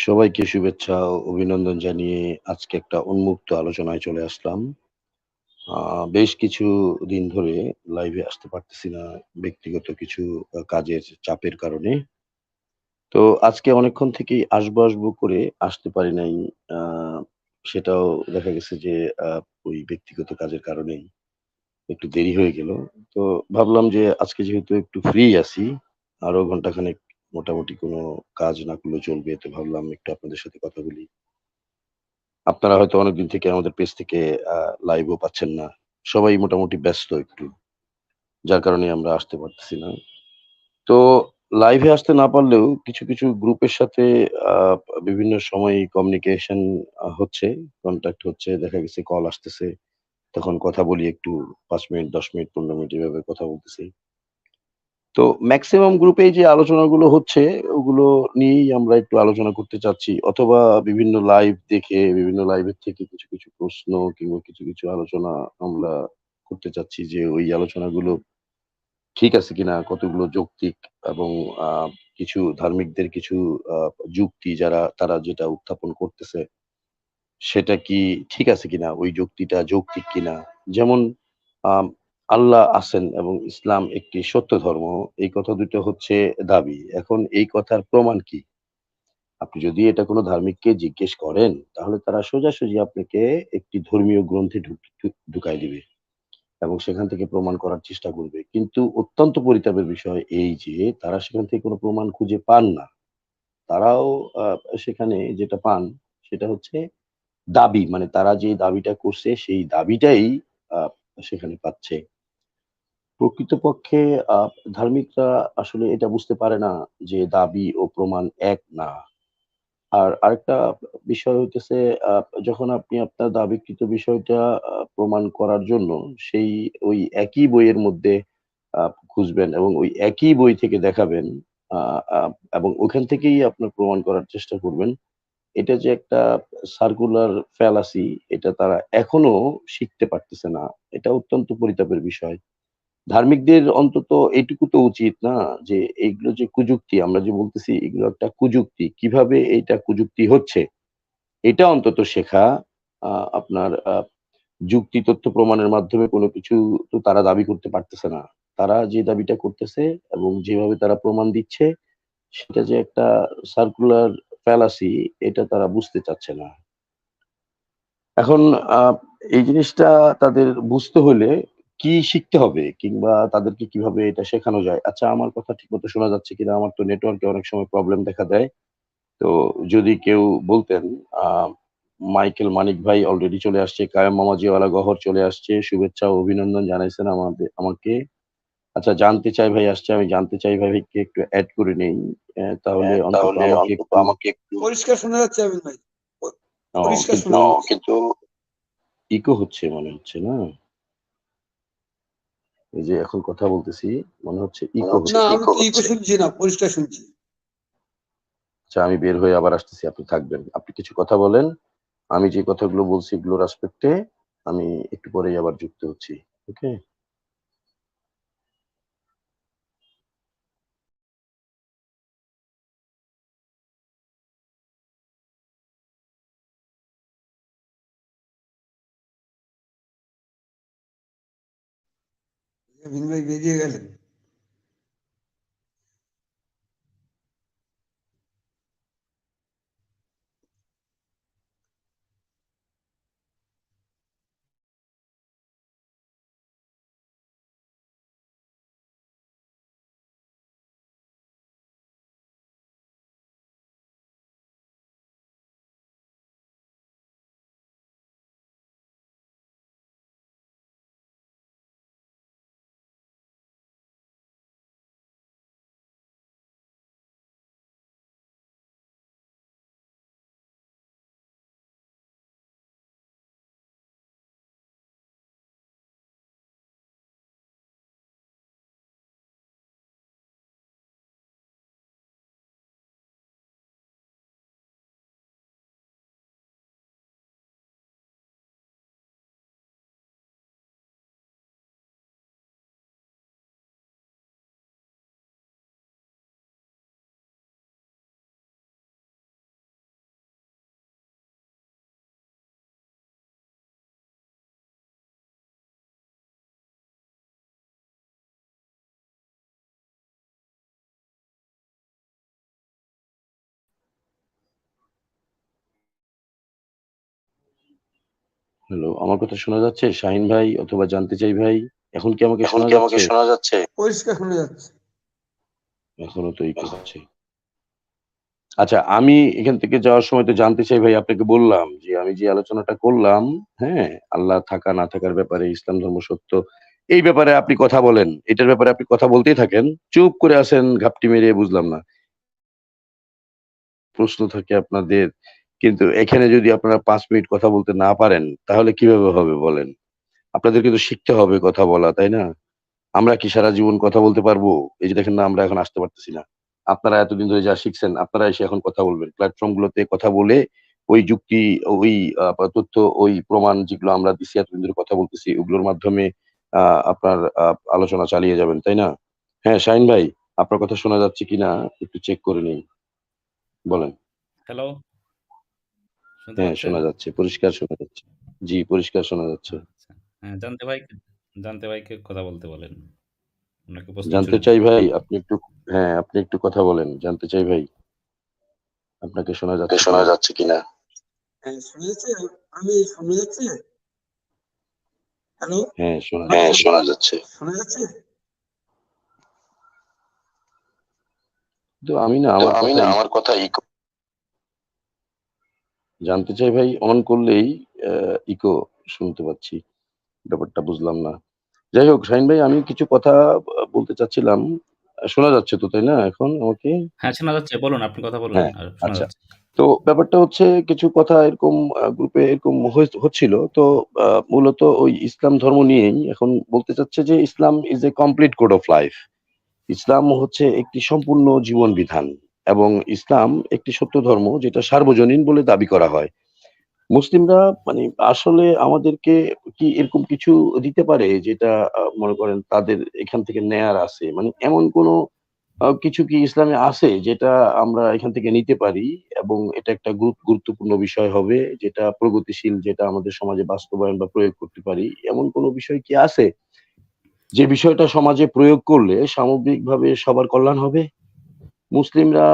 সবাইকে শুভেচ্ছা ও অভিনন্দন জানিয়ে আজকে একটা উন্মুক্ত আলোচনায় চলে আসলাম। আ বেশ কিছুদিন ধরে লাইভে আসতে পারতেছি না ব্যক্তিগত কিছু কাজের চাপের কারণে। তো আজকে অনেকক্ষণ থেকেই আসবো করে আসতে পারি নাই। আ সেটাও দেখা গেছে যে আ ওই ব্যক্তিগত কাজের কারণেই একটু দেরি হয়ে গেল। তো ভাবলাম যে আজকে যেহেতু একটু ফ্রি আছি, আরো ঘন্টাখানেক মোটামুটি কোনো কাজ না করলেও চলবে। তো ভাবলাম একটু আপনাদের সাথে কথা বলি। আপনারা হয়তো অনেকদিন থেকে আমাদের পেজ থেকে আ লাইভও পাচ্ছেন না। সবাই মোটামুটি ব্যস্ত একটু। যার কারণে আমরা আসতে পারতেছি না। তো লাইভে আসতে না পারলেও কিছু গ্রুপের সাথে আ বিভিন্ন সময় কমিউনিকেশন হচ্ছে, কনট্যাক্ট হচ্ছে। দেখা গেছে কল আসতেছে। তখন কথা বলি একটু ৫ মিনিট, ১০ মিনিট, ১৫ মিনিট এভাবে কথা বলতেছি। তো মেক্সিমাম গ্রুপে যে আলোচনাগুলো হচ্ছে, ওগুলো নিয়েই আমরা একটু আলোচনা করতে চাচ্ছি। অথবা বিভিন্ন লাইভ দেখে, বিভিন্ন লাইভের থেকে কিছু প্রশ্ন কিংবা কিছু আলোচনা আমরা করতে চাচ্ছি যে, ওই আলোচনাগুলো ঠিক আছে কিনা? কতগুলো যৌক্তিক এবং আ কিছু ধার্মিকদের কিছু আ যুক্তি তারা যেটা উত্থাপন করতেছে, সেটা কি ঠিক আছে কিনা? ওই যুক্তিটা যৌক্তিক কিনা? যেমন আম আল্লাহ আছেন এবং ইসলাম একটি সত্য ধর্ম। এই কথা দুটো হচ্ছে দাবি। এখন এই কথার প্রমাণ কি? আপনি যদি এটা কোন ধার্মিককে জিজ্ঞেস করেন, তাহলে তারা সোজাসুজি আপনাকে একটি ধর্মীয় গ্রন্থে ঢুকায় দিবে এবং সেখান থেকে প্রমাণ করার চেষ্টা করবে। কিন্তু অত্যন্ত পরিতাপের বিষয় এই যে, তারা সেখান থেকে কোন প্রমাণ খুঁজে পান না। তারাও আ সেখানে যেটা পান, সেটা হচ্ছে দাবি। মানে তারা যে দাবিটা করছে, সেই দাবিটাই আ সেখানে পাচ্ছে। প্রকৃতপক্ষে আ ধার্মিকরা আসলে এটা বুঝতে পারে না যে দাবি ও প্রমাণ এক না। আর আরেকটা বিষয় হইতেছে আ যখন আপনি আপনার দাবিকৃত বিষয়টা প্রমাণ করার জন্য সেই ওই একই বইয়ের মধ্যে আ খুঁজবেন এবং ওই একই বই থেকে দেখাবেন আ আ এবং ওখান থেকেই আপনার প্রমাণ করার চেষ্টা করবেন। এটা যে একটা সার্কুলার ফ্যালাসি এটা তারা এখনো শিখতে পারতেছে না। এটা অত্যন্ত পরিতাপের বিষয়। ধার্মিকদের অন্তত এইটুকু তো উচিত না যে এইগুলো যে কুযুক্তি আমরা যে বলতেছি এগুলো একটা কুযুক্তি। কিভাবে এইটা কুযুক্তি হচ্ছে এটা অন্তত শেখা। আপনার যুক্তি তথ্য প্রমাণের মাধ্যমে কোনো কিছু তো তারা দাবি করতে পারতেছে না। তারা যে দাবিটা করতেছে এবং যেভাবে তারা প্রমাণ দিচ্ছে সেটা যে একটা সার্কুলার ফ্যালাসি এটা তারা বুঝতে চাচ্ছে না। এখন আ এই জিনিসটা তাদের বুঝতে হলে কি শিখতে হবে? কিংবা তাদেরকে কিভাবে এটা শেখানো যায়? আচ্ছা আমার কথা ঠিকমতো শোনা যাচ্ছে কিনা? আমার তো নেটওয়ার্কে অনেক সময় প্রবলেম দেখা দেয়। তো যদি কেউ বলতেন আ মাইকেল মানিক ভাই অলরেডি চলে আসছে। কায়েম মামা জিওয়ালা গহর চলে আসছে। শুভেচ্ছা ও অভিনন্দন জানাইছেন আমাকে। আচ্ছা জানতে চাই ভাই আসছে। আমি জানতে চাই ভাইকে একটু এড করে নেই। তাহলে অন্তত আমাকে একটু পরিষ্কার শোনা যাচ্ছে আমিন ভাই। প ও পরিষ্কার কিন্তু শোনা যাচ্ছে। কিন্তু ইকো হচ্ছে মনে হচ্ছে না? এই যে এখন কথা বলতেছি মনে হচ্ছে ইকো না, হচ্ছে। আমি তো ইকো শুনছি না, পরিষ্কার শুনছি। আচ্ছা আমি বের হয়ে আবার আসতেছি। আপনি থাকবেন। আপনি কিছু কথা বলেন। আমি যে কথাগুলো বলছি এগুলোর রেসপেক্টে আমি একটু পরেই আবার যুক্ত হচ্ছি। ওকে? আমিন ভাই বেরিয়ে গেলেন। হ্যালো, আমার কথা শোনা যাচ্ছে? শাহিন ভাই অথবা জানতে চাই ভাই, এখন কি আমাকে শোনা যাচ্ছে? পরিষ্কার শোনা যাচ্ছে। এখনো তো ইকো হচ্ছে। আচ্ছা, আমি এখান থেকে যাওয়ার সময় তো জানতে চাই ভাই, আপনাকে বললাম যে আমি যে আলোচনাটা করলাম, হ্যাঁ? আল্লাহ থাকা না থাকার ব্যাপারে, ইসলাম ধর্ম সত্য। এই ব্যাপারে আপনি কথা বলেন। এটার ব্যাপারে আপনি কথা বলতেই থাকেন। চুপ করে আছেন ঘাপটি মেরে, বুঝলাম না। প্রশ্ন থাকে আপনাদের। কিন্তু এখানে যদি আপনারা ৫ মিনিট কথা বলতে না পারেন, তাহলে কিভাবে হবে বলেন? আপনাদের কিন্তু শিখতে হবে কথা বলা, তাই না? আমরা কি সারা জীবন কথা বলতে পারবো? এই যে দেখেন না, আমরা এখন আসতে পারতেছি না। আপনারা এতদিন ধরে যা শিখছেন, আপনারা এসে এখন কথা বলবেন। প্ল্যাটফর্ম গুলোতে কথা বলে ওই যুক্তি, ওই তথ্য, ওই প্রমাণ যেগুলো আমরা দিছি, এতদিন ধরে কথা বলতেছি, ওগুলোর মাধ্যমে আ আপনার আলোচনা চালিয়ে যাবেন, তাই না? হ্যাঁ, শাহিন ভাই, আপনার কথা শোনা যাচ্ছে কিনা একটু চেক করে নিন। বলেন। হ্যালো, শুনতে হ্যাঁ, পাচ্ছেন? শোনা যাচ্ছে। পরিষ্কার শোনা যাচ্ছে। জি, পরিষ্কার শোনা যাচ্ছে। আচ্ছা। হ্যাঁ, জানতে ভাইকে কথা বলতে বলেন। উনাকে প্রশ্ন জানতে ছুড়ে চাই দিন। ভাই, আপনি একটু কথা বলেন। জানতে চাই ভাই, আপনাকে শোনা যাচ্ছে কিনা? হ্যাঁ, শোনা যাচ্ছে? আমি শোনা যাচ্ছে? হ্যালো? হ্যাঁ, শোনা হ্যাঁ, যাচ্ছে। শোনা যাচ্ছে? কিন্তু আমি না আমার কথা জানতে চাই ভাই, অন করলেই ইকো শুনতে পাচ্ছি। ব্যাপারটা বুঝলাম না। যাই হোক, শাহিন ভাই, আমি কিছু কথা বলতে চাচ্ছিলাম। শোনা যাচ্ছে তো, তাই না এখন আমাকে? হ্যাঁ, শোনা যাচ্ছে। বলুন, আপনি কথা বলুন। হ্যাঁ, আর শোনা আচ্ছা। যাচ্ছে। তো ব্যাপারটা হচ্ছে, কিছু কথা এরকম গ্রুপে এরকম হচ্ছিল। তো মূলত ওই ইসলাম ধর্ম নিয়েই এখন বলতে চাচ্ছে যে Islam is a complete code of life. ইসলাম হচ্ছে একটি সম্পূর্ণ জীবন বিধান, এবং ইসলাম একটি সত্য ধর্ম যেটা সার্বজনীন বলে দাবি করা হয়। মুসলিমরা মানে আসলে আমাদেরকে কি এরকম কিছু দিতে পারে যেটা মনে করেন তাদের এখান থেকে নেয়ার আছে? মানে এমন কোন কিছু কি ইসলামে আছে যেটা আমরা এখান থেকে নিতে পারি, এবং এটা একটা গুরুত্বপূর্ণ বিষয় হবে, যেটা প্রগতিশীল, যেটা আমাদের সমাজে বাস্তবায়ন বা প্রয়োগ করতে পারি। এমন কোন বিষয় কি আছে? যে বিষয়টা সমাজে প্রয়োগ করলে সামগ্রিকভাবে সবার কল্যাণ হবে? মুসলিমরা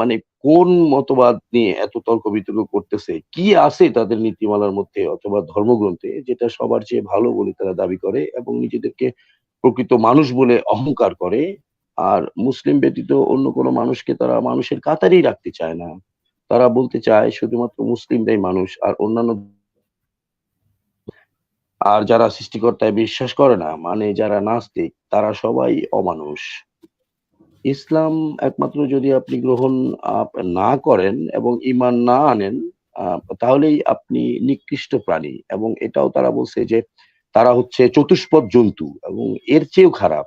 মানে কোন মতবাদ নিয়ে এত তর্ক-বিতর্ক করতেছে? কি আছে তাদের নীতিমালার মধ্যে অথবা ধর্মগ্রন্থে যেটা সবার চেয়ে ভালো বলে তারা দাবি করে এবং নিজেদেরকে প্রকৃত মানুষ বলে অহংকার করে? আর মুসলিম ব্যতীত অন্য কোন মানুষকে তারা মানুষের কাতারেই রাখতে চায় না। তারা বলতে চায় শুধুমাত্র মুসলিমরাই মানুষ, আর অন্যান্য, আর যারা সৃষ্টিকর্তায় বিশ্বাস করে না, মানে যারা নাস্তিক, তারা সবাই অমানুষ। ইসলাম একমাত্র যদি আপনি গ্রহণ না করেন এবং ঈমান না আনেন, তাহলেই আপনি নিকৃষ্ট প্রাণী, এবং এটাও তারা বলছে যে তারা হচ্ছে চতুষ্পদ জন্তু এবং এর চেয়েও খারাপ।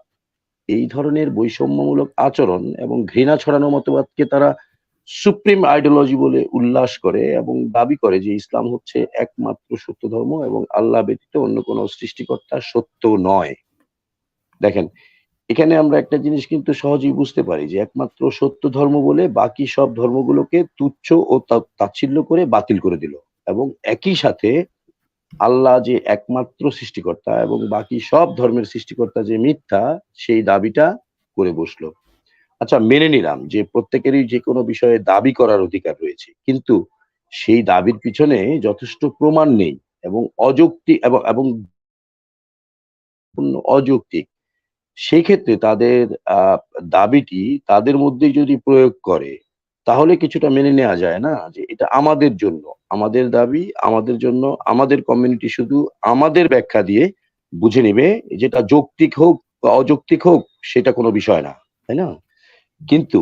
এই ধরনের বৈষম্যমূলক আচরণ এবং ঘৃণা ছড়ানো মতবাদকে তারা সুপ্রিম আইডিওলজি বলে উল্লাস করে এবং দাবি করে যে ইসলাম হচ্ছে একমাত্র সত্য ধর্ম এবং আল্লাহ ব্যতীত অন্য কোনো সৃষ্টিকর্তা সত্য নয়। দেখেন, এখানে আমরা একটা জিনিস কিন্তু সহজেই বুঝতে পারি যে একমাত্র সত্য ধর্ম বলে বাকি সব ধর্মগুলোকে তুচ্ছ ও তাচ্ছিল্য করে বাতিল করে দিল, এবং একই সাথে আল্লাহ যে একমাত্র সৃষ্টিকর্তা এবং বাকি সব ধর্মের সৃষ্টিকর্তা যে মিথ্যা, সেই দাবিটা করে বসলো। আচ্ছা, মেনে নিলাম যে প্রত্যেকেরই যে কোনো বিষয়ে দাবি করার অধিকার রয়েছে, কিন্তু সেই দাবির পিছনে যথেষ্ট প্রমাণ নেই, এবং অযৌক্তিক এবং অযৌক্তিক। সেক্ষেত্রে তাদের আ দাবিটি তাদের মধ্যেই যদি প্রয়োগ করে, তাহলে কিছুটা মেনে নেয়া যায় না? যে এটা আমাদের জন্য, আমাদের দাবি, আমাদের জন্য, আমাদের কমিউনিটি শুধু আমাদের ব্যাখ্যা দিয়ে বুঝে নিবে। যেটা যৌক্তিক হোক বা অযৌক্তিক হোক, সেটা কোনো বিষয় না। তাই না? কিন্তু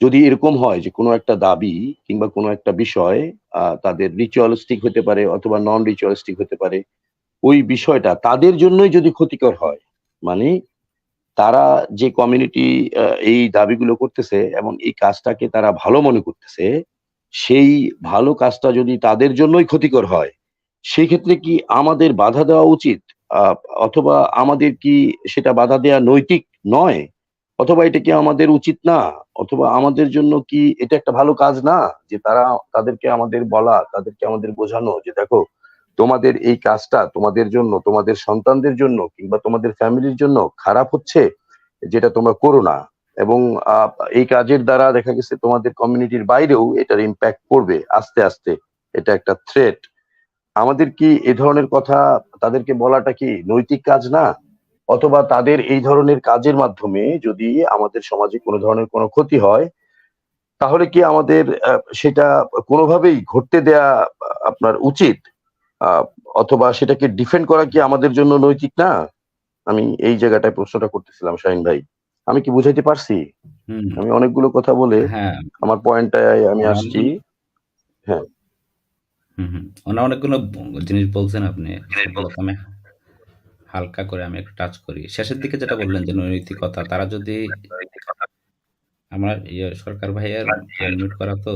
যদি এরকম হয় যে কোনো একটা দাবি কিংবা কোনো একটা বিষয় তাদের রিচুয়ালিস্টিক হতে পারে অথবা নন রিচুয়ালিস্টিক হতে পারে। ওই বিষয়টা তাদের জন্যই যদি ক্ষতিকর হয়, মানে তারা যে কমিউনিটি এই দাবিগুলো করতেছে এবং এই কাজটাকে তারা ভালো মনে করতেছে, সেই ভালো কাজটা যদি তাদের জন্যই ক্ষতিকর হয়, সেক্ষেত্রে কি আমাদের বাধা দেওয়া উচিত? আ অথবা আমাদের কি সেটা বাধা দেয়া নৈতিক নয়? অথবা এটা কি আমাদের উচিত না? অথবা আমাদের জন্য কি এটা একটা ভালো কাজ না? যে তাদেরকে আমাদের বলা, তাদেরকে আমাদের বোঝানো যে, "দেখো, তোমাদের এই কাজটা তোমাদের জন্য, তোমাদের সন্তানদের জন্য কিংবা তোমাদের ফ্যামিলির জন্য খারাপ হচ্ছে, যেটা তোমরা করো না। এবং আ এই কাজের দ্বারা দেখা গেছে তোমাদের কমিউনিটির বাইরেও এটার ইমপ্যাক্ট পড়বে আস্তে, আস্তে। এটা একটা থ্রেট। আমাদের কি এ ধরনের কথা তাদেরকে বলাটা কি নৈতিক কাজ না? অথবা তাদের এই ধরনের কাজের মাধ্যমে যদি আমাদের সমাজে কোনো ধরনের কোনো ক্ষতি হয়, তাহলে কি আমাদের সেটা কোনোভাবেই ঘটতে দেয়া আপনার উচিত? আ অথবা সেটাকে ডিফেন্ড করা কি আমাদের জন্য নৈতিক না? আমি এই জায়গাটায় প্রশ্নটা করতেছিলাম শাহীন ভাই। আমি কি বুঝাইতে পারছি? হুম, আমি অনেকগুলো কথা বলে হ্যাঁ, আমার পয়েন্টটায় আমি ওনা আসছি। অনেকগুলো হ্যাঁ। ওনা অনেকগুলো জিনিস বলছেন আপনি। সবগুলোকে আমি হালকা করে আমি একটু টাচ করি। শেষের দিকে যেটা বললেন যে নৈতিকতা, তারা যদি আমার সরকার ভাইয়ার আনমিউট করা তো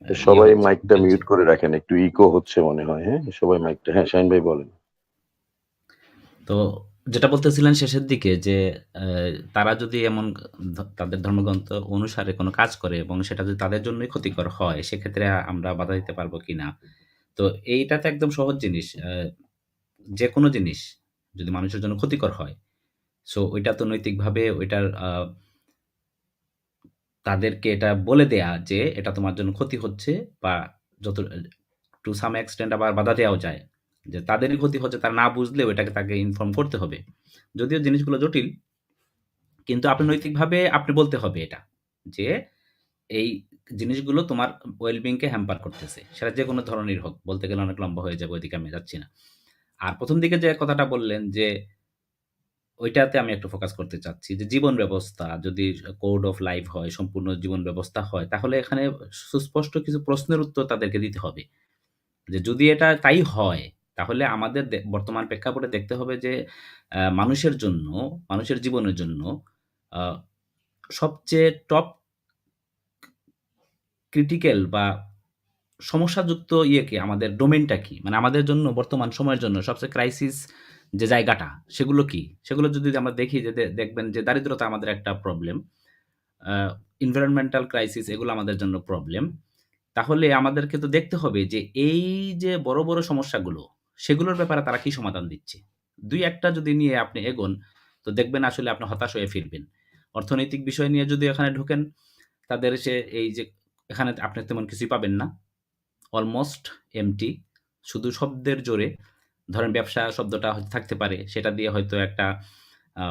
সবাই হচ্ছে মাইকটা চলছে। মিউট করে রাখেন। একটু ইকো হচ্ছে মনে হয়, হ্যাঁ? সবাই মাইকটা হ্যাঁ, শাহীন ভাই বলেন। তো যেটা বলতেছিলেন শেষের দিকে যে তারা যদি এমন তাদের ধর্মগ্রন্থ অনুসারে কোনো কাজ করে এবং সেটা যদি তাদের জন্যই ক্ষতিকর হয়, সেক্ষেত্রে আমরা বাধা দিতে পারবো কিনা? তো এইটা তো একদম সহজ জিনিস। যেকোনো জিনিস যদি মানুষের জন্য ক্ষতিকর হয়, সো ওইটা তো নৈতিকভাবে ওইটার তাদেরকে এটা বলে দেয়া যে, "এটা তোমার জন্য ক্ষতি হচ্ছে" বা যত টু সাম এক্সটেন্ট আবার বাধা দেওয়াও যায়। যে তাদেরই ক্ষতি হচ্ছে তারা না বুঝলেও এটাকে তাকে ইনফর্ম করতে হবে। যদিও জিনিসগুলো জটিল, কিন্তু আপনি নৈতিকভাবে আপনি বলতে হবে এটা। যে এই জিনিসগুলো তোমার ওয়েল বিং কে হ্যাম্পার করতেছে। সেটা যেকোনো ধরনেরই হোক। বলতে গেলে অনেক লম্বা হয়ে যাবে, ওইদিকে আমি যাচ্ছি না। আর ১ম দিকে যে কথাটা বললেন যে ওইটাতে আমি একটু ফোকাস করতে চাচ্ছি যে জীবন ব্যবস্থা যদি কোড অফ লাইফ হয়, সম্পূর্ণ জীবন ব্যবস্থা হয়, তাহলে এখানে সুস্পষ্ট কিছু প্রশ্নের উত্তর তাদেরকে দিতে হবে। যে যদি এটা তাই হয়, তাহলে আমাদের বর্তমান প্রেক্ষাপটে দেখতে হবে যে মানুষের জন্য, মানুষের জীবনের জন্য আ সবচেয়ে টপ ক্রিটিক্যাল বা সমস্যাযুক্ত ইয়ে কি? আমাদের ডোমেইনটা কি? মানে আমাদের জন্য বর্তমান সময়ের জন্য সবচেয়ে ক্রাইসিস যে জায়গাটা, সেগুলো কি? সেগুলো যদি আমরা দেখি যে দেখবেন যে দারিদ্রতা আমাদের একটা প্রবলেম। আ এনভায়রনমেন্টাল ক্রাইসিস এগুলো আমাদের জন্য প্রবলেম। তাহলে আমাদেরকে তো দেখতে হবে যে এই যে বড়, বড় সমস্যাগুলো, সেগুলোর ব্যাপারে তারা কি সমাধান দিচ্ছে। ২-১ টা যদি নিয়ে আপনি এগোন, তো দেখবেন আসলে আপনি হতাশ হয়ে ফিরবেন। অর্থনৈতিক বিষয় নিয়ে যদি এখানে ঢোকেন, তাদের এই যে এখানে আপনি তেমন কিছুই পাবেন না। অলমোস্ট এম্পটি শুধু শব্দের জোরে ধরেন ব্যবসা শব্দটা হয়তো থাকতে পারে। সেটা দিয়ে হয়তো একটা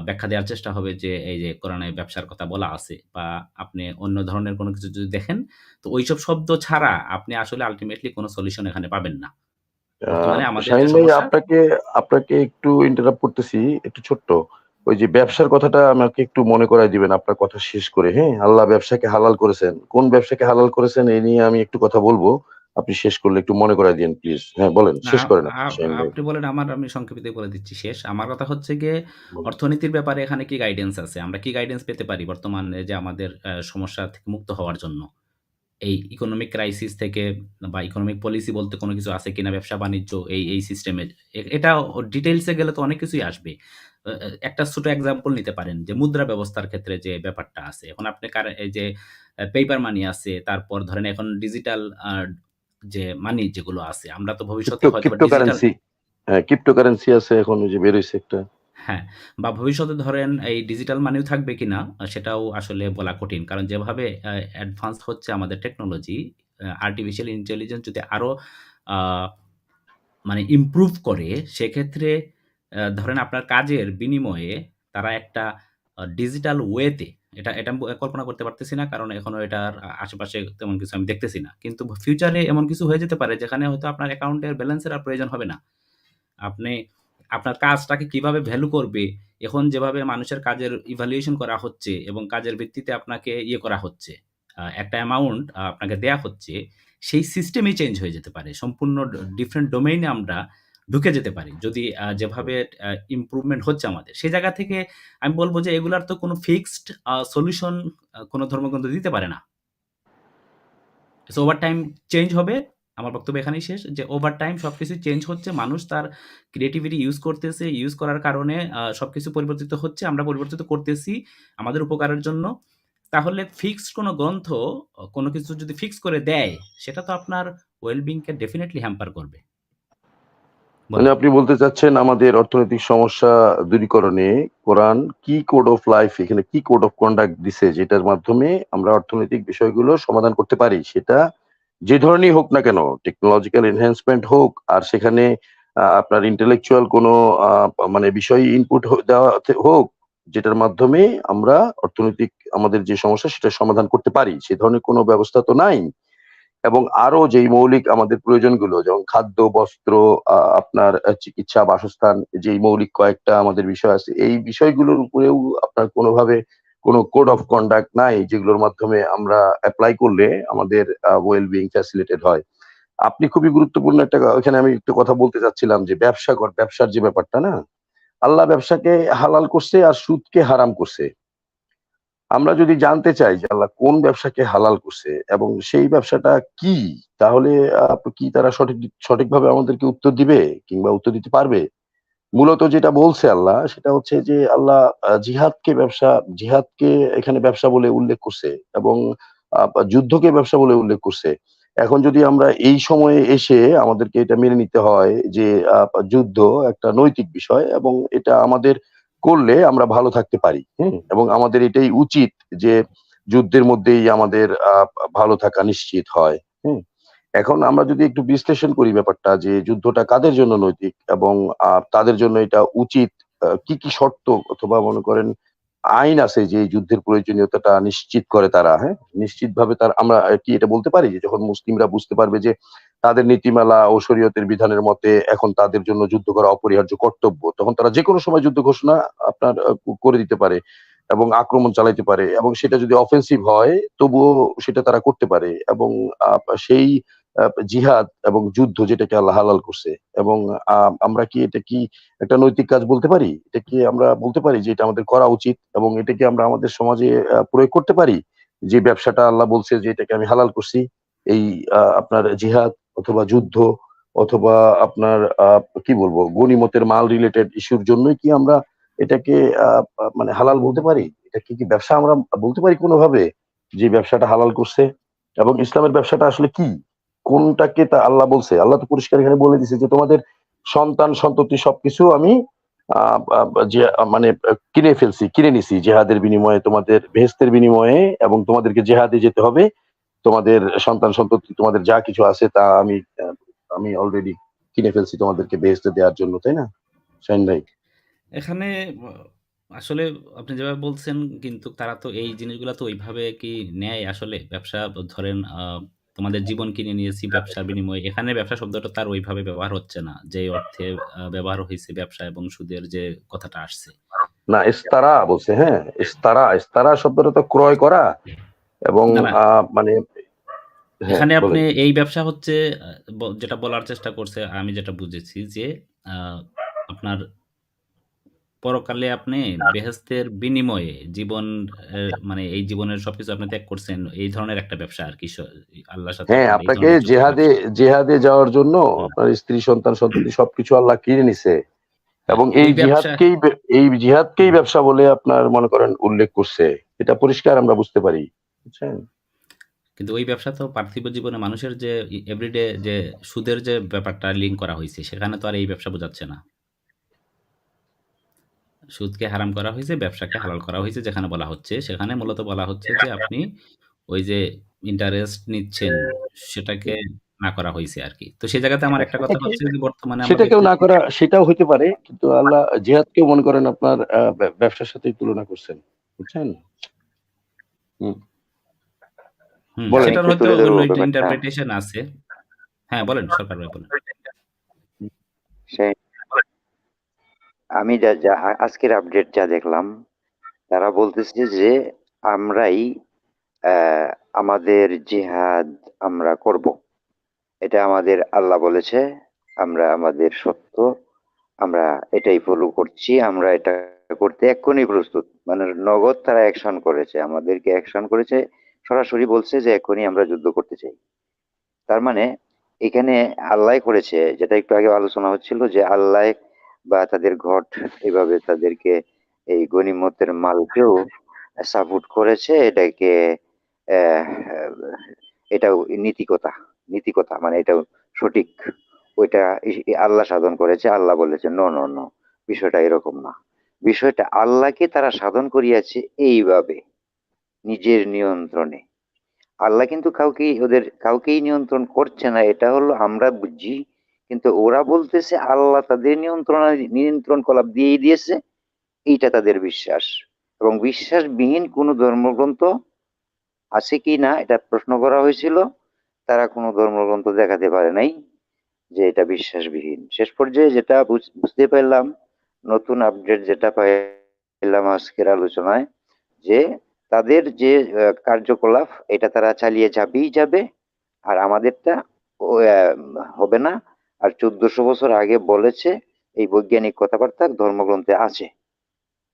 ব্যাখ্যা দেওয়ার চেষ্টা হবে যে এই যে কোরআনে ব্যবসার কথা বলা আছে বা আপনি অন্য ধরনের কোনো কিছু যদি দেখেন, তো ঐসব শব্দ ছাড়া আপনি আসলে আল্টিমেটলি কোনো সলিউশন এখানে পাবেন না। বর্তমানে আমাদের যে শাহীন ভাই সমস্যা আপনাকে একটু ইন্টারাপ্ট করতেছি, একটু ছোট্ট। ওই যে ব্যবসার কথাটা আমাকে একটু মনে করায় দিবেন আপনার কথা শেষ করে, হ্যাঁ? আল্লাহ ব্যবসাকে হালাল করেছেন। কোন ব্যবসাকে হালাল করেছেন এই নিয়ে আমি একটু কথা বলবো। আপনি শেষ করলে একটু মনে করায় দিয়েন প্লিজ। হ্যাঁ, বলেন। না শেষ করেন আপনি শাহীন ভাই। আপনি বলেন আমি সংক্ষেপে বলে দিচ্ছি শেষ। আমার কথা হচ্ছে গিয়ে বলেন। অর্থনীতির ব্যাপারে এখানে কি গাইডেন্স আছে? আমরা কি গাইডেন্স পেতে পারি বর্তমানে যে আমাদের সমস্যা থেকে মুক্ত হওয়ার জন্য? এই ইকোনমিক ক্রাইসিস থেকে বা ইকোনমিক পলিসি বলতে কোনো কিছু আছে কিনা ব্যবসা-বাণিজ্য এই সিস্টেমের। এটা ডিটেইলস এ গেলে তো অনেক কিছুই আসবে। একটা ছোট এক্সাম্পল নিতে পারেন যে মুদ্রা ব্যবস্থার ক্ষেত্রে যে ব্যাপারটা আছে। এখন আপনি এই যে পেপার মানি আছে, তারপর ধরেন এখন ডিজিটাল যে মানি যেগুলো আছে, আমরা তো ভবিষ্যতে হয়তোবা ডিজিটাল ক্রিপ্টোকারেন্সি। হ্যাঁ, ক্রিপ্টোকারেন্সি আছে এখন ওই যে বের হইছে একটা। হ্যাঁ, বা ভবিষ্যতে ধরেন এই ডিজিটাল মানিও থাকবে কিনা সেটাও আসলে বলা কঠিন। কারণ যেভাবে অ্যাডভান্স হচ্ছে আমাদের টেকনোলজি, আর্টিফিশিয়াল ইন্টেলিজেন্স যদি আরো আ মানে ইমপ্রুভ করে সেক্ষেত্রে ধরেন আপনার কাজের বিনিময়ে তারা একটা ডিজিটাল ওয়েতে এটা আমি কল্পনা করতে পারতেছি না। কারণ এখনো এটার আশেপাশে তেমন কিছু আমি দেখতেছি না। কিন্তু ফিউচারে এমন কিছু হয়ে যেতে পারে যেখানে হয়তো আপনার অ্যাকাউন্টের ব্যালেন্সের আর প্রয়োজন হবে না। আপনি আপনার কাজটাকে কিভাবে ভ্যালু করবে, এখন যেভাবে মানুষের কাজের ইভ্যালুয়েশন করা হচ্ছে এবং কাজের ভিত্তিতে আপনাকে করা হচ্ছে। একটা অ্যামাউন্ট আপনাকে দেয়া হচ্ছে, সেই সিস্টেমই চেঞ্জ হয়ে যেতে পারে। সম্পূর্ণ ডিফারেন্ট ডোমেইন এ আমরা ঢুকে যেতে পারি। যদি যেভাবে ইমপ্রুভমেন্ট হচ্ছে আমাদের। সেই জায়গা থেকে আমি বলব যে এগুলার তো কোনো ফিক্সড সলিউশন কোনো ধর্মগ্রন্থ দিতে পারে না। সো ওভার টাইম চেঞ্জ হবে। আমার বক্তব্য এখানেই শেষ। যে ওভার টাইম সবকিছু চেঞ্জ হচ্ছে। মানুষ তার ক্রিয়েটিভিটি ইউস করতেছে। ইউস করার কারণে সবকিছু পরিবর্তিত হচ্ছে। আমরা পরিবর্তিত করতেছি আমাদের উপকারের জন্য। তাহলে ফিক্সড কোনো গ্রন্থ কোনো কিছু যদি ফিক্স করে দেয়, সেটা তো আপনার ওয়েল বিং কে ডেফিনিটলি হ্যাম্পার করবে। মানে বলেন। আপনি বলতে চাচ্ছেন আমাদের অর্থনৈতিক সমস্যা দূরীকরণে কোরআন কি কোড অফ লাইফ এখানে কি কোড অফ কন্ডাক্ট দিছে যেটার মাধ্যমে আমরা অর্থনৈতিক বিষয়গুলো সমাধান করতে পারি সেটা যে ধরনেরই হোক না কেন, টেকনোলজিক্যাল এনহ্যান্সমেন্ট হোক আর সেখানে আপনার ইন্টেলেকচুয়াল কোনো মানে বিষয় ইনপুট দেওয়া হোক, যেটার মাধ্যমে আমরা অর্থনৈতিক আমাদের যে সমস্যা সেটার সমাধান করতে পারি, সে ধরনের কোনো ব্যবস্থা তো নাই। এবং আরো যেই মৌলিক আমাদের প্রয়োজনগুলো যেমন খাদ্য, বস্ত্র, আপনার চিকিৎসা, বাসস্থান, যেই মৌলিক কয়েকটা আমাদের বিষয় আছে, এই বিষয়গুলোর উপরেও আপনার কোনোভাবে কোনো কোড অফ কন্ডাক্ট নাই যেগুলোর মাধ্যমে আমরা এপ্লাই করলে আমাদের ওয়েল বিং ফ্যাসিলিটেড হয়। আপনি খুবই গুরুত্বপূর্ণ একটা এখানে আমি একটু কথা বলতে চাচ্ছিলাম যে ব্যবসার যে ব্যাপারটা না, আল্লাহ ব্যবসাকে হালাল করছে আর সুদকে হারাম করছে। আমরা যদি জানতে চাই যে আল্লাহ কোন ব্যবসাকে হালাল করছে এবং সেই ব্যবসাটা কি, তাহলে কি তারা সঠিকভাবে আমাদেরকে উত্তর দিবে কিংবা উত্তর দিতে পারবে? মূলত যেটা বলছে আল্লাহ সেটা হচ্ছে যে আল্লাহ জিহাদকে এখানে ব্যবসা বলে উল্লেখ করছে এবং যুদ্ধকে ব্যবসা বলে উল্লেখ করছে। এখন যদি আমরা এই সময়ে এসে আমাদেরকে এটা মেনে নিতে হয় যে যুদ্ধ একটা নৈতিক বিষয় এবং এটা আমাদের করলে আমরা ভালো থাকতে পারি, এবং আমাদের এটাই উচিত যে যুদ্ধের মধ্যেই আমাদের ভালো থাকা নিশ্চিত হয়। এখন আমরা যদি একটু বিশ্লেষণ করি ব্যাপারটা যে যুদ্ধটা কাদের জন্য নৈতিক এবং তাদের জন্য এটা উচিত, কি, কি শর্ত অথবা মনে করেন আইন আছে যে এই যুদ্ধের প্রয়োজনীয়তাটা নিশ্চিত করে তারা, হ্যাঁ? নিশ্চিতভাবে আমরা কি এটা বলতে পারি যে যখন মুসলিমরা বুঝতে পারবে যে তাদের নীতিমালা ও শরীয়তের বিধানের মতে এখন তাদের জন্য যুদ্ধ করা অপরিহার্য কর্তব্য, তখন তারা যেকোনো সময় যুদ্ধ ঘোষণা আপনার করে দিতে পারে এবং আক্রমণ চালাইতে পারে এবং সেটা যদি অফেন্সিভ হয় তবুও সেটা তারা করতে পারে এবং সেই জিহাদ এবং যুদ্ধ যেটাকে আল্লাহ হালাল করছে এবং আমরা কি এটা কি একটা নৈতিক কাজ বলতে পারি? এটা কি আমরা বলতে পারি যে এটা আমাদের করা উচিত এবং এটা কি আমরা আমাদের সমাজে প্রয়োগ করতে পারি? যে ব্যবসাটা আল্লাহ বলছে যে এটাকে আমি হালাল করছি। এই আপনার জিহাদ অথবা যুদ্ধ অথবা আপনার কি বলবো গনিমতের মাল রিলেটেড ইস্যুর জন্যই কি আমরা এটাকে আ আ মানে হালাল বলতে পারি? এটা কি ব্যবসা আমরা বলতে পারি কোনভাবে? যে ব্যবসাটা হালাল করছে? এবং ইসলামের ব্যবসাটা আসলে কি? কোনটাকে তা আল্লাহ বলছে? আল্লাহ তো পরিষ্কার এখানে বলে দিছে যে তোমাদের সন্তান-সন্ততি সবকিছু আমি আ আ যে মানে কিনে ফেলছি, কিনে নিছি জিহাদের বিনিময়ে, তোমাদের বেহেশতের বিনিময়ে এবং তোমাদেরকে জিহাদে যেতে হবে। তোমাদের সন্তান-সন্ততি তোমাদের যা কিছু আছে তা আমি অলরেডি কিনে ফেলছি তোমাদেরকে বেহেশতে দেওয়ার জন্য, তাই না? শাহীন ভাই? এখানে অ আসলে আপনি যেভাবে বলছেন কিন্তু তারা তো এই জিনিসগুলা তো ওইভাবে কি নেয় আসলে? ব্যবসা ধরেন তোমাদের জীবন কিনে নিয়েছি ব্যবসার বিনিময়ে। এখানে ব্যবসা শব্দটা তার ওইভাবে ব্যবহার হচ্ছে না। যে অর্থে ব্যবহার হইছে ব্যবসা এবং সুদের যে কথাটা আসছে। না ইস্তারা বলছে, হ্যাঁ? ইস্তারা শব্দটা তো ক্রয় করা এবং না, না। মানে হ্যাঁ, এখানে আপনি বলেন। এই ব্যবসা হচ্ছে আ যেটা বলার চেষ্টা করছে আমি যেটা বুঝেছি যে আ আপনার পরকালে আপনি বেহেশতের বিনিময়ে জীবন মানে এই জীবনের সবকিছু আপনি ত্যাগ করছেন। এই ধরনের একটা ব্যবসা আরকি আল্লাহর সাথে হ্যাঁ, আপনার এই আপনাকে ধরনের যুদ্ধের জেহাদে ব্যবসা। জেহাদে যাওয়ার জন্য হুম। আপনার স্ত্রী, সন্তান-সন্ততি সবকিছু আল্লাহ কিনে নিছে। হ্যাঁ, এবং ওই ব্যবসা এই জিহাদকেই হুম। ব্যবসা বলে আপনার মনে করেন উল্লেখ করছে। এটা পরিষ্কার আমরা বুঝতে পারি। বুঝছেন? কিন্তু ওই ব্যবসা তো পার্থিব জীবনে মানুষের যে এভরিডে যে সুদের যে ব্যাপারটা লিঙ্ক করা হইছে সেখানে তো আর এই ব্যবসা বোঝাচ্ছে না। সুদকে হারাম করা হইছে, ব্যবসাকে হালাল করা হইছে যেখানে বলা হচ্ছে, সেখানে মূলত বলা হচ্ছে যে আপনি ওই যে ইন্টারেস্ট নিচ্ছেন সেটাকে না করা হইছে আরকি। তো সেই জায়গাতে আমার একটা কথা হচ্ছে যে বর্তমানে আমরা সেটাকেও না দেখতেছি করা সেটাও হইতে পারে। কিন্তু আল্লাহ জিহাদকেও মনে করেন আপনার ব্যবসার সাথেই তুলনা করছেন। বুঝছেন? হুম। আমি বলেন। সেটার একটু হয়তো তুলে অন্য ধরবো একটা ব্যাপারটা। ইন্টারপ্রিটেশন আছে। হ্যাঁ, বলেন সরকার ভাই বলেন। সে আমি যা যা আজকের আপডেট যা দেখলাম, তারা বলতেছে যে আমরাই আমাদের জিহাদ আমরা করব। এটা আমাদের আল্লাহ বলেছে। আমরা আমাদের সত্য, আমরা এটাই ফলো করছি। আমরা এটা করতে এক্ষুনি প্রস্তুত। মানে নগদ তারা অ্যাকশন করেছে। আমাদেরকে অ্যাকশন করেছে। সরাসরি বলছে যে এক্ষুনি আমরা যুদ্ধ করতে চাই। তার মানে এখানে আল্লাহ করেছে, যেটা একটু আগে আলোচনা হচ্ছিল যে আল্লাহ বা তাদের ঘট এভাবে তাদেরকে এই গনিমতের মালকেও সাপোর্ট করেছে। এটাকে আহ, এটাও নীতিকতা, নীতিকতা মানে এটাও সঠিক। ওইটা আল্লাহ সাধন করেছে। আল্লাহ বলেছে নো নো নো, বিষয়টা এরকম না। বিষয়টা আল্লাহকে তারা সাধন করিয়াছে এইভাবে নিজের নিয়ন্ত্রণে। আল্লাহ কিন্তু কাউকেই নিয়ন্ত্রণ করছে না, এটা হলো আমরা বুঝি। কিন্তু ওরা বলতেছে আল্লাহ তাদের নিয়ন্ত্রণ কলাপ দিয়েই দিয়েছে, এইটা তাদের বিশ্বাস। এবং বিশ্বাসবিহীন কোনো ধর্মগ্রন্থ আছে কি না এটা প্রশ্ন করা হয়েছিল, তারা কোনো ধর্মগ্রন্থ দেখাতে পারে নাই যে এটা বিশ্বাসবিহীন। শেষ পর্যায়ে যেটা বুঝতে পারলাম, নতুন আপডেট যেটা পাইলাম আজকের আলোচনায়, যে তাদের যে কার্যকলাপ এটা তারা চালিয়ে যাবে, আর আমাদেরটা হবে না। আর 1400 বছর আগে বলেছে এই বৈজ্ঞানিক কথাবার্তা ধর্মগ্রন্থে আছে,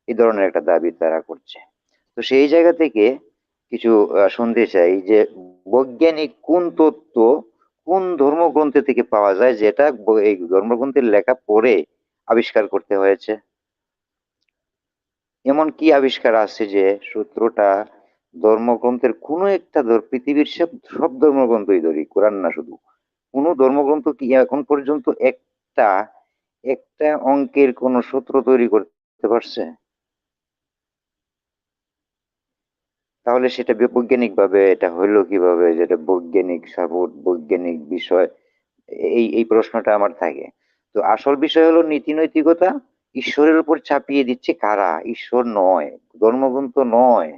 এই ধরনের একটা দাবি তারা করছে। তো সেই জায়গা থেকে কিছু শুনতে চাই যে বৈজ্ঞানিক কোন তত্ত্ব কোন ধর্মগ্রন্থে থেকে পাওয়া যায়, যেটা এই ধর্মগ্রন্থের লেখা পড়ে আবিষ্কার করতে হয়েছে। এমন কি আবিষ্কার আছে যে সূত্রটা ধর্মগ্রন্থের কোনো একটা পৃথিবীর সব ধর্মগ্রন্থই ধরি, কোরআন না শুধু, কোন ধর্মগ্রন্থ কি এখন পর্যন্ত একটা একটা অঙ্কের কোন সূত্র তৈরি করতে পারছে? তাহলে সেটা বৈজ্ঞানিক ভাবে এটা হইলো কিভাবে, যেটা বৈজ্ঞানিক সাপোর্ট, বৈজ্ঞানিক বিষয়? এই প্রশ্নটা আমার থাকে। তো আসল বিষয় হলো নীতি নৈতিকতা ঈশ্বরের উপর চাপিয়ে দিচ্ছে কারা? ঈশ্বর নয়, ধর্মগ্রন্থ নয়,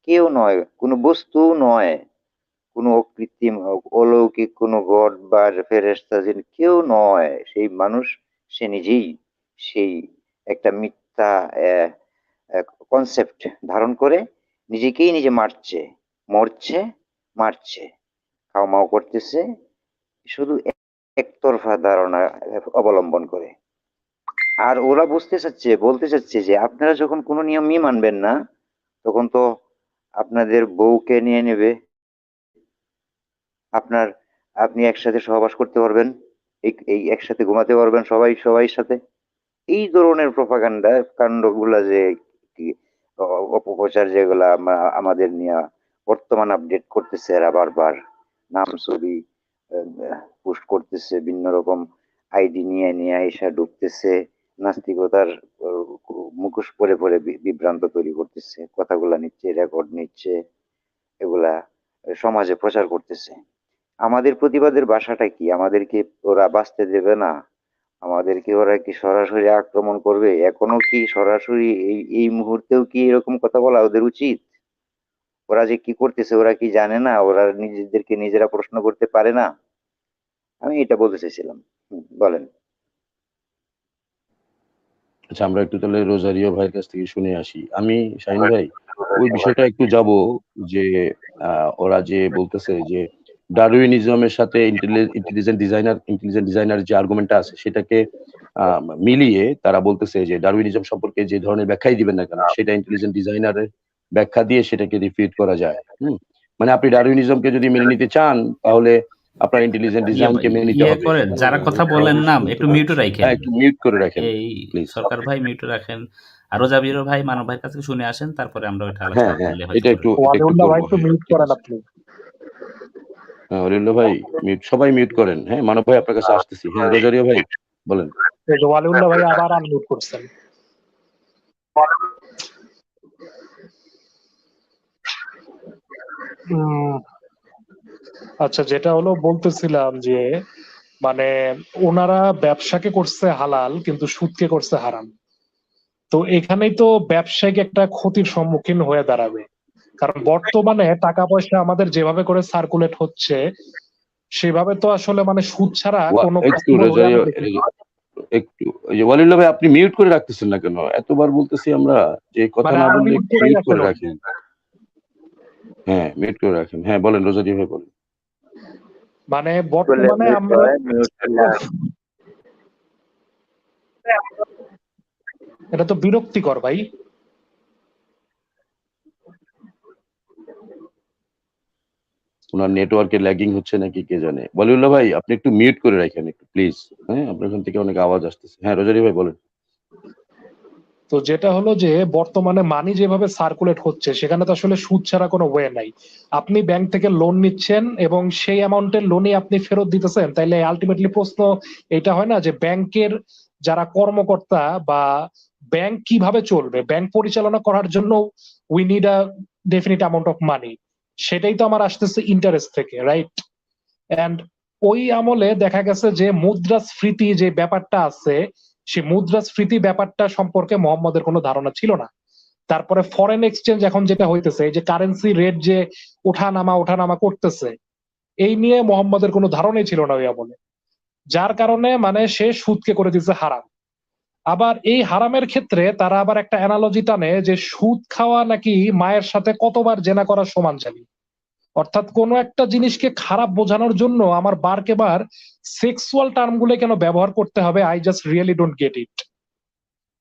কেউ নয়, কোনো বস্তু নয়, কোনো অকৃত্রিম অলৌকিক কোনো গড বা ফেরেশতা কেউ নয়, সেই মানুষ সে নিজেই সেই একটা মিথ্যা কনসেপ্ট ধারণ করে নিজেকেই নিজে মরছে, মারছে, খাওয়া করতেছে, শুধু একতরফা ধারণা অবলম্বন করে। আর ওরা বলতে চাচ্ছে যে আপনারা যখন কোনো নিয়মই মানবেন না, তখন তো আপনাদের বউকে নিয়ে নেবে, আপনার আপনি একসাথে সহবাস করতে পারবেন, এই একসাথে ঘুমাতে পারবেন সবাই সাথে। এই ধরনের প্রপাগান্ডা কাণ্ডগুলা যে কি অপপ্রচার যেগুলা আমাদের নিয়ে বর্তমান আপডেট করতেছে, এরা বারবার নাম ছবি পোস্ট করতেছে, বিভিন্ন রকম আইডি নিয়ে এসে ঢুকতেছে, নাস্তিকতার মুখোশ পরে বিভ্রান্ত তৈরি করতেছে, কথাগুলা নিচ্ছে, রেকর্ড নিচ্ছে, এগুলা সমাজে প্রচার করতেছে। আমাদের প্রতিবাদের ভাষাটা কি? আমাদেরকে ওরা বাঁচতে দেবে না? আমাদেরকে ওরা কি সরাসরি আক্রমণ করবে? এখনো কি সরাসরি এই মুহূর্তেও কি এরকম কথা বলা ওদের উচিত? ওরা যে কি করতেছে ওরা কি জানে না? ওরা নিজেদেরকে নিজেরা প্রশ্ন করতে পারে না? আমি এটা বলতে চাইছিলাম। বলেন। আচ্ছা, আমরা একটু তাহলে রোজারিও ভাইয়ের কাছ থেকে শুনে আসি। আমি শাহিন ভাই ওই বিষয়টা একটু যাব, যে ওরা যে বলতেছে যে ডারউইনিজমের সাথে ইন্টেলিজেন্ট ডিজাইনার যে আর্গুমেন্টটা আছে সেটাকে মিলিয়ে তারা বলতেছে যে ডারউইনিজম সম্পর্কে যে ধরনের ব্যাখ্যাই দিবেন না কেন, সেটা ইন্টেলিজেন্ট ডিজাইনারের ব্যাখ্যা দিয়ে সেটাকে রিফিউট করা যায়। মানে আপনি ডারউইনিজমকে যদি মেনে নিতে চান তাহলে আপনার ইন্টেলিজেন্ট ডিজাইনকে মেনে নিতে হবে। করেন, যারা কথা বলেন না একটু মিউটে রাখেন, একটু মিউট করে রাখেন এই প্লিজ। সরকার ভাই মিউটে রাখেন, আর রোজাবির ভাই মানব ভাইয়ের কাছে শুনে আসেন, তারপরে আমরা ওইটা হ্যাঁ আলোচনা হ্যাঁ, করলে এটা একটু ওয়ালিউল্লাহ ভাই একটু মিউট করেন আপনি। হ্যাঁ অলিউল্লাহ ভাই মিউট, সবাই মিউট করেন। হ্যাঁ মানব ভাই আপনার কাছে আসতেছি। হ্যাঁ রোজারিও ভাই বলেন। ওয়ালিউল্লাহ ভাই আবার আনমিউট করছেন। আচ্ছা, যেটা হলো বলতেছিলাম যে মানে ওনারা ব্যবসাকে করছে হালাল কিন্তু সুদকে করছে হারাম। তো এখানেই তো ব্যবসায়িক একটা ক্ষতির সম্মুখীন হয়ে দাঁড়াবে, কারণ বর্তমানে টাকা পয়সা আমাদের যেভাবে করে সার্কুলেট হচ্ছে সেভাবে তো আসলে মানে সুদ ছাড়া কোনো একটু রোজারিও একটু ওই যে ওয়ালিউল্লাহ ভাই আপনি মিউট করে রাখতেছেন না কেন? এতবার বলতেছি আমরা যে কথা না বললে মিউট করে রাখেন। হ্যাঁ মিউট করে রাখেন। হ্যাঁ বলেন রোজারিও ভাই বলেন। মানে বর্তমানে আমরা এটা তো বিরক্তিকর ভাই। ওনার নেটওয়ার্কে ল্যাগিং হচ্ছে নাকি কে জানে। ওয়ালিউল্লাহ ভাই আপনি একটু মিউট করে রাখেন একটু প্লিজ। হ্যাঁ আপনার ওখান থেকে অনেক আওয়াজ আসতেছে। হ্যাঁ রোজারি ভাই বলেন। তো যেটা হলো যে বর্তমানে মানি যেভাবে সার্কুলেট হচ্ছে সেখানে তো আসলে সুদ ছাড়া কোনো ওয়ে নাই। আপনি ব্যাংক থেকে লোন নিচ্ছেন এবং সেই অ্যামাউন্টের লোনই আপনি ফেরত দিতেছেন, তাইলে আলটিমেটলি প্রশ্ন এটা হয় না যে ব্যাংকের যারা কর্মকর্তা বা ব্যাংক কিভাবে চলবে, ব্যাংক পরিচালনা করার জন্য we need a definite amount of money. সেটাই তো আমার আসতেছে ইন্টারেস্ট থেকে, রাইট? এন্ড ওই আমলে দেখা গেছে যে মুদ্রাস্ফীতি যে ব্যাপারটা আছে, সেই মুদ্রাস্ফীতি ব্যাপারটা সম্পর্কে মোহাম্মদের কোনো ধারণা ছিল না। তারপরে ফরেন এক্সচেঞ্জ এখন যেটা হইতেছে, এই যে কারেন্সি রেট যে ওঠানামা করতেছে, এই নিয়ে মোহাম্মদের কোনো ধারণাই ছিল না ওই আমলে। যার কারণে মানে সে সুদকে করে দিচ্ছে হারাম। আবার এই হারামের ক্ষেত্রে তারা আবার একটা অ্যানালজি টানে যে সুদ খাওয়া নাকি মায়ের সাথে কতবার জেনা করা সমান জানি। অর্থাৎ কোনো একটা জিনিসকে খারাপ বোঝানোর জন্য আমার বারকে বার সেক্সুয়াল টার্ম গুলো কেন ব্যবহার করতে হবে? I just really don't get it.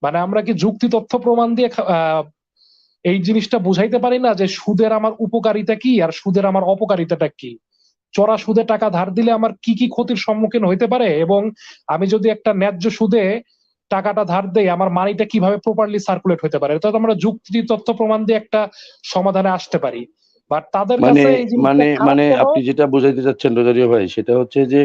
মানে আমরা কি যুক্তি তথ্য প্রমাণ দিয়ে এই জিনিসটা বুঝাইতে পারি না যে সুদের আমার উপকারিতা কি আর সুদের আমার অপকারিতাটা কি? চড়া সুদে টাকা ধার দিলে আমার কি কি ক্ষতির সম্মুখীন হইতে পারে, এবং আমি যদি একটা ন্যায্য সুদে টাকাটা ধার দেই আমার মানিটা কিভাবে প্রপারলি সার্কুলেট হতে পারে, এটা তো আমরা যুক্তি তথ্য প্রমাণ দিয়ে একটা সমাধানে আসতে পারি। বাট তাদের মানে কাছে এই জিনিসটা মানে খারাপ মানে কেন? আপনি যেটা বোঝাইতে চাচ্ছেন রোজারিও ভাই, সেটা হচ্ছে যে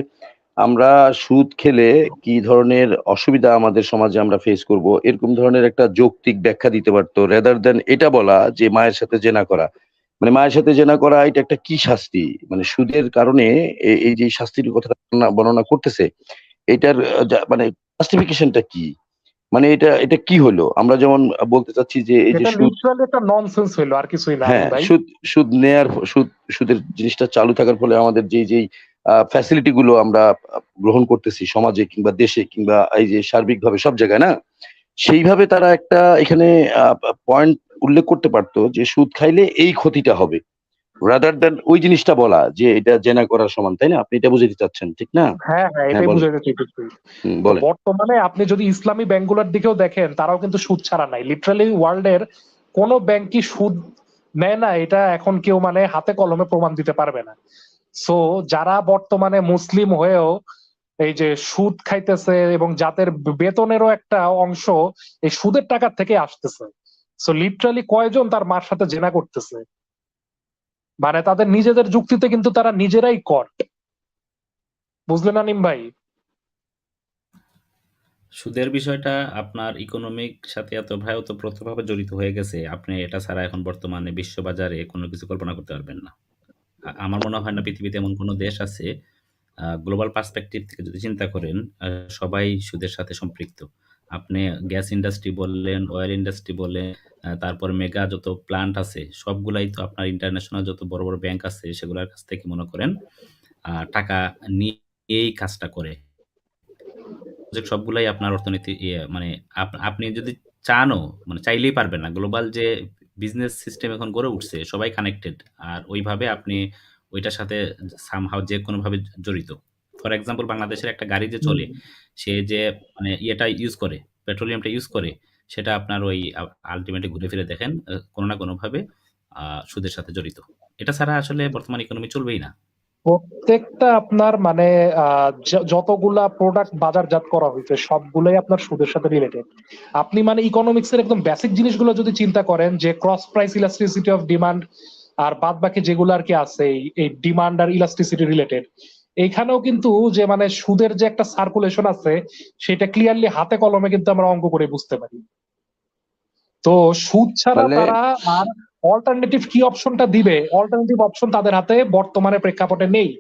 আমরা সুদ খেলে কি ধরনের অসুবিধা আমাদের সমাজে আমরা ফেস করব, এরকম ধরনের একটা যৌক্তিক ব্যাখ্যা দিতে পারতো, রেদার দেন এটা বলা যে মায়ের সাথে জেনা করা। মানে মায়ের সাথে জেনা করা এটা একটা কি শাস্তি, মানে সুদের কারণে এই যে শাস্তির কথা বর্ণনা করতেছে, এটার মানে জাস্টিফিকেশনটা কি? মানে এটা এটা কি হলো? আমরা যেমন বলতে চাচ্ছি যে এই যে এটা সুদ, লিটারালি একটা ননসেন্স হইলো, আর কিছুই না আমিন হ্যাঁ, ভাই। সুদ নেয়ার সুদের জিনিসটা চালু থাকার ফলে আমাদের যেই ফ্যাসিলিটি গুলো আমরা গ্রহণ করতেছি সমাজে কিংবা দেশে কিংবা এই যে সার্বিকভাবে সব জায়গায় না, সেইভাবে তারা একটা এখানে পয়েন্ট উল্লেখ করতে পারতো যে সুদ খাইলে এই ক্ষতিটা হবে, রাদার দ্যান ওই জিনিসটা বলা যে এটা জেনা করার সমান, তাই না? আপনি এটা বুঝাতে চাচ্ছেন, ঠিক না? হ্যাঁ, হ্যাঁ, এটাই বলেন। বুঝাইতে চাইতেছি। তো বলেন। বর্তমানে আপনি যদি ইসলামী ব্যাংকগুলোর দিকেও দেখেন, তারাও কিন্তু সুদ ছাড়া নাই। লিটারালি ওয়ার্ল্ডের কোন ব্যাংকই সুদ নেয় না, এটা এখন কেউ মানে হাতে কলমে প্রমাণ দিতে পারবে না। সো যারা বর্তমানে মুসলিম হয়েও এই যে সুদ খাইতেছে এবং যাদের বেতনেরও একটা অংশ এই সুদের টাকা থেকে আসতেছে, সো লিটারালি কয়জন তার মার সাথে জেনা করতেছে? মানে তাদের নিজেদের যুক্তিতে কিন্তু তারা নিজেরাই কট। বুঝলেন আনিম ভাই? সুদের বিষয়টা আপনার ইকোনমিক সাথে এত ওতপ্রোতভাবে জড়িত হয়ে গেছে, আপনি এটা ছাড়া এখন বর্তমানে বিশ্ববাজারে কোনো কিছু কল্পনা করতে পারবেন না। আমার মনে হয় না পৃথিবীতে এমন কোনো দেশ আছে, গ্লোবাল পার্সপেক্টিভ থেকে যদি চিন্তা করেন, সবাই সুদের সাথে সম্পৃক্ত। আপনি গ্যাস ইন্ডাস্ট্রি বললেন, অয়েল ইন্ডাস্ট্রি বলেন, তারপর মেগা যত প্লান্ট আছে সবগুলাই তো আপনার ইন্টারন্যাশনাল যত বড় বড় ব্যাংক আছে সেগুলোর কাছ থেকে মনে করেন টাকা নিয়ে এই কাজটা করে। প্রজেক্ট সবগুলাই আপনার অর্থনীতি মানে আপনি যদি চানও, মানে চাইলেই পারবেন না। গ্লোবাল যে বিজনেস সিস্টেম এখন গড়ে উঠছে সবাই কানেক্টেড। আর ওইভাবে আপনি ওইটার সাথে সামহাউ যেকোনোভাবে জড়িত। ফর এক্সাম্পল বাংলাদেশের একটা গাড়ি যে চলে, সে যে মানে ইয়েটা ইউজ করে, পেট্রোলিয়ামটা ইউজ করে, সেটা আপনার ওই আল্টিমেটলি ঘুরে ফিরে দেখেন কোনো না কোনোভাবে সুদের সাথে জড়িত। এটা ছাড়া আসলে বর্তমান ইকোনমি চলবেই না। প্রত্যেকটা আপনার মানে যতগুলা প্রোডাক্ট বাজারজাত করা হয়েছে সবগুলাই আপনার সুদের সাথে রিলেটেড। আপনি মানে ইকোনমিক্স এর একদম বেসিক জিনিসগুলো যদি চিন্তা করেন, যে cross price elasticity of demand আর বাদ বাকি যেগুলো আর কি আছে এই ডিমান্ড আর ইলাস্টিসিটি রিলেটেড, এইখানেও কিন্তু যে মানে সুদের যে একটা সার্কুলেশন আছে সেটা ক্লিয়ারলি হাতে কলমে কিন্তু আমরা অঙ্ক করে বুঝতে পারি। তো সুদ ছাড়া মানে তারা আর অল্টারনেটিভ কি অপশনটা দিবে, অল্টারনেটিভ অপশন তাদের হাতে বর্তমানে প্রেক্ষাপটে নেই।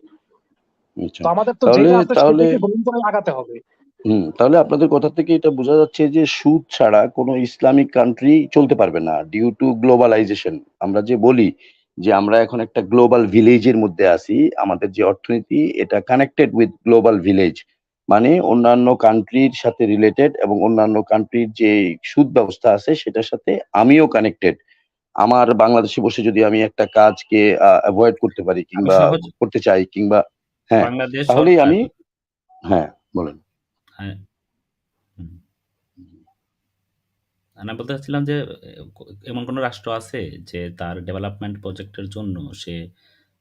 আচ্ছা, তো আমাদের তো তাহলে যেটা আছে তাহলে সেটাকে গ্রহণ করে আগাতে হবে। তাহলে আপনাদের কথা থেকে এটা বোঝা যাচ্ছে যে সুদ ছাড়া কোনো ইসলামিক কান্ট্রি চলতে পারবে না ডিউ টু গ্লোবালাইজেশন। আমরা যে বলি যে আমরা এখন একটা গ্লোবাল ভিলেজের মধ্যে আছি, আমাদের যে অর্থনীতি এটা কানেক্টেড উইথ গ্লোবাল ভিলেজ, মানে অন্যান্য কান্ট্রির সাথে রিলেটেড এবং অন্যান্য কান্ট্রির যে সুদ ব্যবস্থা আছে সেটার সাথে আমিও কানেক্টেড। আমার বাংলাদেশে বসে যদি আমি একটা কাজকে অ্যাভয়েড করতে পারি আমি কিংবা সহজ করতে চাই কিংবা, হ্যাঁ, বাংলাদেশ তাহলেই সরকার, আমি, হ্যাঁ, বলেন। হ্যাঁ, হুম। আমি বলতে চাচ্ছিলাম যে এমন কোনো রাষ্ট্র আছে যে তার ডেভেলপমেন্ট প্রজেক্টের জন্য সে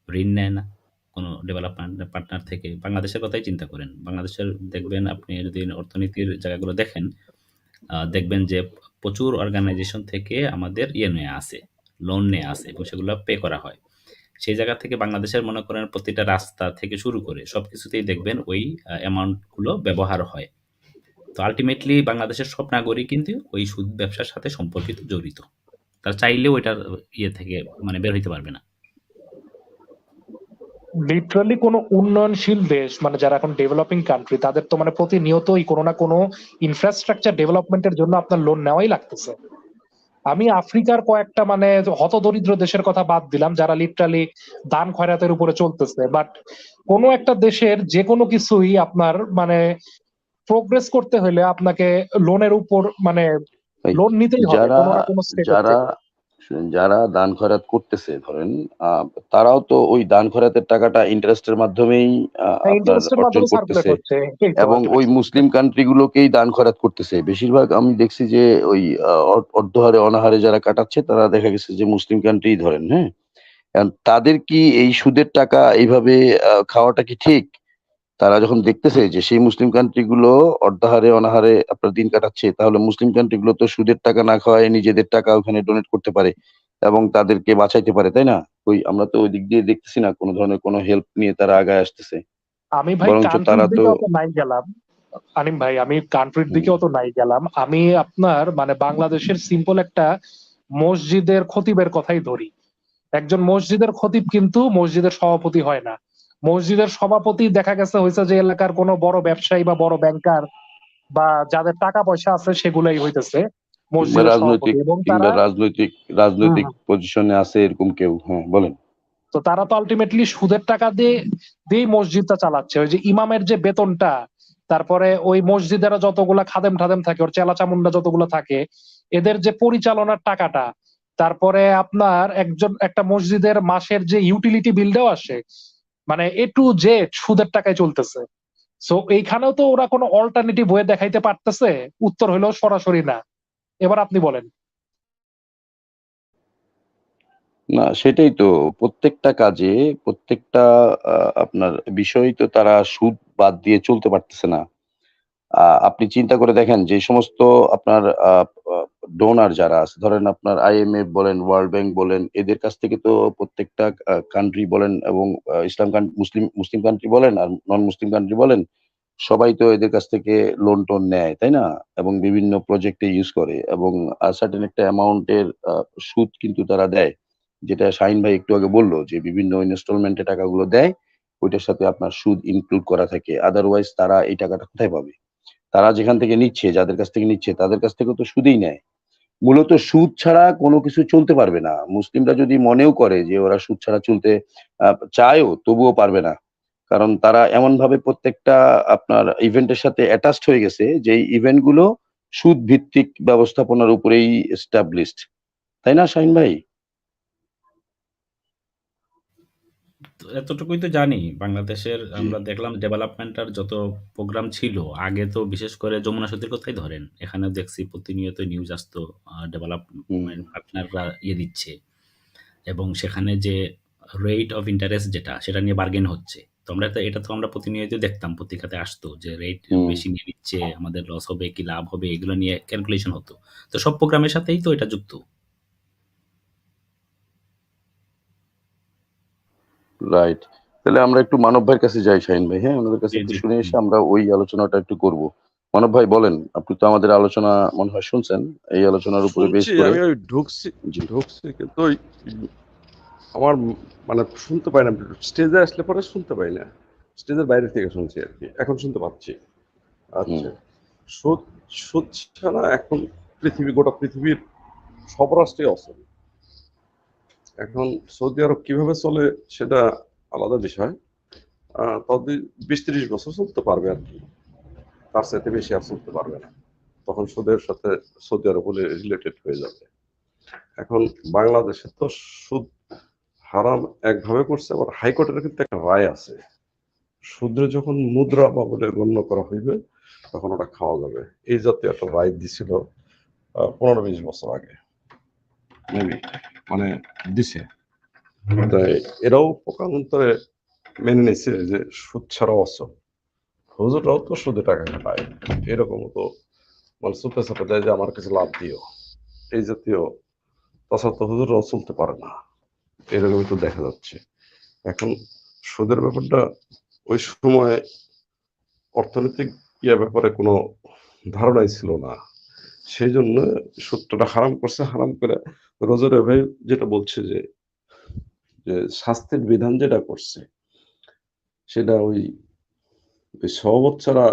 ঋণ নেয় না কোনো ডেভেলপমেন্ট পার্টনার থেকে? বাংলাদেশের কথাই চিন্তা করেন। বাংলাদেশের দেখবেন, আপনি যদি অর্থনীতির জায়গাগুলো দেখেন, দেখবেন যে প্রচুর অর্গানাইজেশন থেকে আমাদের নেওয়া আছে, লোন নেওয়া আছে এবং সেগুলো পে করা হয়। সেই জায়গা থেকে বাংলাদেশের মনে করেন প্রতিটা রাস্তা থেকে শুরু করে সবকিছুতেই দেখবেন ওই অ্যামাউন্টগুলো ব্যবহার হয়। তো আল্টিমেটলি বাংলাদেশের সব নাগরিক কিন্তু ওই সুদ ব্যবসার সাথে সম্পর্কিত জড়িত। তারা চাইলেও এটার থেকে মানে বের হইতে পারবে না। লিটারালি কোনো উন্নয়নশীল দেশ মানে যারা এখন ডেভেলপিং কান্ট্রি তাদের তো মানে প্রতিনিয়তই কোনো না কোনো ইনফ্রাস্ট্রাকচার ডেভেলপমেন্টের জন্য আপনার লোন নেওয়াই লাগতেছে। আমি আফ্রিকার কয়েকটা মানে হতদরিদ্র দেশের কথা বাদ দিলাম যারা লিটারালি দান খয়রাতের উপরে চলতেছে, বাট কোনো একটা দেশের যে কোনো কিছুই আপনার মানে প্রোগ্রেস করতে হলে আপনাকে লোনের উপর মানে ভাই, লোন নিতেই হবে যারা কোনো না কোনো স্টেটের যারা থেকে। যারা দান খয়রাত করতেছে ধরেন, তারাও তো ওই দান খয়রাতের টাকাটা ইন্টারেস্টের মাধ্যমেই আপনার ইন্টারেস্টের অর্জন মাধ্যমে সার্কুলেট করতেছে, হচ্ছে, এই তো এবং ওই আলটিমেটলি। মুসলিম কান্ট্রি গুলোকেই দান খয়রাত করতেছে বেশিরভাগ। আমি দেখছি যে ওই অর্ধহারে অনাহারে যারা কাটাচ্ছে তারা দেখা গেছে যে মুসলিম কান্ট্রি ধরেন, হ্যাঁ। এখন তাদের কি এই সুদের টাকা এইভাবে খাওয়াটা কি ঠিক? তারা যখন দেখতেছে যে সেই মুসলিম কান্ট্রি গুলো অর্ধাহারে অনাহারে আপনার দিন কাটাচ্ছে, তাহলে মুসলিম কান্ট্রি গুলো তো সুদের টাকা না খাওয়ায় নিজেদের টাকা ওখানে ডোনেট করতে পারে এবং তাদেরকে বাঁচাইতে পারে, তাই না? আমরা তো ওই দিক দিয়ে দেখতেছি না কোনো ধরনের কোনো হেল্প নিয়ে তারা আগায় আসতেছে, আমি ভাই বরঞ্চ কান্ট্রির তারা তো দিকে অত নাই গেলাম, আনিম ভাই আমি কান্ট্রির দিকে অত নাই গেলাম। আমি আপনার মানে বাংলাদেশের সিম্পল একটা মসজিদের খতিবের কথাই ধরি। একজন মসজিদের খতিব কিন্তু মসজিদের সভাপতি হয় না। মসজিদের সভাপতি দেখা গেছে হয়েছে যে এলাকার কোনো বড় ব্যবসায়ী বা বড় ব্যাংকার বা যাদের টাকা পয়সা আছে সেগুলাই হইতেছে কিংবা মসজিদের রাজনৈতিক সভাপতি, এবং কিংবা তারা রাজনৈতিক হুম রাজনৈতিক হুম। পজিশনে আছে এরকম কেউ, হ্যাঁ বলেন। তো তারা তো আলটিমেটলি সুদের টাকা দিয়ে দিয়েই মসজিদটা চালাচ্ছে। ওই যে ইমামের যে বেতনটা, তারপরে ওই মসজিদের যতগুলা খাদেম ঠাদেম থাকে, ওর চেলা চামুন্ডা যতগুলো থাকে, এদের যে পরিচালনার টাকাটা, তারপরে আপনার একটা মসজিদের মাসের যে ইউটিলিটি বিলটাও আসে, মানে এ টু জেড সুদের টাকায় চলতেছে। সো এইখানেও তো ওরা কোনো অল্টারনেটিভ ওয়ে দেখাইতে পারতেছে? উত্তর হলো সরাসরি না। এবার আপনি বলেন। না, সেটাই তো। প্রত্যেকটা কাজে, প্রত্যেকটা আপনার বিষয় তো তারা সুদ বাদ দিয়ে চলতে পারতেছে না। আপনি চিন্তা করে দেখেন যে সমস্ত আপনার ডোনার যারা আছে, ধরেন আপনার IMF বলেন, ওয়ার্ল্ড ব্যাংক বলেন, এদের কাছ থেকে তো প্রত্যেকটা কান্ট্রি বলেন এবং মুসলিম কান্ট্রি বলেন আর নন মুসলিম কান্ট্রি বলেন, সবাই তো এদের কাছ থেকে লোন-টোন নেয়, তাই না? এবং বিভিন্ন প্রজেক্টে ইউজ করে এবং সার্টেন একটা অ্যামাউন্টের সুদ কিন্তু তারা দেয়। যেটা শাহীন ভাই একটু আগে বলল যে বিভিন্ন ইনস্টলমেন্টে টাকাগুলো দেয়, ওইটার সাথে আপনার সুদ ইনক্লুড করা থাকে। আদারওয়াইজ তারা এই টাকাটা কোথায় পাবে? তারা যেখান থেকে নিচ্ছে, যাদের কাছ থেকে নিচ্ছে, তাদের কাছ থেকেও তো সুদেই নেয়। মূলত সুদ ছাড়া কোনো কিছু চলতে পারবে না। মুসলিমরা যদি মনেও করে যে ওরা সুদ ছাড়া চলতে চায়ও, তবুও পারবে না। কারণ তারা এমনভাবে প্রত্যেকটা আপনার ইভেন্টের সাথে অ্যাটাচড হয়ে গেছে যে এই ইভেন্ট গুলো সুদ ভিত্তিক ব্যবস্থাপনার উপরেই এস্টাবলিশড। তাই না শাহীন ভাই? তো এতটুকুই তো জানি বাংলাদেশের। জি। আমরা দেখলাম ডেভেলপমেন্টের যত প্রোগ্রাম ছিল আগে, তো বিশেষ করে যমুনা সেতুর কথাই ধরেন, এখানে দেখছি প্রতিনিয়ত নিউজ আসতো হুম। ডেভেলপমেন্ট পার্টনাররা দিচ্ছে, এবং সেখানে যে রেট অফ ইন্টারেস্ট যেটা সেটা নিয়ে বার্গেন হচ্ছে। তো এটা তো আমরা প্রতিনিয়ত দেখতাম, পত্রিকাতে আসতো যে রেট হুম। বেশি নিয়ে নিচ্ছে, আমাদের লস হবে কি লাভ হবে, এগুলো নিয়ে ক্যালকুলেশন হতো। তো সব প্রোগ্রামের সাথেই তো এটা যুক্ত। রাইট। তাহলে আমরা একটু মানব ভাইয়ের কাছে যাই শাহীন ভাই, হ্যাঁ? ওনাদের কাছে জি একটু জি শুনে এসে আমরা ওই আলোচনাটা একটু করব। মানব ভাই বলেন, আপনি তো আমাদের আলোচনা মনে হয় শুনছেন। এই আলোচনার উপরে বেস শুনছি, করে আমি ওই ঢুকছি জি। ঢুকছি কিন্তু ওই আমার মানে শুনতে পাই না। স্টেজে আসলে পরে শুনতে পাই না, স্টেজের বাইরে থেকে শুনছি আর কি। এখন শুনতে পাচ্ছি। হুম। আচ্ছা, সুদ সুদ ছাড়া এখন গোটা পৃথিবীর সব রাষ্ট্রে অচল। এখন সৌদি আরব কিভাবে চলে সেটা আলাদা বিষয়। তবে 20-30 বছর চলতে পারবে আর কি, তার চাইতে বেশি আর চলতে পারবে না। তখন সুদের সাথে সৌদি আরব রিলেটেড হয়ে যাবে। এখন বাংলাদেশে তো সুদ হারাম একভাবে করছে, আবার হাইকোর্টের কিন্তু একটা রায় আছে, সুদের যখন মুদ্রা বা বলে গণ্য করা হইবে তখন ওটা খাওয়া যাবে। এই জাতীয় একটা রায় দিছিল 15-20 বছর আগে মেবি, মানে দিছে। তাই এরাও পক্ষান্তরে মেনে নিচ্ছে যে সুদ ছাড়া অচল। হুজুররাও তো সুদে টাকা খাটায়, এরকমও তো মানে চুপে চাপে দেয় যে আমার কাছে লাভ দিও, এই জাতীয়। তাছাড়া তো হুজুররাও চলতে পারে না, এরকমই তো দেখা যাচ্ছে। এখন সুদের ব্যাপারটা ওই সময় অর্থনৈতিক ব্যাপারে কোনো ধারণাই ছিল না, সেই জন্য সুদটা হারাম করছে। হারাম করে রোজার ভাই যেটা বলছে যে যে শাস্তির বিধান যেটা করছে, সেটা ওই সহবত ছাড়া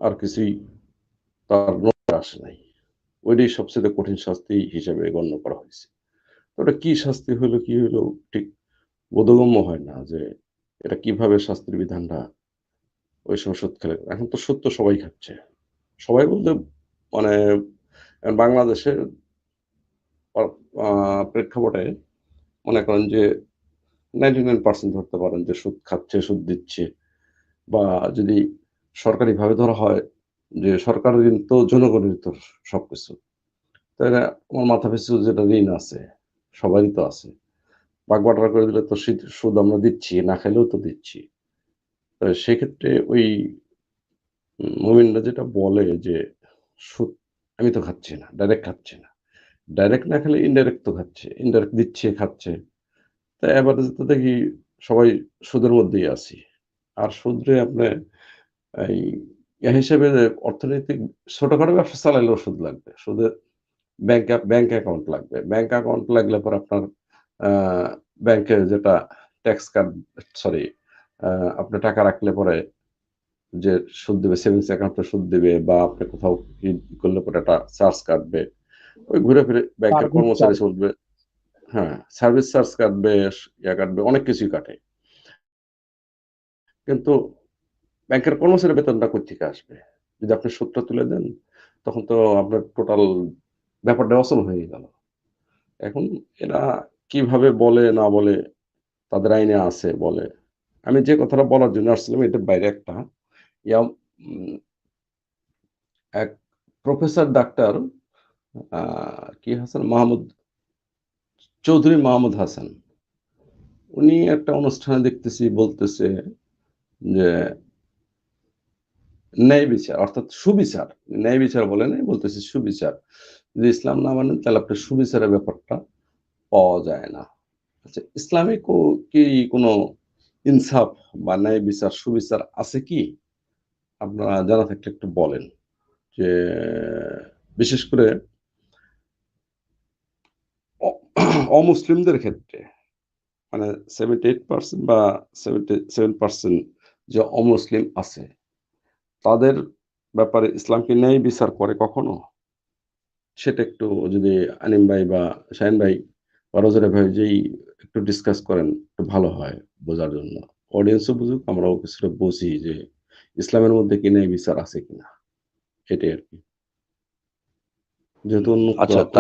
আর কিছুই তার নজরে আসে নাই। ওইটাই সবচেয়ে কঠিন শাস্তি হিসেবে গণ্য করা হয়েছে। ওটা কি শাস্তি হলো কি হলো ঠিক বোধগম্য হয় না যে এটা কিভাবে শাস্তির বিধানটা ওই সময় সুদ খেলে। এখন তো সুদ তো সবাই খাচ্ছে। সবাই বলতে মানে বাংলাদেশের প্রেক্ষাপটে মনে করেন যে 99% ধরতে পারেন যে সুদ খাচ্ছে, সুদ দিচ্ছে। বা যদি সরকারিভাবে ধরা হয় যে সরকারের ঋণ তো জনগণের তো সবকিছু। তাইলে আমার মাথা পিছু যেটা ঋণ আছে, সবারই তো আছে। ভাগ-বাঁটোয়ারা করে দিলে তো সুদ আমরা দিচ্ছি, না খাইলেও তো দিচ্ছি। তো সেক্ষেত্রে ওই মোমিনরা যেটা বলে যে সুদ আমি তো খাচ্ছি না, ডাইরেক্ট খাচ্ছি না। ডাইরেক্ট না খেলে ইনডাইরেক্ট তো খাচ্ছে। ইনডাইরেক্ট দিচ্ছে, খাচ্ছে। তাই এভারেজে তো দেখি সবাই সুদের মধ্যেই আছি। আর সুদরে আপনি এই হিসেবে অর্থনৈতিক ছোটখাটো ব্যবসা চালাইলেও সুদ লাগবে। সুদের ব্যাংক অ্যাকাউন্ট লাগবে। ব্যাংক অ্যাকাউন্ট লাগলে পরে আপনার আ ব্যাংকে যেটা ট্যাক্স কাট সরি আপনি টাকা রাখলে পরে যে সুদ দিবে সেভিংস অ্যাকাউন্টে সুদ দিবে বা আপনি কোথাও ই করলে পরে একটা চার্জ কাটবে। ওই ঘুরে ফিরে ব্যাংকের সার্ভিস কর্মচারী চার্জ। চলবে। হ্যাঁ, সার্ভিস চার্জ কাটবে, কাটবে, অনেক কিছুই কাটে। কিন্তু ব্যাংকের কর্মচারীর বেতনটা কোত্থেকে আসবে? যদি আপনি সুদটা তুলে দেন, তখন তো আপনার টোটাল ব্যাপারটা অচল হয়ে গেল। এখন এরা কিভাবে বলে না বলে, তাদের আইনে আছে বলে। আমি যে কথাটা বলার জন্য আসছিলাম এটার বাইরে একটা ইয়া উম এক প্রফেসর ডাক্তার আ কি হাসান মাহমুদ চৌধুরী মাহমুদ হাসান। উনি একটা অনুষ্ঠানে দেখতেছি বলতেছে যে ন্যায় বিচার অর্থাৎ সুবিচার। ন্যায় বিচার বলে নাই, বলতেছে সুবিচার। যদি ইসলাম না মানেন তাহলে আপনার সুবিচারের ব্যাপারটা পাওয়া যায় না। আচ্ছা ইসলামে কি কোনো ইনসাফ বা ন্যায় বিচার, সুবিচার আছে কি? আপনারা জানা থাকলে একটু বলেন। যে বিশেষ করে অ অমুসলিমদের ক্ষেত্রে মানে 78% বা 77% যে অমুসলিম আছে, তাদের ব্যাপারে ইসলাম কি ন্যায় বিচার করে কখনো? সেটা একটু যদি আনিম ভাই বা শাহীন ভাই বা রোজারে ভাই যেই একটু ডিসকাস করেন একটু ভালো হয় বোঝার জন্য। অডিয়েন্সও বুঝুক, আমরাও কিছুটা বুঝি যে ইসলামের মধ্যে কি ন্যায় বিচার আছে কিনা। এটাই আরকি। যেহেতু আচ্ছা উন্মুক্ত আলোচনা।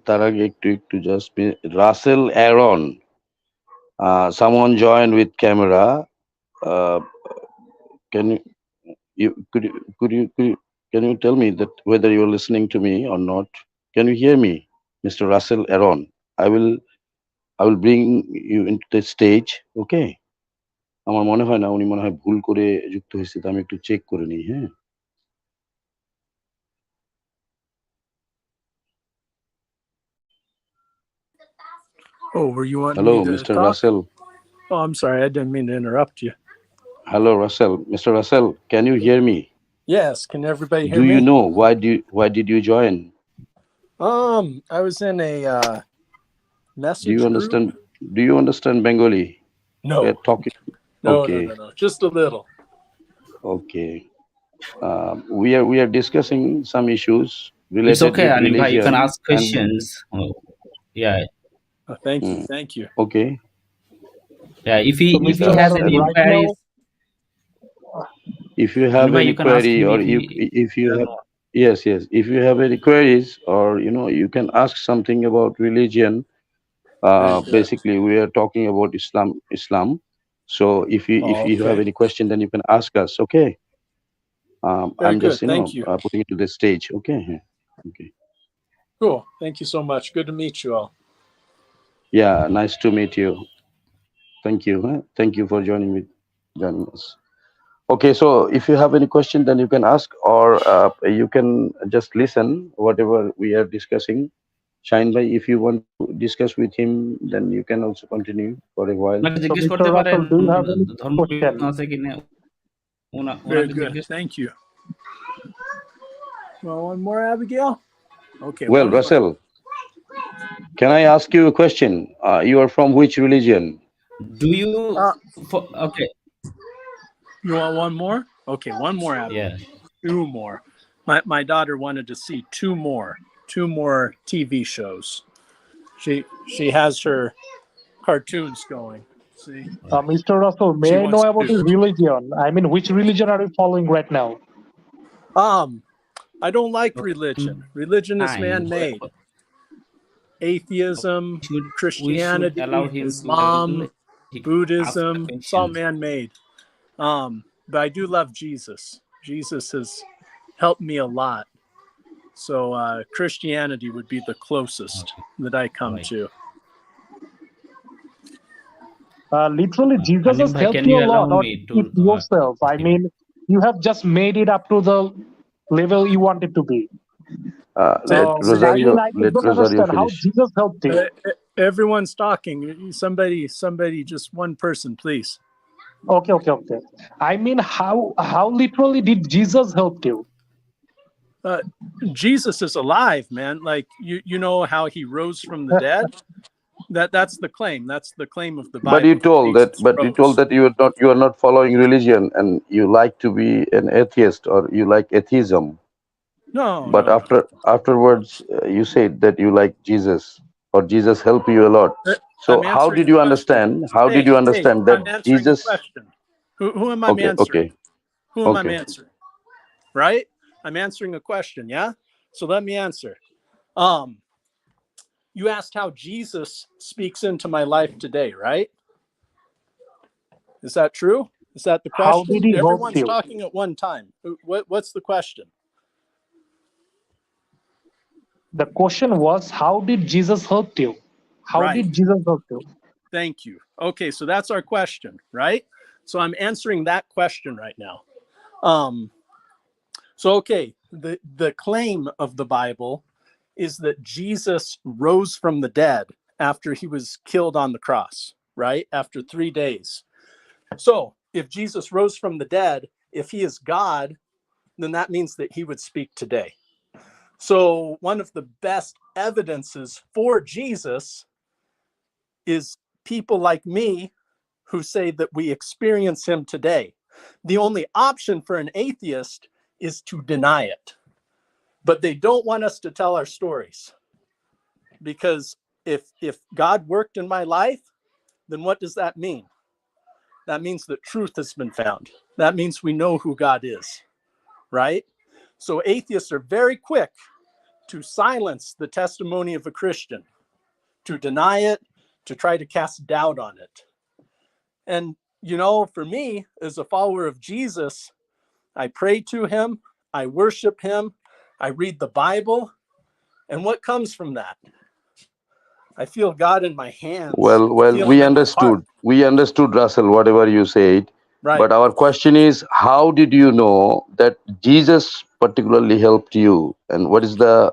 তার আগে একটু just Russell Aaron someone joined with camera. Uh, can can you tell me that whether you're listening to me or not? Can you hear me, Mr. Russell Aaron? I will bring you into the stage. Okay. আমার মনে হয় না উনি মনে হয় ভুল করে যুক্ত হয়েছে, তো আমি একটু চেক করে নিই। হ্যাঁ, Oh, were you wanting hello me to mister talk? Russell. Oh, I'm sorry. I didn't mean to interrupt you. Hello Russell, Mr. Russell, can you hear me? Yes. Can everybody hear Do you me? know why did you join? I was in a Do message you group. understand Bengali? We No, are talking. no, Okay. no. Just a little. Okay. We are discussing some issues It's related okay, with Anim bhai, you can religion ask questions. Oh, yeah, Thank you. Mm. Thank you. Okay. yeah. If he So if Mr. he has Aaron, any right now, inquiries, If you Anim have bhai, any you can ask query him or if you have yes, if you have any queries or you can ask something about religion. Very good. Basically, we are talking about Islam. So if you have Okay. any question, then you can ask us. Okay. Very I'm just good. Thank you. putting it to the stage. Okay. Okay. Cool. Thank you so much. Good to meet you all. Yeah. Nice to meet you. Thank you. Thank you for joining us. Okay. So if you have any question, then you can ask, or you can just listen whatever we are discussing. Shine by, if you want to discuss with him, then you can also continue for a while. ওনাকে so জিজ্ঞেস Mr. করতে পারেন Russell, do you have any ধর্ম question? আছে কিনা Very ওনাকে good. জিজ্ঞেস। Thank you. Well, one more, Abigail. Okay. Well, one more. Russell, can I ask you a question? You are from which religion? Do you? Okay. You want one more? Okay, one more, Abigail. Yeah. 2 more. My daughter wanted to see 2 more TV shows. She has her cartoons going. See, Mr. Russell, She may I know wants about to- your religion? I mean, which religion are you following right now? I don't like religion. Religion is Fine. man-made. Atheism, We should Christianity, allow him to Islam, he could ask Buddhism, the it's all questions. man-made. But I do love Jesus. Jesus has helped me a lot. So Christianity would be the closest that I come Right. to. Literally, Jesus Halim has bhai, helped can you you a lot, allow not me to it yourself. I him? mean, you have just made it up to the level you wanted to be. Let So, Rosario I let don't Rosario understand how finish. Jesus helped you. Everyone's talking. Somebody, just one person, please. Okay. I mean, how literally did Jesus help you? Jesus is alive, man. Like you know how he rose from the dead. That's the claim. That's the claim of the Bible. But you told that. Jesus But you told rose. that you are not following religion, and you like to be an atheist, or you like atheism. No, But no. afterwards, you said that you like Jesus, or Jesus helped you a lot. So I'm how answering did a you question. understand? How did Hey, you understand I'm that answering Jesus? a question. Who am I Okay, answering? Who am I okay. answering? Right? I'm answering a question, yeah? So let me answer. You asked how Jesus speaks into my life today, right? Is that true? Is that the How question? did he help Everyone's you? talking at one time. What's the question? The question was, how did Jesus help you? How Right. did Jesus help you? Thank you. Okay, so that's our question, right? So I'm answering that question right now. Okay, the claim of the Bible is that Jesus rose from the dead after he was killed on the cross, right? After 3 days. So if Jesus rose from the dead, if he is God, then that means that he would speak today. So one of the best evidences for Jesus is people like me who say that we experience him today. The only option for an atheist is to deny it. But they don't want us to tell our stories. Because if God worked in my life, then what does that mean? That means that truth has been found. That means we know who God is, right? So atheists are very quick to silence the testimony of a Christian, to deny it, to try to cast doubt on it. And, you know, for me, as a follower of Jesus, I pray to him, I worship him, I read the Bible. And what comes from that? I feel God in my hands. Well, I feel we him in my heart. understood, Russell, whatever you said. Right. But our question is, how did you know that Jesus particularly helped you, and what is the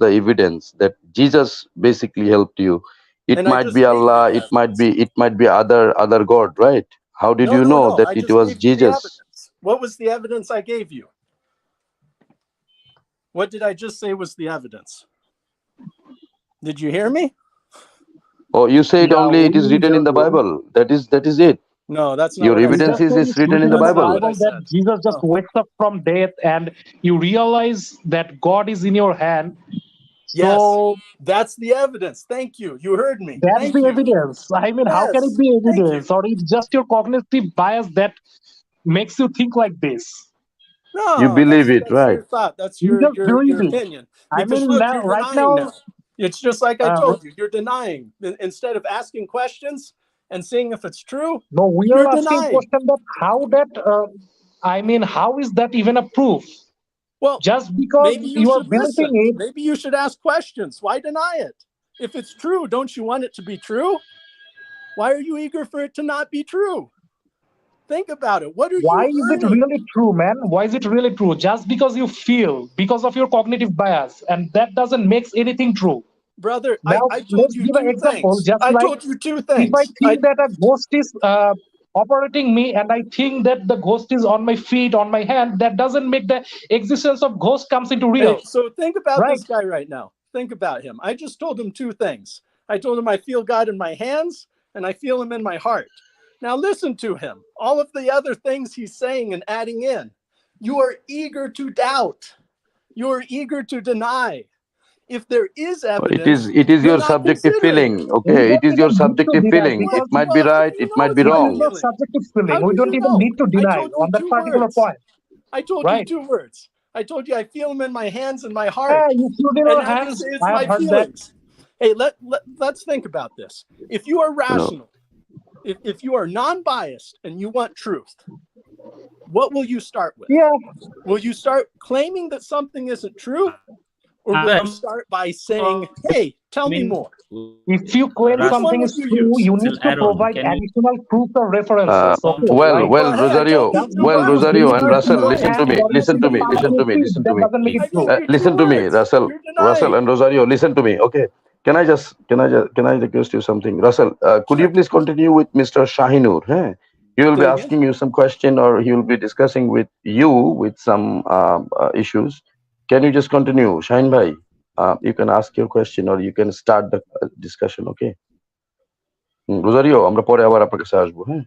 evidence that Jesus basically helped you? It And I might just be gave you Allah, the it might be other God, right? How did you know No. that I it just was gave you the Jesus? evidence. What was the evidence I gave you? What did I just say was the evidence? Did you hear me? Oh, you said Yeah, only it is we written in heard the you. Bible. That is it. No, that's not Your what I You evidence said. just said is it's written in written the in the That's not Bible. what I Bible that said. Jesus just No. wakes up from death and you realize that God is in your hand. Yes, So that's the evidence. Thank you. You heard me. that's Thank the you. evidence. I mean, how can it Yes, be thank you. evidence? Or it's just your cognitive bias that makes you think like this? You No, believe it, that's right? your thought. That's You your just believe it. opinion. I Because mean, look, now, you're right denying now, now. It's just like I uh, told you. You're denying. Instead of asking questions and seeing if it's true, no, we you're are asking denying. question that how is that even a proof? Well, Just because maybe you you are should believing listen. it, Maybe you should ask questions. Why deny it? If it's true, don't you want it to be true? Why are you eager for it to not be true? Think about it. What are why you is it earning? really true, man? Why is it really true? Just because you feel, because of your cognitive bias, and that doesn't make anything true. Brother, Now, I told let's you give an 2 example. things. Just I like told you 2 if I things. think that a ghost is operating me, and I think that the ghost is on my feet, on my hand, that doesn't make the existence of ghost comes into real, So think about right? this guy right now. Think about him. I just told him 2 things. I told him I feel God in my hands, and I feel him in my heart. Now listen to him. All of the other things he's saying and adding in. You are eager to doubt. You are eager to deny. If there is evidence, It is you're your not subjective considering feeling. it. We Okay, don't it is your even need to subjective deny feeling. It because might be Well, how right, do you it know might it's be it my is wrong. not feeling? subjective How feeling. We do don't you even know? need to I deny told you on that 2 particular words. point, I told you right? 2 words. I told you I feel him in my hands and my Yeah, heart. you feel in And our now you hands. say it's I have my heard that. feelings. Hey, let's think about this. If you are You know, rational, if you are non-biased and you want truth, what will you start with? Yeah, Will you start claiming that something isn't true? Or will you start by saying, hey, tell me more? if you claim Which one something will is you true, use? you Still need to Aaron, provide can you additional proof or references. Okay, right? Well, hey, I told you 2 Just because words. you Rosario and believe You're it in Russell, your listen to denying. hand me, or you listen see to the me, Father listen to me, receive, listen to that me. doesn't make please? it I true. gave you 2 Listen to me, words. Russell, You're Russell denying. and Rosario, listen to me. Okay, can I request you something? Could you Sure. please continue with Mr. Shahinur? Huh? He will be Say again. asking you some question, or he will be discussing with you with some issues. Can you just continue, Shahin bhai? You can ask your question, or you can start the discussion. Okay, Rosario, আমরা পরে আবার আপনার কাছে আসবো, হ্যাঁ?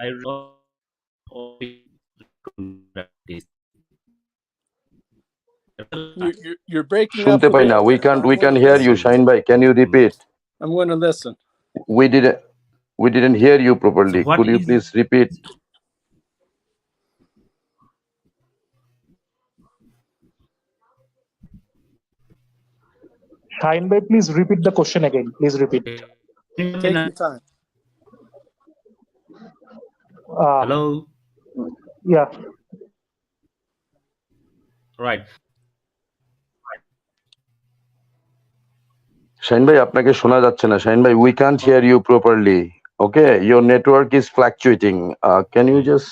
I You're breaking up শুনতে a পাই না. little We bit, but I'm can't going to hear you, listen. Shahin bhai. Can you repeat? I'm going to listen. We didn't hear you So properly. what Could you is please repeat? Shahin bhai, please repeat the question again. Please repeat. Take your time. Hello? Yeah. Right. Shahin ভাই আপনাকে শোনা যাচ্ছে না। শাহিন ভাই, we can't hear you properly. Okay, your network is fluctuating. Can you just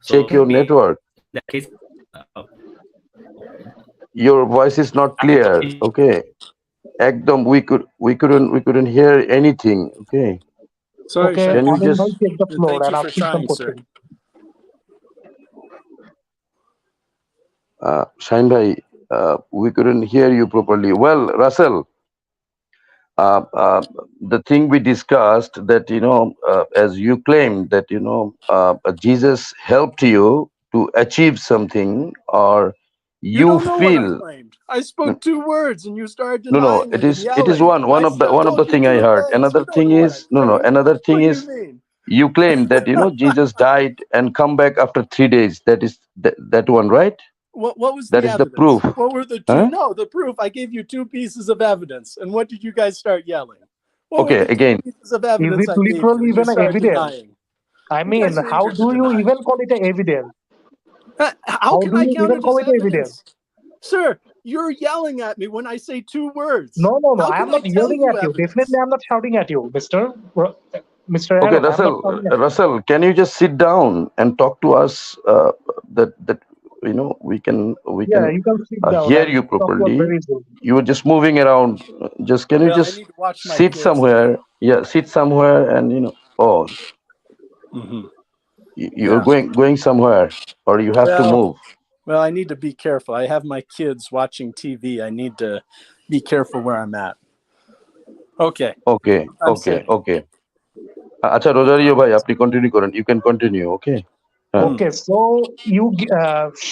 check your network? In that case, Your voice is not clear. Okay, ekdom we couldn't hear anything. Okay, Sorry, Okay, can you Anil just bhai, take the floor Thank and you ask for him some trying, sir. question. Shahin bhai, we couldn't hear you properly. Well, Russell, the thing we discussed that as you claimed that Jesus helped you to achieve something, or You you don't know what I feel claimed. I spoke 2 words and you started no denying it it is and yelling. one of the told you thing I 2 heard. things. Another You don't thing know what is I claimed. another thing What do is you mean? you claim that Jesus died and come back after 3 days. That is that one, right? What was That the is the evidence? proof. What were the 2? Huh? No, the proof. I gave you 2 pieces of evidence. And what did you guys start yelling? What Okay, were the 2 again, pieces of Is evidence it I gave you? literally And you even an started evidence? denying. I You mean, guys are how eager do to you deny. even call it an evidence? How How can do I you count even it call as it evidence? evidence? Sir, you're yelling at me when I say 2 words. No, How I can am I not tell yelling you at you. evidence? Definitely, I'm not shouting at you, Mr. okay, Aaron. I'm not shouting at you. Russell, can you just sit down and talk to us? That we can Yeah, you can sit down hear and you talk to us properly. very easily. You were just moving around. Just can you Well, I just need to watch my sit kids. somewhere? Yeah, sit somewhere, and Mm-hmm. you're going somewhere, or you have to move. Well, I need to be careful. I have my kids watching TV. I need to be careful where I'm at. Okay. Okay. আচ্ছা Rosario ভাই আপনি continue করেন. You can continue. Okay. Okay, so you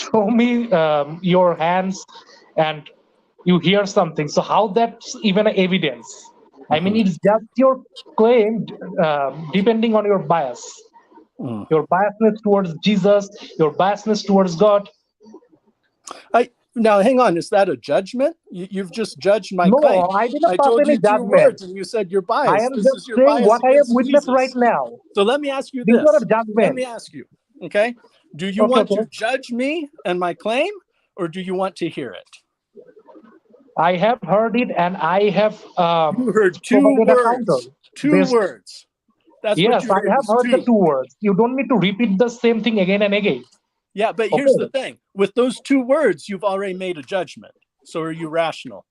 show me your hands and you hear something. So how that's even evidence? I mean, it's just your claim depending on your bias. Your biasness towards Jesus, your biasness towards God. Now, hang on. Is that a judgment? You've just judged my No, claim. I didn't I pass told any you 2 judgment. words, and you said you're biased. I am This just is your saying bias what I have against witnessed Jesus. right now. So let me ask you These this. are a judgment. Let me ask you. Okay. Do you want to judge me and my claim, or do you want to hear it? I have heard it, and I have You heard 2 provided a words. counter. 2 words. That's Yes, what you heard. I have was heard 2. the 2 words. You don't need to repeat the same thing again and again. Yeah, but here's the thing. With those 2 words, you've already made a judgment. So are you rational?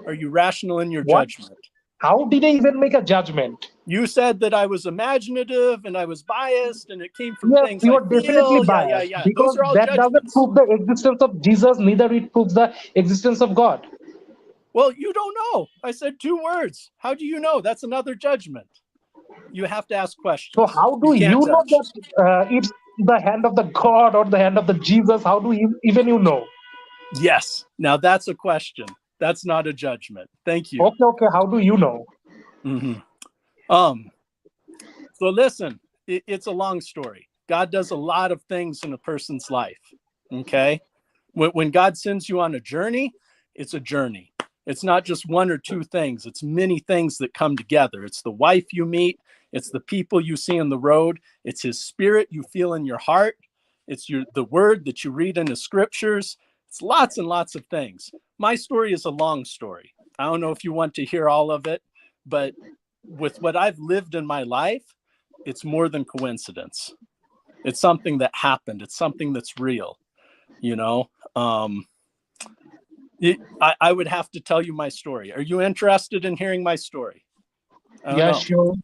Are you rational in your judgment? How did I even make a judgment? You said that I was imaginative and I was biased and it came from Yes, things you I are definitely feel. Yeah. biased Those because are all that doesn't judgments. prove the existence of Jesus, neither it proves the existence of God. Well, you don't know. I said 2 words. How do you know? That's another judgment. You have to ask questions. So how do You can't you know judge. that it's the hand of the God or the hand of the Jesus? How do you even you know? Yes. Now that's a question. That's not a judgment. Thank you. Okay. How do you know? Mhm. So listen, it's a long story. God does a lot of things in a person's life. Okay. When God sends you on a journey, it's a journey. It's not just 1 or 2 things. It's many things that come together. It's the wife you meet. It's the people you see on the road. It's his spirit you feel in your heart. It's the word that you read in the scriptures. It's lots and lots of things. My story is a long story. I don't know if you want to hear all of it, but with what I've lived in my life, it's more than coincidence. It's something that happened. It's something that's real, you know? I would have to tell you my story. Are you interested in hearing my story? I don't Yeah, know. sure.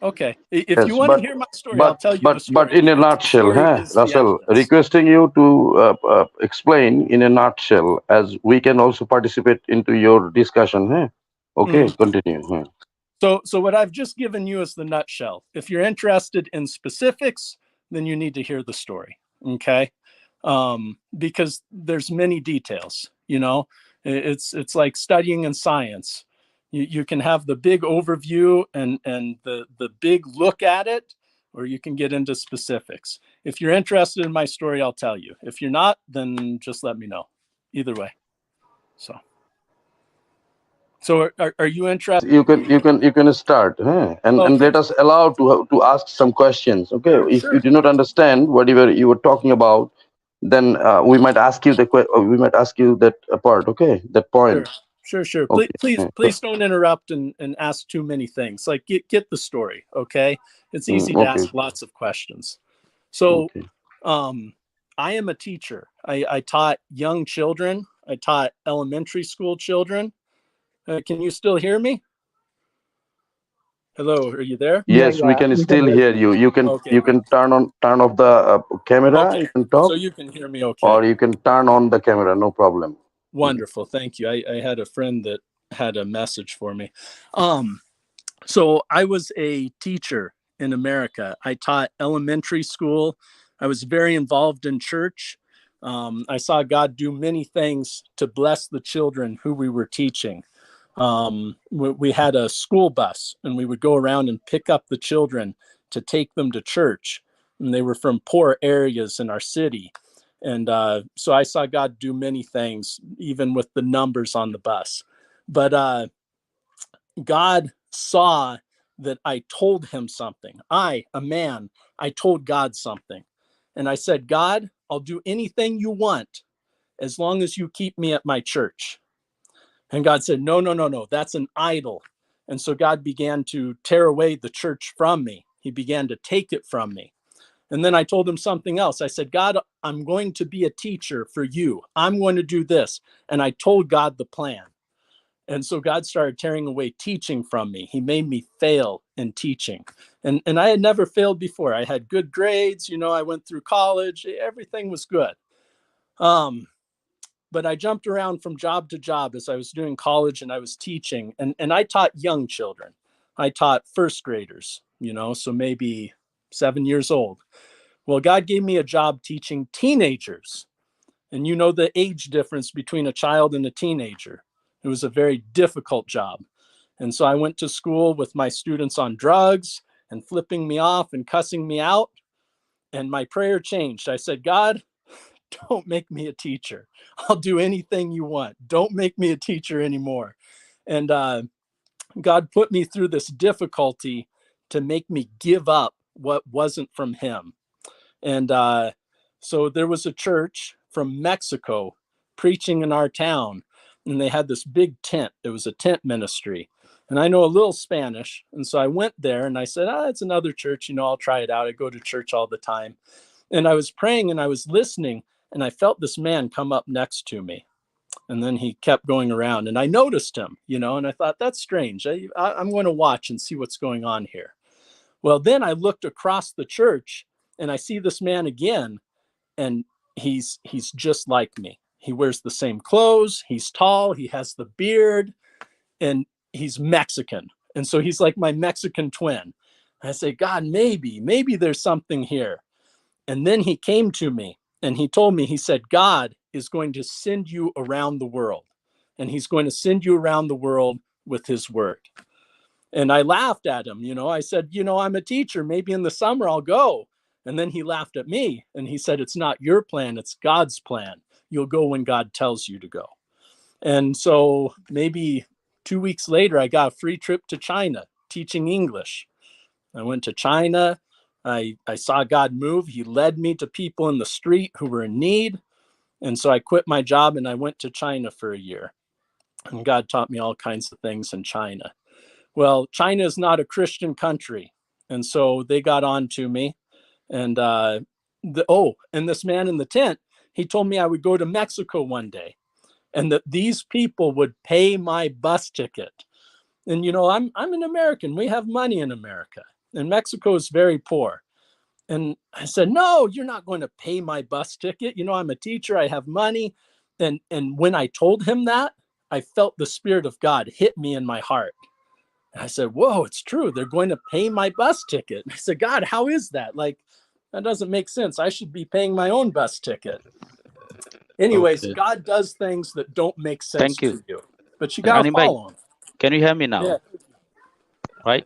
Okay. If Yes, you want to hear my story, I'll tell you the but story. in a because the nutshell, story huh, is the Russell, evidence. requesting you to explain in a nutshell, as we can also participate into your discussion, huh? Okay, continue. Huh? So what I've just given you is the nutshell. If you're interested in specifics, then you need to hear the story. Okay. Because there's many details, you know, it's like studying in science. You can have the big overview and the big look at it, or you can get into specifics. If you're interested in my story, I'll tell you. If you're not, then just let me know. Either way. So are you interested? You can start, huh? And Okay. let us allow to ask some questions. Okay, if you Sure. do not understand whatever you were talking about, then we might ask you we might ask you that part. Okay, that point. Sure. Okay. Please don't interrupt and ask too many things. Like get the story, okay? It's easy to Okay. ask lots of questions. So, Okay. I am a teacher. I taught young children. I taught elementary school children. Can you still hear me? Hello, are you there? Yes, we can We can still hear hear you. you. Okay. You can turn off the camera Okay. and So talk, you can hear me okay. or you can turn on the camera. No problem. Wonderful. Thank you. I had a friend that had a message for me. So I was a teacher in America. I taught elementary school. I was very involved in church. I saw God do many things to bless the children who we were teaching. We had a school bus and we would go around and pick up the children to take them to church. And they were from poor areas in our city. And so I saw God do many things, even with the numbers on the bus. But God saw that I told him something. I, a man, I told God something. And I said, God, I'll do anything you want as long as you keep me at my church. And God said, no, that's an idol. And so God began to tear away the church from me. He began to take it from me. And then I told him something else. I said, God, I'm going to be a teacher for you. I'm going to do this. And I told God the plan. And so God started tearing away teaching from me. He made me fail in teaching. And I had never failed before. I had good grades. You know, I went through college. Everything was good. But I jumped around from job to job as I was doing college and I was teaching. And I taught young children. I taught first graders, you know, so maybe 7 years old. Well, God gave me a job teaching teenagers. And you know the age difference between a child and a teenager. It was a very difficult job. And so I went to school with my students on drugs and flipping me off and cussing me out. And my prayer changed. I said, God, don't make me a teacher. I'll do anything you want. Don't make me a teacher anymore. And God put me through this difficulty to make me give up what wasn't from him. And so there was a church from Mexico preaching in our town, and they had this big tent. It was a tent ministry. And I know a little Spanish. And so I went there and I said, it's another church. You know, I'll try it out. I go to church all the time. And I was praying and I was listening, and I felt this man come up next to me. And then he kept going around, and I noticed him, and I thought, that's strange. I'm going to watch and see what's going on here. Well, then I looked across the church and I see this man again, and he's just like me. He wears the same clothes. He's tall. He has the beard, and he's Mexican. And so he's like my Mexican twin. I say, God, maybe there's something here. And then he came to me and he told me, he said, God is going to send you around the world, and he's going to send you around the world with his word. And I laughed at him. I said, I'm a teacher. Maybe in the summer I'll go. And then he laughed at me and he said, it's not your plan, it's God's plan. You'll go when God tells you to go. And so maybe 2 weeks later, I got a free trip to China teaching English. I went to China. I saw God move. He led me to people in the street who were in need. And so I quit my job and I went to China for a year. And God taught me all kinds of things in China. Well, China is not a Christian country. And so they got on to me. And and this man in the tent, he told me I would go to Mexico one day and that these people would pay my bus ticket. And, I'm an American. We have money in America, and Mexico is very poor. And I said, no, you're not going to pay my bus ticket. I'm a teacher. I have money. And when I told him that, I felt the Spirit of God hit me in my heart. And I said, whoa, it's true. They're going to pay my bus ticket. And I said, God, how is that? Like, that doesn't make sense. I should be paying my own bus ticket. Anyways, Okay. God does things that don't make sense Thank you. to you, but you got to Ranim bhai, follow him. can you hear me now? Yeah. Right?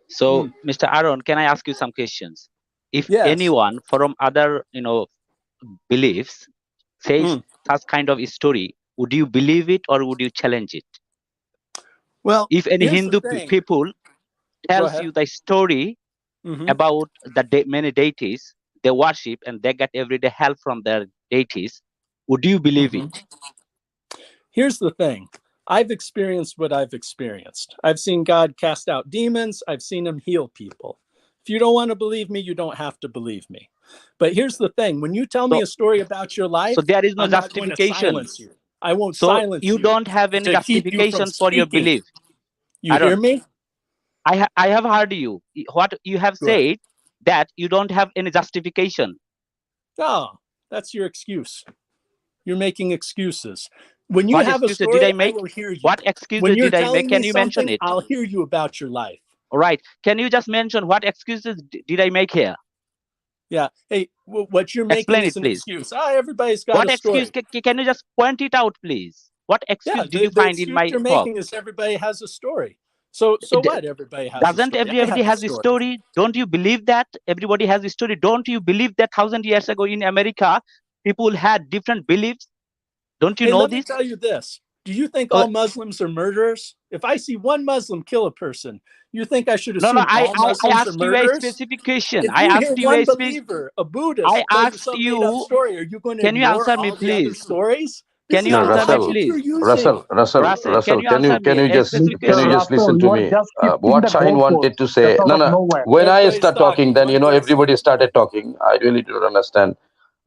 So, Mr. Aaron, can I ask you some questions? If Yes. anyone from other, beliefs says such kind of story, would you believe it or would you challenge it? Well, If any here's Hindu the thing. people tells ahead. you the story about the many deities they worship and they get everyday help from their deities, would you believe it? Here's the thing. I've experienced what I've experienced. I've seen God cast out demons. I've seen him heal people. If you don't want to believe me, you don't have to believe me. But here's the thing. When you tell me a story about your life, So there is no I'm not going to justification. silence you. I won't So silence you. you don't have any to keep you from justification for your speaking. belief. You Aaron, hear me? I have heard you. What you have Go ahead. said that you don't have any justification. No, that's your excuse. You're making excuses. When you What have a excuses story, did I I make? will hear you. What excuses When you're did I telling make? Can me you mention something, it? I'll hear you about your life. All right. Can you just mention what excuses did I make here? Yeah. Hey, what you're making Explain is it, an please. excuse. Everybody's got What a story. excuse? Can you just point it out, please? What excuse Yeah, did you the find in excuse my you're talk? making is everybody has a story. So what? Everybody has a Doesn't story. everybody has a story? Don't you believe that? Everybody has a story. Don't you believe that 1,000 years ago in America, people had different beliefs? Don't you Hey, know let me this? tell you this. Do you think all Muslims are murderers? If I see one Muslim kill a person, you think I should No, assume all I Muslims are asked you a murderers? specific question. If I you hear asked you one a believer, a Buddhist, I tells you asked some made-up you, story, are you going to can you ignore answer me, all the other please? stories? Can This you is No, the answer me, logic Russell, you're please? using. Russell, can you answer can me you a just specific Mr. can you question? just listen Russell, to you are me? just shifting What the Shaheen wanted to goalposts say, just out no, of no. nowhere. When I Everybody's start talking, then One person. everybody started talking. I really don't understand.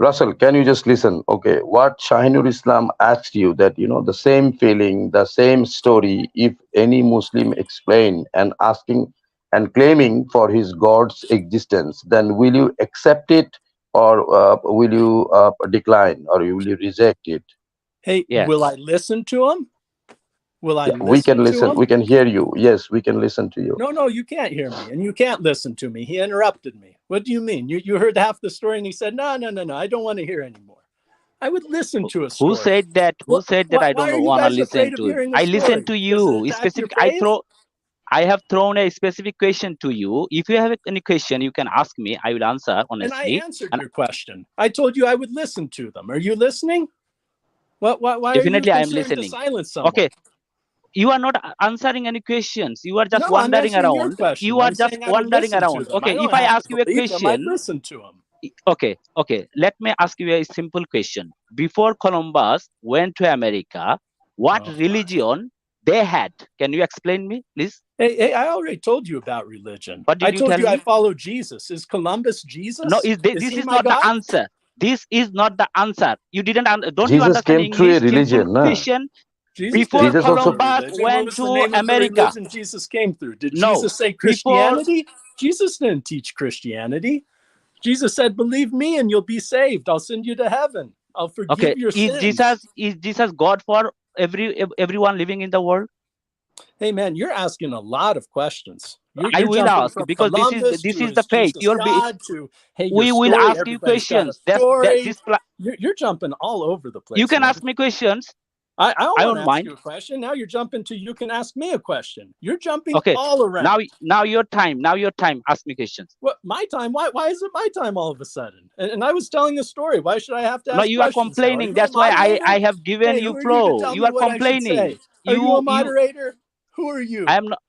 Russell, can you just listen? Okay, what Shaheenul Islam asked you that the same feeling, the same story. If any Muslim explain and asking and claiming for his God's existence, then will you accept it or will you decline or will you reject it? Hey, Yes. will I listen to him? Will I Yeah, we can listen to listen. him? We can hear you. Yes, we can listen to you. No, you can't hear me, and you can't listen to me. He interrupted me. What do you mean? You heard half the story, and he said, no, I don't want to hear anymore. I would listen to a story. Who said that? Who said that I Why don't are you want to guys listen afraid of to it? hearing a I story? listen to Does it you. attack Specific. your faith? I have thrown a specific question to you. If you have any question, you can ask me. I will answer And I honestly. answered your question. I told you I would listen to them. Are you listening? Why Definitely, are I you am concerned to listening. silence someone? Okay, you are not answering any questions. You are just No, I'm wandering answering your around. question. You are I'm just saying I would wandering listen to around. them. Okay, I don't if I have ask to you a believe them. I'd question, listen to them. okay. Let me ask you a simple question. Before Columbus went to America, what religion they had? Can you explain me, please? Hey, I already told you about religion. What did I you told tell you I me? follow Jesus. Is Columbus Jesus? No, this he is my not the God? answer. This is not the answer. You didn't. Don't you Jesus understand came through a English? Simple religion, na? question. Jesus Before didn't Jesus come also through a Columbus religion. What went was the to name of the America, religion Jesus came through? Did no. Jesus say Before Christianity? Jesus didn't teach Christianity. Jesus said, "Believe me and you'll be saved. I'll send you to heaven. I'll forgive okay, your is sins." Jesus God for everyone living in the world? Hey man, you're asking a lot of questions. I You're will jumping ask from because Columbus this to is the is faith. Jesus God to hey, your We will story. ask you Everybody's got a questions. That story. this You're jumping all over the place. you can man. ask me questions. I don't I want don't to ask mind. you a question. Now you're jumping to you can ask me a question. You're jumping Okay, all around. now your time. Now your time. Ask me questions. What my time? Why is it my time all of a sudden? And I was telling a story. Why should I have to No, ask you are questions now? Are complaining. you a That's why moderator? I have given Hey, you who are you to flow. tell You me are what I should complaining. say? Are you a moderator? Who are you? I am not.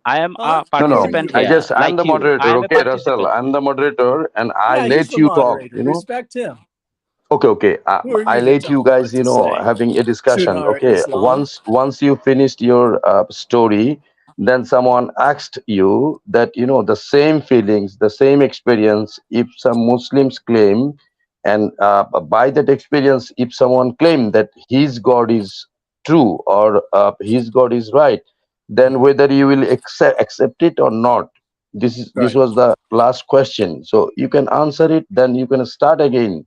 I am Huh? a No, Who are no. participant you? here, I'm like the you. I moderator. am a Okay, Russell. participant. I'm the moderator, and I Yeah, he's let the you talk. moderator. Respect him. Okay. Who are I you to let tell you me what guys, to say? having a discussion. Sunar Okay. Islam. Once you finished your story, then someone asked you that, the same feelings, the same experience, if some Muslims claim, and by that experience, if someone claim that his God is true or his God is right, then whether you will accept it or not. This Right. was the last question. So you can answer it, then you can start again.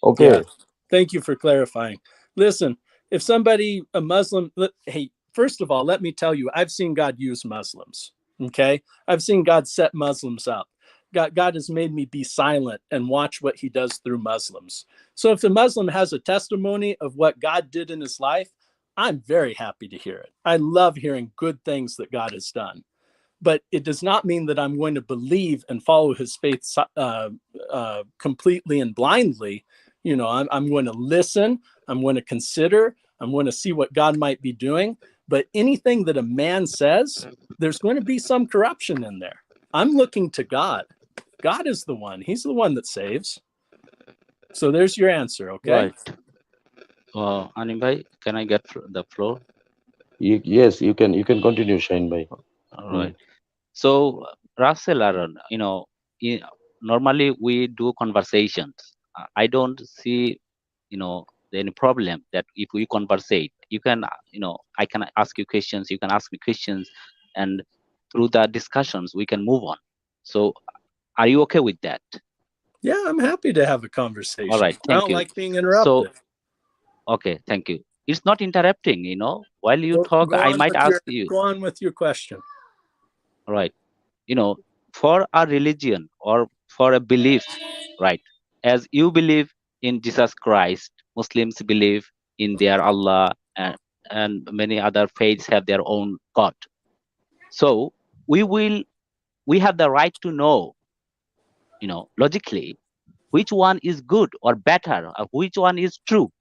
Okay. Yeah. Thank you for clarifying. Listen, if somebody, a Muslim, hey, first of all, let me tell you, I've seen God use Muslims. Okay. I've seen God set Muslims up. God has made me be silent and watch what he does through Muslims. So if the Muslim has a testimony of what God did in his life, I'm very happy to hear it. I love hearing good things that God has done. But it does not mean that I'm going to believe and follow his faith completely and blindly. I'm going to listen. I'm going to consider. I'm going to see what God might be doing. But anything that a man says, there's going to be some corruption in there. I'm looking to God. God is the one. He's the one that saves. So there's your answer, okay? Right. Anim bhai, can I get the floor? Yes, you can continue, Shine bhai. All right. So, Russell Aaron, normally we do conversations. I don't see, any problem that if we conversate, you can, I can ask you questions, you can ask me questions, and through the discussions, we can move on. So, are you okay with that? Yeah, I'm happy to have a conversation. All right, I thank don't you. like being interrupted. Okay, thank you. It's not interrupting, while you talk, I might ask you. Go on with your question. All right. For a religion or for a belief, right? As you believe in Jesus Christ, Muslims believe in their Allah, and many other faiths have their own God. So we have the right to know, logically, which one is good or better, or which one is true.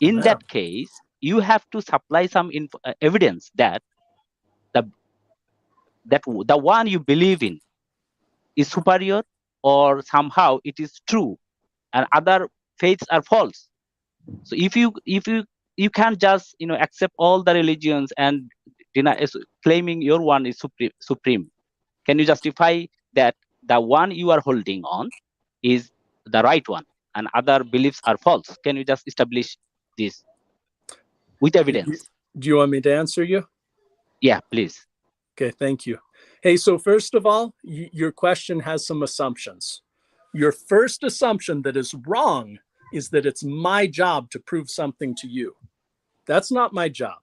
In that case, you have to supply some evidence that the one you believe in is superior, or somehow it is true and other faiths are false. So if you can't just accept all the religions and deny, claiming your one is supreme. Can you justify that the one you are holding on is the right one and other beliefs are false? Can you just establish this with evidence? Do you want me to answer you? Yeah, please. Okay, thank you. Hey, so first of all, your question has some assumptions. Your first assumption that is wrong is that it's my job to prove something to you. That's not my job.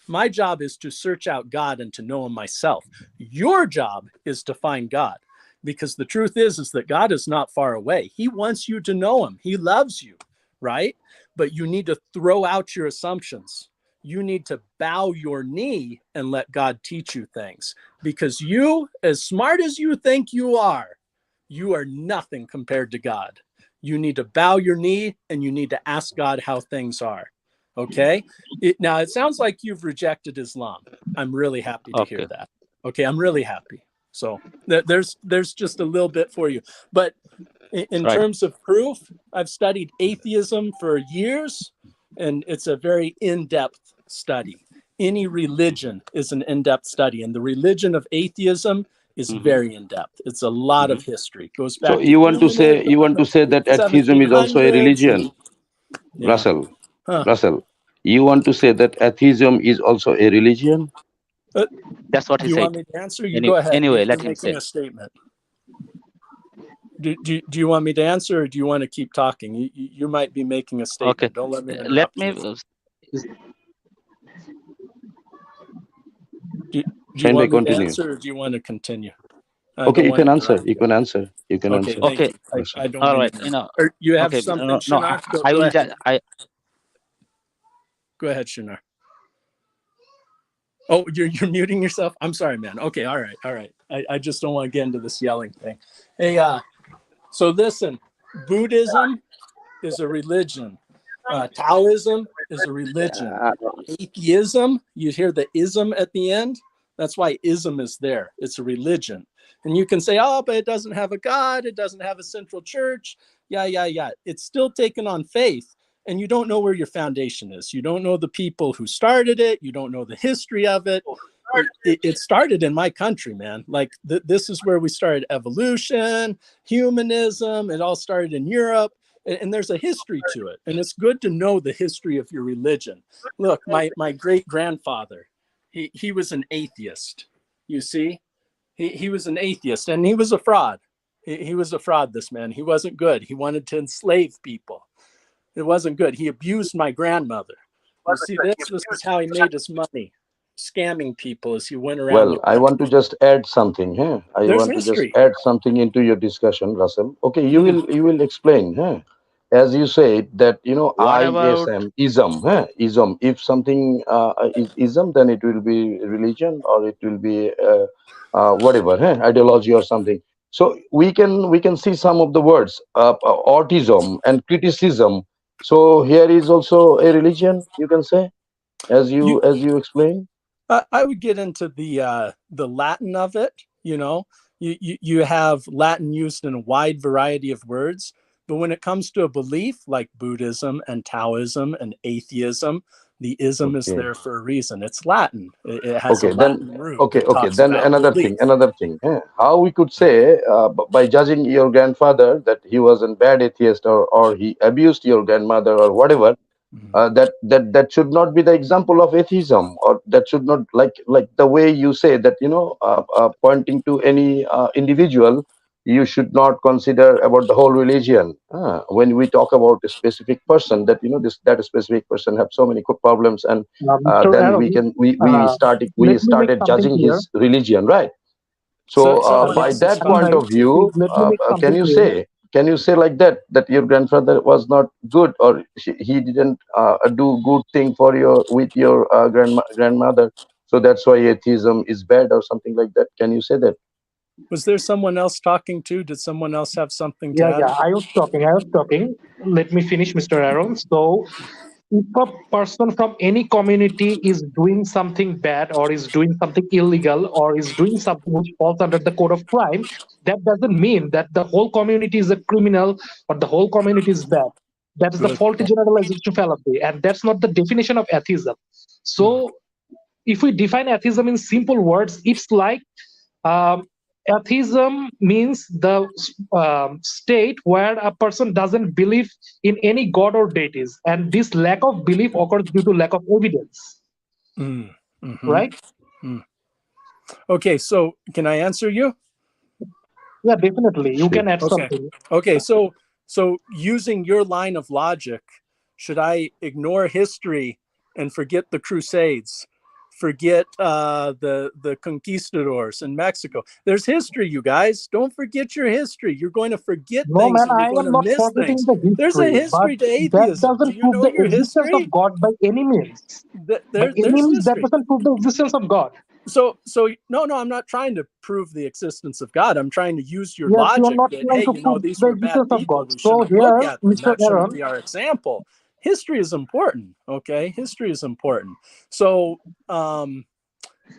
My job is to search out God and to know him myself. Your job is to find God, because the truth is that God is not far away. He wants you to know him. He loves you, right? But you need to throw out your assumptions. You need to bow your knee and let God teach you things, because you, as smart as you think you are nothing compared to God. You need to bow your knee and you need to ask God how things are. Okay. Now it sounds like you've rejected Islam. I'm really happy to hear that. Okay. I'm really happy. So there's just a little bit for you. But in terms of proof, I've studied atheism for years, and it's a very in-depth study. Any religion is an in-depth study, and the religion of atheism is Mhm. very in depth. It's a lot of Mhm. history. Goes So back to you want to say humanism, that atheism is also a 1700s. religion, Yeah. Russell? Huh. Russell, you want to say that atheism is also a religion? That's what Do he you said. want me to answer? You go ahead. Anyway, You're let him making say. a statement. Do you want me to answer, or do you want to keep talking? You might be making a statement. Okay. Don't let me Let interrupt me. you. Do you Same want me to continue. answer, or do you want to continue? I Okay, don't you want can to answer. interrupt You can answer. You can Okay, answer. thank Okay. you. Russell. I don't All mean right. to. Or you have Okay. something, No, Shinar? I Go will. ahead. I Go ahead, Shinar. Oh, you're muting yourself? I'm sorry, man. Okay, all right. I just don't want to get into this yelling thing. Hey, so listen, Buddhism is a religion. Taoism is a religion. Atheism, you hear the ism at the end? That's why ism is there. It's a religion. And you can say, oh, but it doesn't have a God. It doesn't have a central church. Yeah. It's still taken on faith. And you don't know where your foundation is. You don't know the people who started it. You don't know the history of it. It started in my country, man. Like this is where we started evolution, humanism. It all started in Europe. And there's a history to it. And it's good to know the history of your religion. Look, my great grandfather, he was an atheist. You see, he was an atheist, and he was a fraud. He was a fraud, this man. He wasn't good. He wanted to enslave people. It wasn't good. He abused my grandmother. You see this? This is how he made his money, scamming people as he went around the Well, I want to country. just add something. Huh? I There's want to just history. add something into your discussion, Russell. Okay, you will explain. Huh? As you said that What about ism. Huh? Ism. If something is ism, then it will be religion or it will be whatever, huh? Ideology or something. So we can see some of the words, autism and criticism. So here is also a religion, you can say, as You, you explain. I would get into the Latin of it. You have Latin used in a wide variety of words, but when it comes to a belief like Buddhism and Taoism and atheism, the ism is Okay. there for a reason. It's Latin. It has a Okay, then Latin root okay, that okay. talks Then about belief. another thing. How we could say by judging your grandfather that he was a bad atheist or he abused your grandmother or whatever, that should not be the example of atheism, or that should not like the way you say that pointing to any individual, you should not consider about the whole religion. When we talk about a specific person, that that specific person have so many problems, and Mr. then Aaron, we let me make started something judging clear. his religion, right? So Someone by else is that Aaron point bhai, talking. of view, please let me make can something you clear. say like that your grandfather was not good, or he didn't do good thing for with your grandmother, so that's why atheism is bad or something like that? Can you say that? Was there someone else talking too? Did someone else have something to Yeah, add? I was talking. Let me finish, Mr. Aaron. So, if a person from any community is doing something bad or is doing something illegal or is doing something which falls under the code of crime, that doesn't mean that the whole community is a criminal or the whole community is bad. That is the Good. faulty generalization fallacy, and that's not the definition of atheism. So, if we define atheism in simple words, it's like um, atheism means the state where a person doesn't believe in any god or deities, and this lack of belief occurs due to lack of evidence, Mm. Mhm. right? Okay, so can I answer you? Yeah, definitely. You Sure. can add Okay. something. Okay, so using your line of logic, should I ignore history and forget the Crusades? Forget the conquistadors in Mexico. There's history, you guys. Don't forget your history. You're going to forget No, things man, and I you're going am to not miss forgetting things. the There's a history, but history to that atheism. Do doesn't you prove know the your existence history? of God by any means. By any There's means, that history. doesn't prove the existence of God. So no, I'm not trying to prove the existence of God. I'm trying to use your Yes, you are logic not that, trying hey, to prove these the were bad existence of people. God. We So shouldn't look here, at them. Mr. That shouldn't Aaron, be our example. History is important. Okay. History is important. So, all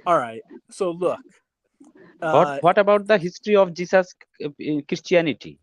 right. So look, what about the history of Jesus in Christianity?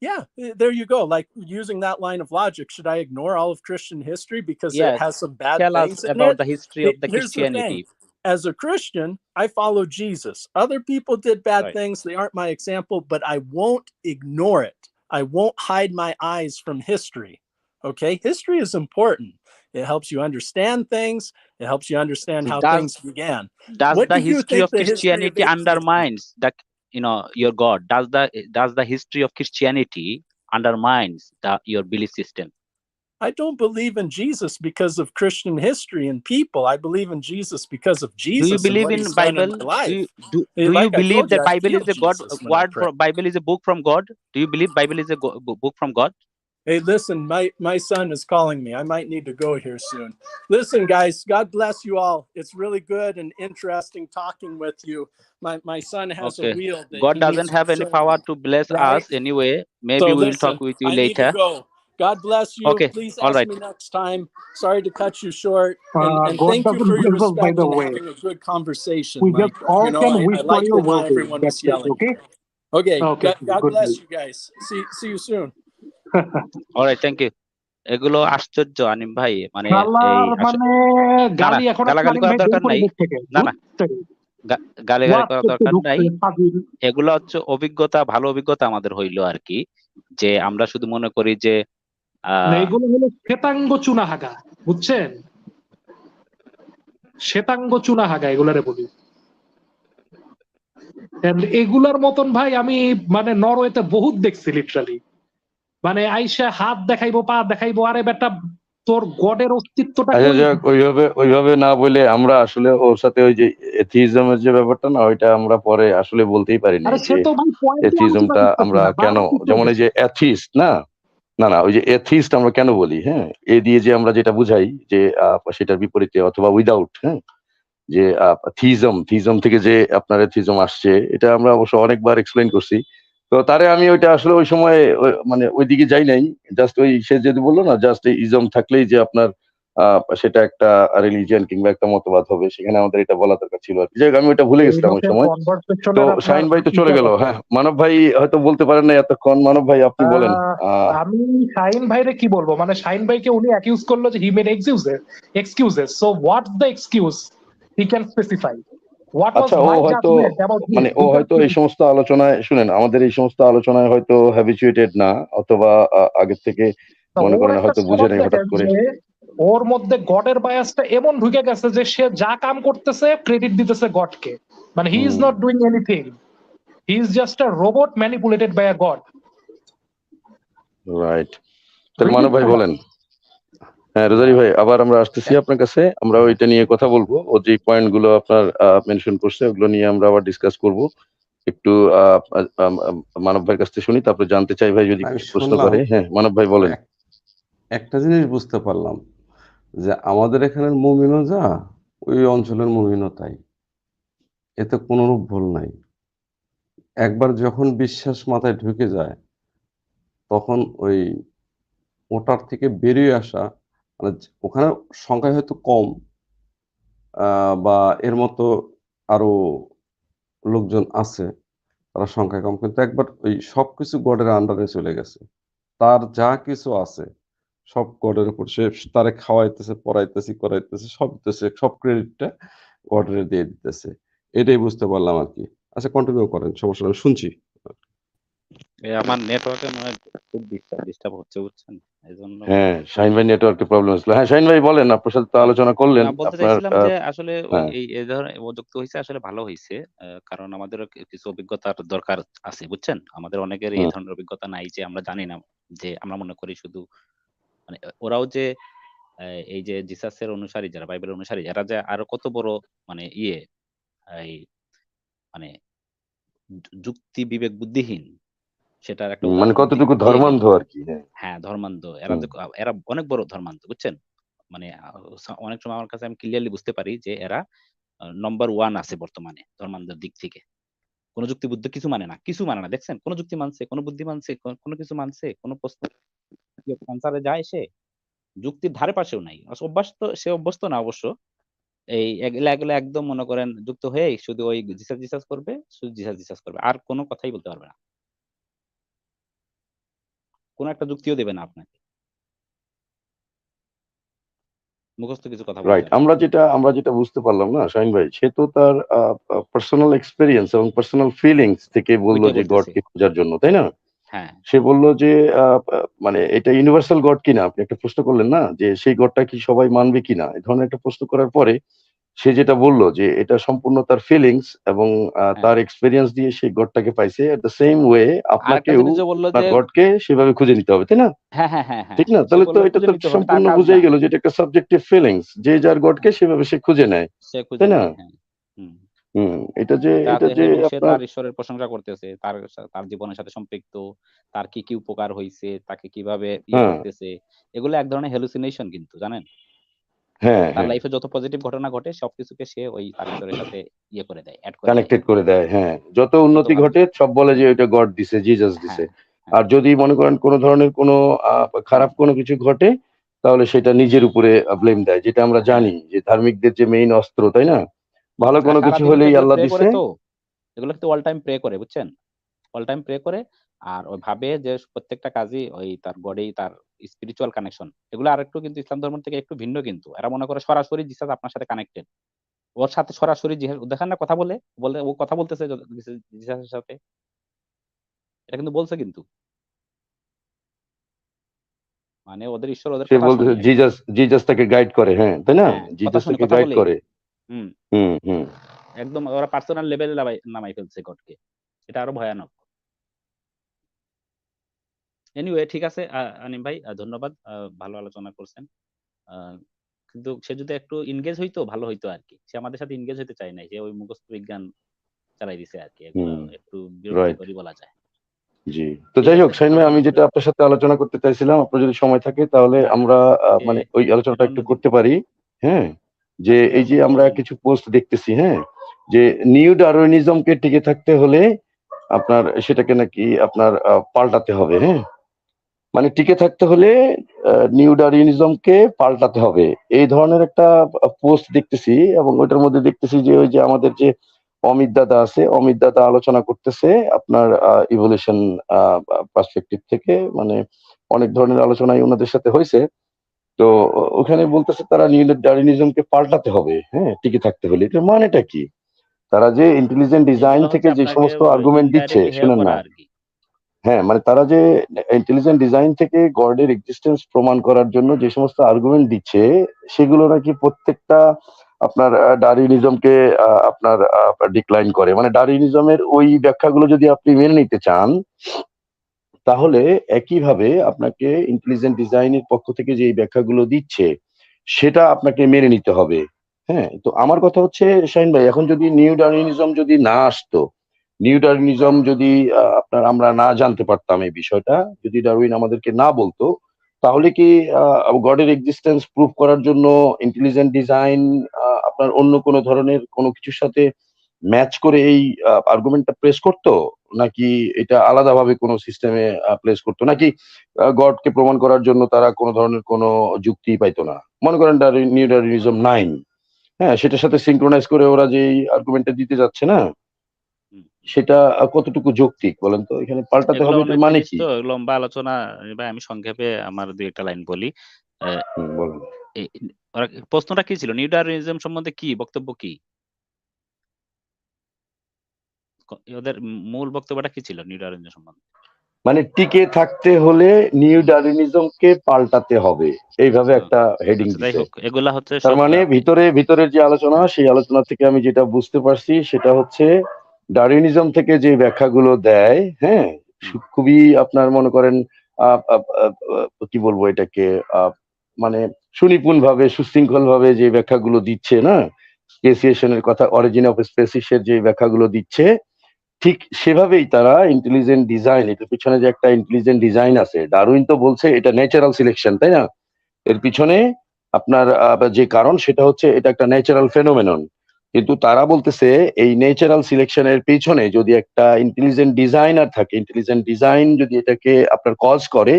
yeah, there you go. Like using that line of logic, should I ignore all of Christian history because it Yes. has some bad Tell us things in about it? the history of the Here's the thing. Christianity. as a Christian, I follow Jesus. Other people did bad Right. things. They aren't my example, but I won't ignore it. I won't hide my eyes from history. Okay. History is important. It helps you understand things. It helps you understand So how does things began. does What the do you history think of the history of Christianity atheism? undermines the your God? Does the history of Christianity undermines your belief system? I don't believe in Jesus because of Christian history and people. I believe in Jesus because of Do you Jesus and believe what in he's done in Bible? my life. Do you Like I believe told you, that I Bible feel is a God Jesus when I word? pray. Bible is a book from God? Do you believe Bible is a book from God? Hey, listen, my son is calling me. I might need to go here soon. Listen, guys, God bless you all. It's really good and interesting talking with you. My son has a Okay. wheel that God he needs doesn't to have any serve, power to bless right? us anyway. Maybe So we will listen, talk with you I need to later. go. God bless you. Okay. Please All ask right. me next time. Sorry to cut you short. And God thank you doesn't for your bless us, by respect the and way. having a good conversation. We Like, just all can I wish for like your that not well-being. everyone That's was it. yelling. Okay. Okay. Okay. God Good bless night. you guys. See you soon. All right. Thank you. এগুলো আশ্চর্য আনিম ভাই, মানে এই শালার মানে না না গালি এখন আর গালাগালি কারিম করার ভাই বের দরকার করে নাই। মুখ থেকে। না না বুঝছেন? গালাগালি ওয়াজ করার করতে দরকার নাই। ঢুকছে ফাজিল। এগুলো হচ্ছে অভিজ্ঞতা, ভালো অভিজ্ঞতা আমাদের হইলো আর কি, যে আমরা শুধু মনে করি যে না এগুলো হলো শ্বেতাঙ্গ চুনাহাগা, বুঝছেন? শ্বেতাঙ্গ চুনাহাগা এগুলারে বলি। And এগুলার মতন ভাই আমি মানে নরওয়েতে বহুত দেখছি লিটারালি। মানে আইসা হাত দেখাইবো, পা দেখাইবো, আরে বেটা তোর গডের অস্তিত্বটা আচ্ছা কই? যাক, ওইভাবে না বলে আমরা আসলে ওর সাথে ওই যে এথিইজমের যে ব্যাপারটা না, ওইটা আমরা পরে আসলে বলতেই পারি নাই আরে সে যে তো ভাই পয়েন্টে আলোচনা এথিইজমটা করতেছি আমরা না, কেন, বারবার যেমন এই যে অ্যাথিস্ট না, ওই যে এথিস্ট আমরা কেন বলি, হ্যাঁ, এ দিয়ে যে আমরা যেটা বুঝাই যে সেটার বিপরীতে অথবা উইদাউট, হ্যাঁ, যে থিজম থেকে যে আপনার এথিজম আসছে, এটা আমরা অবশ্য অনেকবার এক্সপ্লেইন করছি। তো তারে আমি ওইটা আসলে ওই সময় মানে ওইদিকে যাই নাই, জাস্ট ওই সে যদি বললো না জাস্ট এই ইজম থাকলেই যে আপনার সেটা একটা রিলিজিয়ান কিংবা একটা মতবাদ হবে, সেখানে আমাদের এটা বলা দরকার ছিল আর কি। যাই হোক, আমি ওইটা ভুলে গেছিলাম ওই সময়। তো কনভারসেশনের আপনার শাহিন ভাই তো চলে ইচ্ছা গেল। কত? হ্যাঁ, মানব ভাই হয়তো বলতে পারেন না এতক্ষণ। মানব ভাই আপনি বলেন। আমি শাহিন ভাইরে কি বলবো, মানে শাহিন ভাইকে উনি অ্যাকিউজ করলো যে he made excuses, so what's the excuse he can specify, what was আচ্ছা, ও মাই হয়তো জাজমেন্ট অ্যাবাউট হিম, মানে ও হি ক্যান হয়তো এই সমস্ত আলোচনায়, শুনেন, আমাদের এই সমস্ত আলোচনায় হয়তো হ্যাবিচুয়েটেড না, অথবা আগের থেকে মনে ওর করেন একটা হয়তো বুঝে স্বভাব নেই হঠাৎ দেখেন করে। যে ওর মধ্যে গডের বায়াসটা এমন ঢুকে গেছে যে সে যা কাম করতেছে ক্রেডিট দিতেছে গডকে, মানে he is not doing anything, he is just a robot manipulated by a god. Right. তাহলে মানব ভাই বলেন। হ্যাঁ, রোজারি ভাই, আবার আমরা আসতেছি আপনার কাছে। আমরা ওইটা নিয়ে কথা বলবো। ও যে পয়েন্ট গুলো আপনার মেনশন করছে, ওগুলো নিয়ে আমরা আবার ডিসকাস করব। একটু মানব ভাইয়ের কাছ থেকে শুনি, তারপরে জানতে চাই ভাই যদি আমি কিছু প্রশ্ন শুনলাম, করে। হ্যাঁ, মানব ভাই বলেন। একটা জিনিস বুঝতে পারলাম যে আমাদের এখানের মুমিনও যা, ওই অঞ্চলের মুমিনও তাই, এতে কোনোরূপ ভুল নাই। একবার যখন বিশ্বাস মাথায় ঢুকে যায়, তখন ওই ওটার থেকে বেরিয়ে আসা, মানে ওখানে সংখ্যায় হয়তো কম, বা এর মতো আরো লোকজন আছে, তারা সংখ্যায় কম, কিন্তু একবার ওই সবকিছু গডের আন্ডারে চলে গেছে, তার যা কিছু আছে সব গডের উপর, সে তারে খাওয়াইতেছে, পড়াইতেছে, করাইতেছে, সব দিতেছে, সব ক্রেডিটটা গডের দিয়ে দিতেছে। এটাই বুঝতে পারলাম আর কি। আচ্ছা, কন্টিনিউ করেন, সমস্যা নেই, আমি শুনছি। আমার নেটওয়ার্কে মনে হয় খুব ডিস্টার্ব হচ্ছে, বুঝছেন, এই জন্য। হ্যাঁ, শাহিন ভাই নেটওয়ার্কের প্রবলেম ছিল। হ্যাঁ, শাহিন ভাই বলেন, আপনার সাথে তো আলোচনা করলেন না, বলতে আপনার। চাইছিলাম যে আসলে হ্যাঁ, এই ধরনের ও যুক্ত হয়েছে আসলে ভালো হয়েছে, কারণ আমাদেরও কিছু অভিজ্ঞতার দরকার আছে, বুঝছেন। আমাদের অনেকের এই ধরনের অভিজ্ঞতা নাই, যে আমরা জানি না, যে আমরা মনে করি শুধু মানে ওরাও যে এই যে জিসাসের অনুসারী যারা, বাইবেলের অনুসারী যারা, যে আরো কত বড় মানে এই মানে যুক্তি বিবেক বুদ্ধিহীন, সেটার একটা মানে উদাহরণ কতটুকু দিয়ে গেল। ধর্মান্ধ আর কি। হ্যাঁ, হ্যাঁ, ধর্মান্ধ এরা, এরা অনেক বড় ধর্মান্ধ, বুঝছেন। মানে অনেক সময় আমার কাছে আমি ক্লিয়ারলি বুঝতে পারি যে এরা নম্বর 1 আছে বর্তমানে ধর্মান্ধের দিক থেকে। কোন যুক্তিবুদ্ধ কিছু মানে না, কিছু মানে না, দেখছেন, কোন যুক্তি মানছে, কোন বুদ্ধি মানছে, কোনো কিছু মানছে, কোন প্রশ্ন আনসারে যায় সে, যুক্তির ধারে পাশেও নাই। অভ্যস্ত, সে অভ্যস্ত না অবশ্য। এই এগুলা এগুলা একদম মনে করেন যুক্ত হয়ে শুধু ওই জিসাস করবে, শুধু জিসাস করবে, আর কোনো কথাই বলতে পারবে না, কোন একটা যুক্তিও দেবে না আপনাকে। মুখস্থ কিছু কথা রাইট। বললেন। আমরা যেটা বুঝতে পারলাম না শাহিন ভাই, সে তো তার পার্সোনাল এক্সপেরিয়েন্স এবং পার্সোনাল ফিলিংস থেকে বলল ওইটাই যে বলতেছে। গডকে খোঁজার জন্য, তাই না? হ্যাঁ, সে বলল যে মানে এটা ইউনিভার্সাল গড কিনা, আপনি একটা প্রশ্ন করলেন না যে সেই গডটা কি সবাই মানবে কিনা, এই ধরনের একটা প্রশ্ন করার পরে সে যেটা বলল যে এটা সম্পূর্ণ তার ফিলিংস এবং হ্যাঁ। তার এক্সপেরিয়েন্স দিয়ে সেই গডটাকে পাইছে। এট দ্য সেম ওয়ে আরেকটা আপনাকেও জিনিস যে বললো আপনার যে গডকে সেভাবে খুঁজে নিতে হবে, তাই না? হ্যাঁ, হ্যাঁ, হ্যাঁ, হ্যাঁ, ঠিক না? সে তাহলে তো বললো এটা খুঁজে তো নিতে হবে, তার সম্পূর্ণ কাজ না। বুঝাই গেল যে এটা একটা সাবজেক্টিভ ফিলিংস। যে যার গডকে সেভাবে সে খুঁজে নেয়, সে খুঁজে তাই না? নেয়, হ্যাঁ। হুম। এটা যে এবং সে আপনার তার ঈশ্বরের প্রশংসা করতেছে, তার জীবনের সাথে সম্পৃক্ত, তার কি কি উপকার হয়েছে, তাকে কিভাবে হ্যাঁ, করতেছে, এগুলো এক ধরনের হ্যালুসিনেশন কিন্তু, জানেন? হ্যাঁ, তার হ্যাঁ, লাইফে যত পজিটিভ ঘটনা ঘটে সবকিছুকে সে ওই তার ঈশ্বরের সাথে করে দেয়, অ্যাড করে দেয়। কানেক্টেড করে দেয়। হ্যাঁ, যত যত উন্নতি ভালো ঘটে সব বলে যে ওইটা গড দিছে, জিসাস হ্যাঁ, দিছে। হ্যাঁ, আর যদি মনে করেন কোনো ধরনের কোনো খারাপ কোনো কিছু ঘটে তাহলে সেটা নিজের উপরে ব্লেম দেয়, যেটা আমরা হ্যাঁ, জানি যে ধার্মিকদের যে মেইন অস্ত্র, তাই না? ভালো আর কোনো কিছু সারাদিন তো হলেই এগুলো আল্লাহ প্রে করে, দিছে। তো এগুলো তো অল টাইম প্রে করে, বুঝছেন? অল টাইম প্রে করে, আর ওই ভাবে যে প্রত্যেকটা কাজই ওই তার গডেই তার স্পিরিচুয়াল কানেকশন। এগুলো আরেকটু কিন্তু ইসলাম ধর্ম থেকে একটু ভিন্ন কিন্তু। এরা মনে করে সরাসরি জিসাস আপনার সাথে কানেক্টেড। ওর সাথে সরাসরি দেখেন না কথা বলে ও কথা বলতেছে জিসাসের সাথে। এটা কিন্তু বলছে কিন্তু। মানে ওদের ঈশ্বর ওদের সে কথা বলতেছে শুনে। জিজাস তাকে গাইড করে, হ্যাঁ, তাই না? হ্যাঁ, কথা জিজাস শুনে, তাকে কথা গাইড বলেই। করে। হুম, হুম, হুম। একদম ওরা পার্সোনাল লেভেলে নামাই ফেলছে গডকে। এটা আরো ভয়ানক। এনিওয়ে, ঠিক আছে আনিম ভাই, ধন্যবাদ। ভালো আলোচনা করছেন। আ কিন্তু সে যদি একটু এনগেজ হইতো ভালো হইতো আরকি। সে আমাদের সাথে এনগেজ হইতে চায় নাই। সে ওই মুখস্থ বিজ্ঞান চালাই দিছে আরকি। এগুলা হুম, একটু রাইট। বিরক্তিকরই বলা যায়। জি। তো ঠিক যাই হোক আছে, শাহিন ভাই, আমরা আমি তাহলে যেটা আপনার সাথে আলোচনা করতে চাইছিলাম, আপনার যদি সময় থাকে তাহলে না, আমরা আজকে মানে ওই আলোচনাটা এটা একটু অন্যদিন। করতে পারি। হ্যাঁ? যে আজকে এই যে সময় আমরা হবে না। কিছু পোস্ট দেখতেছি, হ্যাঁ? যে নিউ ডারউইনিজমকে টিকে থাকতে হলে আপনার সেটাকে নাকি আপনার পাল্টাতে হবে, হ্যাঁ? মানে টিকে থাকতে হলে নিউ ডারউইনিজমকে পাল্টাতে হবে। এই ধরনের একটা পোস্ট দেখতেছি এবং ওইটার মধ্যে দেখতেছি যে ওই যে আমাদের যে অমিত দাদা আছে, অমিত দাদা আলোচনা করতেছে আপনার ইভলিউশন পার্সপেক্টিভ থেকে, মানে অনেক ধরনের আলোচনাই ওনাদের সাথে হয়েছে। তো ওখানে বলতেছে তারা নিউ ডারউইনিজমকে পাল্টাতে হবে, হ্যাঁ, টিকে থাকতে হলে। এটার মানেটা কি? তারা যে ইন্টেলিজেন্ট ডিজাইন এগুলা থেকে হচ্ছে যে আপনাকে সমস্ত আর্গুমেন্ট দিচ্ছে, ইনডাইরেক্টলি হেয় শুনেন করা না, আরকি। হ্যাঁ, মানে তারা যে ইন্টেলিজেন্ট ডিজাইন থেকে গডের এক্সিস্টেন্স প্রমাণ করার জন্য যে সমস্ত আর্গুমেন্ট দিচ্ছে সেগুলো নাকি প্রত্যেকটা আপনার ডারউইনিজমকে আপনার ডিক্লাইন করে। মানে ডারউইনিজমের ওই ব্যাখ্যাগুলো যদি আপনি মেনে নিতে চান তাহলে একইভাবে আপনাকে ইন্টেলিজেন্ট ডিজাইনের পক্ষ থেকে যে এই ব্যাখ্যাগুলো দিচ্ছে সেটা আপনাকে মেনে নিতে হবে। হ্যাঁ, তো আমার কথা হচ্ছে শাহিন ভাই, এখন যদি নিউ ডারউইনিজম যদি না আসতো, নিউ ডারউইনিজম যদি আপনার আমরা না জানতে পারতাম এই বিষয়টা, যদি ডারউইন আমাদেরকে না বলতো, তাহলে কি গডের এক্সিস্টেন্স প্রুভ করার জন্য ইন্টেলিজেন্ট ডিজাইন আপনার অন্য কোনো ধরনের কোনো কিছুর সাথে ম্যাচ করে এই আর্গুমেন্টটা প্রেস করতো, নাকি এটা আলাদাভাবে কোনো সিস্টেমে প্লেস করতো, নাকি গডকে প্রমাণ করার জন্য তারা কোনো ধরনের কোনো যুক্তি পাইতো না? মনে করেন নিউ ডারউইনিজম 9, হ্যাঁ, সেটার সাথে সিঙ্ক্রোনাইজ করে ওরা যে আর্গুমেন্টটা দিতে যাচ্ছে না, হুম। সেটা কতটুকু যৌক্তিক বলেন তো? এখানে পাল্টাতে এগুলো হবে অনেক এটার মানে জিনিস কি? তো, লম্বা আলোচনা। ভাই আমি সংক্ষেপে আমার দুই একটা লাইন বলি। আহ, বলেন। এ- প্রশ্নটা কি ছিল, নিউ ডারউইনিজম সম্বন্ধে কি বক্তব্য, কি ওদের মূল বক্তব্যটা কি ছিল নিউ ডারউইনিজম সম্বন্ধে? মানে টিকে থাকতে হলে নিউ ডারউইনিজমকে পাল্টাতে হবে, এইভাবে হ্যাঁ, একটা হেডিং আচ্ছা, যাই দিছে। হোক, এগুলা হচ্ছে তার সব মানে ভিতরের যে আলোচনা, হ্যাঁ, সেই আলোচনা থেকে আমি যেটা বুঝতে পারছি সেটা হচ্ছে ডারউইনিজম থেকে যে ব্যাখ্যাগুলো দেয়, হ্যাঁ, হুম, খুবই আপনার মনে করেন আহ, আহ, আহ, কি বলবো এটাকে, মানে সুনিপুণ ভাবে সুশৃঙ্খল ভাবে যে ব্যাখ্যাগুলো দিচ্ছে না, স্পেসিয়েশনের কথা, অরিজিন অফ স্পেসিসের যে ব্যাখ্যাগুলো দিচ্ছে, ঠিক সেভাবেই তারা ইন্টেলিজেন্ট ডিজাইন, এটার পিছনে যে একটা ইন্টেলিজেন্ট ডিজাইন আছে, ডারউইন তো বলছে এটা ন্যাচারাল সিলেকশন, তাই না? এর পিছনে আপনার যে কারণ সেটা হচ্ছে এটা একটা ন্যাচারাল ফেনোমেনন। কিন্তু তারা বলতেছে এই ন্যাচারাল সিলেকশনের পিছনে যদি একটা ইন্টেলিজেন্ট ডিজাইনার থাকে, ইন্টেলিজেন্ট ডিজাইন যদি এটাকে আপনার কজ করে,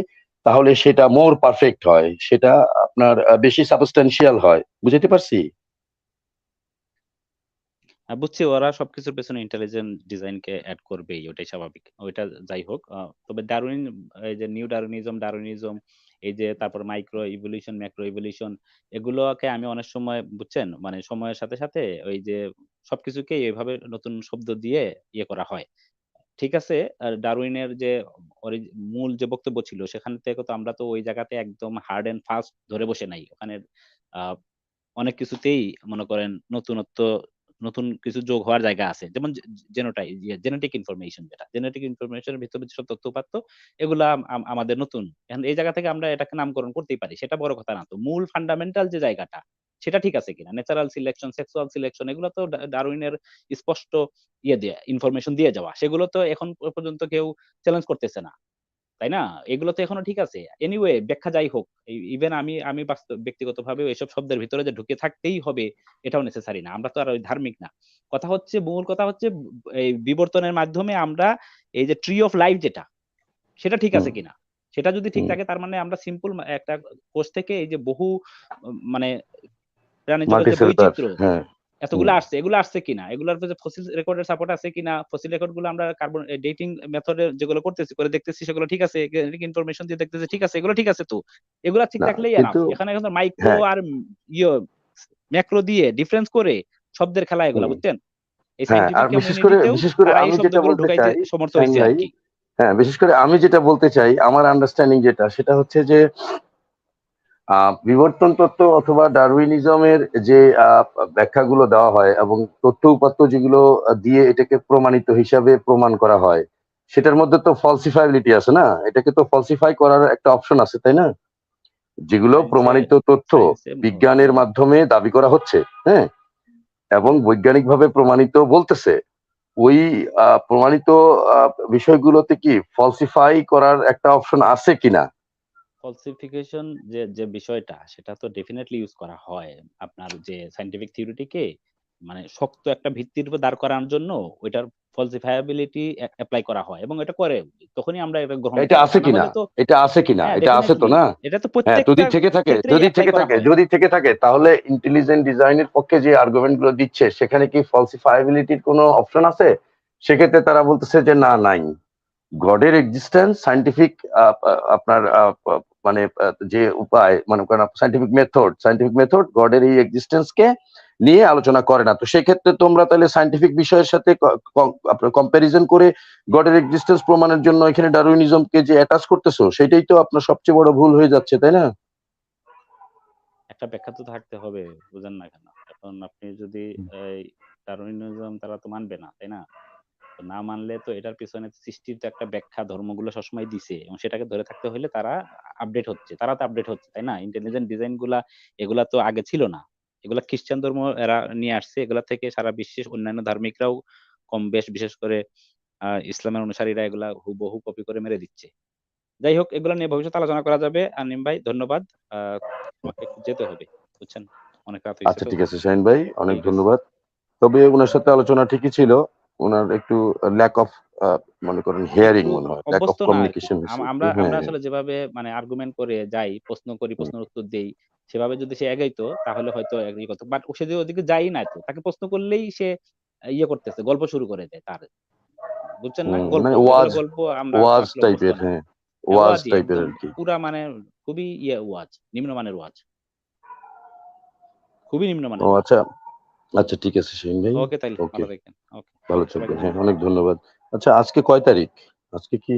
তাহলে সেটা মোর পারফেক্ট হয়, সেটা আপনার বেশি সাবস্টেন্সিয়াল হয়। বুঝতে পারছি? বুঝছি ওরা সবকিছুর পেছনে ইন্টেলিজেন্ট ডিজাইন কে অ্যাড করবেই, ওটাই স্বাভাবিক। ওইটা যাই হোক, তবে ডারউইন, এই যে নিউ ডারউইনিজম এই যে তারপর মাইক্রো ইভলিউশন, ম্যাক্রো ইভলিউশন, এগুলোকে আমি অনেক সময় বুঝছেন মানে সময়ের সাথে সাথে ওই যে সবকিছুকে এইভাবে নতুন শব্দ দিয়ে ইয়ে করা হয়। ঠিক আছে, আর ডারউইনের যে মূল যে বক্তব্য ছিল সেখান থেকে তো আমরা তো ওই জায়গাতে একদম হার্ড এন্ড ফাস্ট ধরে বসে নাই। ওখানে আহ অনেক কিছুতেই মনে করেন নতুন কিছু যোগ হওয়ার জায়গা আছে, যেমন জেনেটিক ইনফরমেশন, যেটা জেনেটিক ইনফরমেশনের ভিতরে যেসব তথ্য উপাত্ত এগুলা আমাদের নতুন। এখন এই জায়গা থেকে আমরা এটাকে নামকরণ করতেই পারি, সেটা বড় কথা না। তো মূল ফান্ডামেন্টাল যে জায়গাটা সেটা ঠিক আছে কিনা, ন্যাচারাল সিলেকশন, সেক্সুয়াল সিলেকশন, এগুলো তো ডারউইনের স্পষ্ট দিয়ে ইনফরমেশন দিয়ে যাওয়া, সেগুলো তো এখন পর্যন্ত কেউ চ্যালেঞ্জ করতেছে না, তাই না? এগুলো তো এখনো ঠিক আছে। এনিওয়ে ব্যাখ্যা যাই হোক, ইভেন আমি ব্যক্তিগতভাবে এসব শব্দের ভিতরে যে ঢুকে থাকতেই হবে এটাও নেসেসারি না। আমরা তো আর ওই ধার্মিক না। মূল কথা হচ্ছে এই বিবর্তনের মাধ্যমে আমরা এই যে ট্রি অফ লাইফ যেটা, সেটা ঠিক আছে কিনা। সেটা যদি ঠিক থাকে তার মানে আমরা সিম্পল একটা কোষ থেকে এই যে বহু মানে প্রাণী জগতের যে বৈচিত্র্য এতগুলো আসছে, এগুলো আসছে কিনা, এগুলোর যে ফসিল রেকর্ডের সাপোর্ট আছে কিনা, ফসিল রেকর্ড গুলো আমরা কার্বন ডেটিং মেথডে যেগুলো করতেছি করে দেখতেছি সেগুলো ঠিক আছে, ইনফরমেশন দিয়ে দেখতেছি ঠিক আছে, এগুলো ঠিক আছে। তো এগুলো ঠিক থাকলেই এনাফ। এখানে মাইক্রো আর ম্যাক্রো দিয়ে ডিফারেন্স করে শব্দের খেলা এগুলো, বুঝছেন? এই সায়েন্টিফিক কমিউনিটিতেও তারা এই শব্দগুলো ঢুকাইতে সমর্থ হয়েছে আর কি। হ্যাঁ, বিশেষ করে আমি যেটা বলতে চাই, আমার আন্ডারস্ট্যান্ডিং যেটা, সেটা হচ্ছে যে বিবর্তন তত্ত্ব অথবা ডারউইনিজমের যে ব্যাখ্যাগুলো দেওয়া হয় এবং তথ্য উপাত্ত যেগুলো দিয়ে এটাকে প্রমাণিত হিসাবে প্রমাণ করা হয়, সেটার মধ্যে তো ফলসিফাইবিলিটি আছে না? এটাকে তো ফলসিফাই করার একটা অপশন আছে, তাই না? যেগুলো প্রমাণিত তথ্য বিজ্ঞানের মাধ্যমে দাবি করা হচ্ছে, হ্যাঁ, এবং বৈজ্ঞানিকভাবে প্রমাণিত বলতেছে, ওই প্রমাণিত বিষয়গুলোতে কি ফলসিফাই করার একটা অপশন আছে কিনা? ফলসিফিকেশন যে বিষয়টা, সেটা তো ডেফিনেটলি ইউজ করা হয় আপনার যে সায়েন্টিফিক থিওরিটিকে মানে শক্ত একটা ভিত্তির উপর দাঁড় করানোর জন্য ওইটার ফলসিফায়াবিলিটি অ্যাপ্লাই করা হয়, এবং এটা করে তখনই আমরা এটা গ্রহণ করি। এটা আছে কিনা, এটা আছে কিনা, এটা আছে তো না? এটা তো হ্যাঁ, যদি থেকে থাকে তাহলে ইন্টেলিজেন্ট ডিজাইনের পক্ষে যে আর্গুমেন্ট গুলো দিচ্ছে সেখানে কি ফলসিফায়াবিলিটির কোনো অপশন আছে? সেক্ষেত্রে তারা বলতেছে যে না, নাই। গডের এক্সিস্টেন্স সায়েন্টিফিক আপনার মানে যে উপায়, মানে সায়েন্টিফিক মেথড গডের এই এক্সিস্টেন্সকে নিয়ে আলোচনা করে না। তো সেক্ষেত্রে তোমরা তাহলে সায়েন্টিফিক বিষয়ের সাথে আপনার কম্প্যারিজন করে গডের এক্সিস্টেন্স প্রমাণের জন্য এখানে ডারউইনিজমকে যে অ্যাটাচ করতেছো, সেটাই তো আপনার সবচেয়ে বড় ভুল হয়ে যাচ্ছে, তাই না? একটা ব্যাখ্যা তো থাকতে হবে, বুঝেন না কেন? এখন আপনি যদি এই ডারউইনিজম তারা তো মানবে না, তাই না? না মানলে তো এটার পিছনে সৃষ্টির তো একটা ব্যাখ্যা ধর্মগুলো সবসময় দিছে, এবং সেটাকে ধরে থাকতে হলে তারা তো আপডেট হচ্ছে, তাই না? ইন্টেলিজেন্ট ডিজাইন গুলা এগুলা তো আগে ছিল না, এগুলা খ্রিস্টান ধর্ম এরা নিয়ে আসছে, এগুলা থেকে সারা বিশ্বের অন্যান্য ধার্মিকরাও কম বেশ, বিশেষ করে ইসলামের অনুসারীরা এগুলা হুবহু কপি করে মেরে দিচ্ছে। যাই হোক, এগুলা নিয়ে ভবিষ্যতে আলোচনা করা যাবে। আনিম ভাই ধন্যবাদ, আমাকে একটু যেতে হবে, বুঝছেন, অনেক রাত হয়েছে। আচ্ছা, ঠিক আছে শাহিন ভাই, অনেক ধন্যবাদ। তবে ওনার সাথে আলোচনা ঠিকই ছিল, ওনার একটু ল্যাক অফ মনে করেন হিয়ারিং মনে হয়, ল্যাক অফ কমিউনিকেশন। আমরা আসলে যেভাবে মানে আর্গুমেন্ট করে যাই, প্রশ্ন করি, প্রশ্নের উত্তর দেই, সেভাবে যদি সে এগাইতো তাহলে হয়তো এগ্রি করতো। বাট সে যদি ওদিকে যাই না, তো তাকে প্রশ্ন করলেই সে ইয়ে করতেছে, গল্প শুরু করে দেয় তার, বুঝছেন না? গল্প আমরা ওয়াজ টাইপের, হ্যাঁ, ওয়াজ টাইপের আর কি, পুরা মানে খুবই ওয়াজ, নিম্নমানের ওয়াজ, খুবই নিম্নমানের। আচ্ছা আচ্ছা, ঠিক আছে শাহিন ভাই, ওকে, তাইলে ভালো থাকবেন। ওকে, ভালো থাকবেন, হ্যাঁ, অনেক ধন্যবাদ। আচ্ছা, আজকে কয় তারিখ? আজকে কি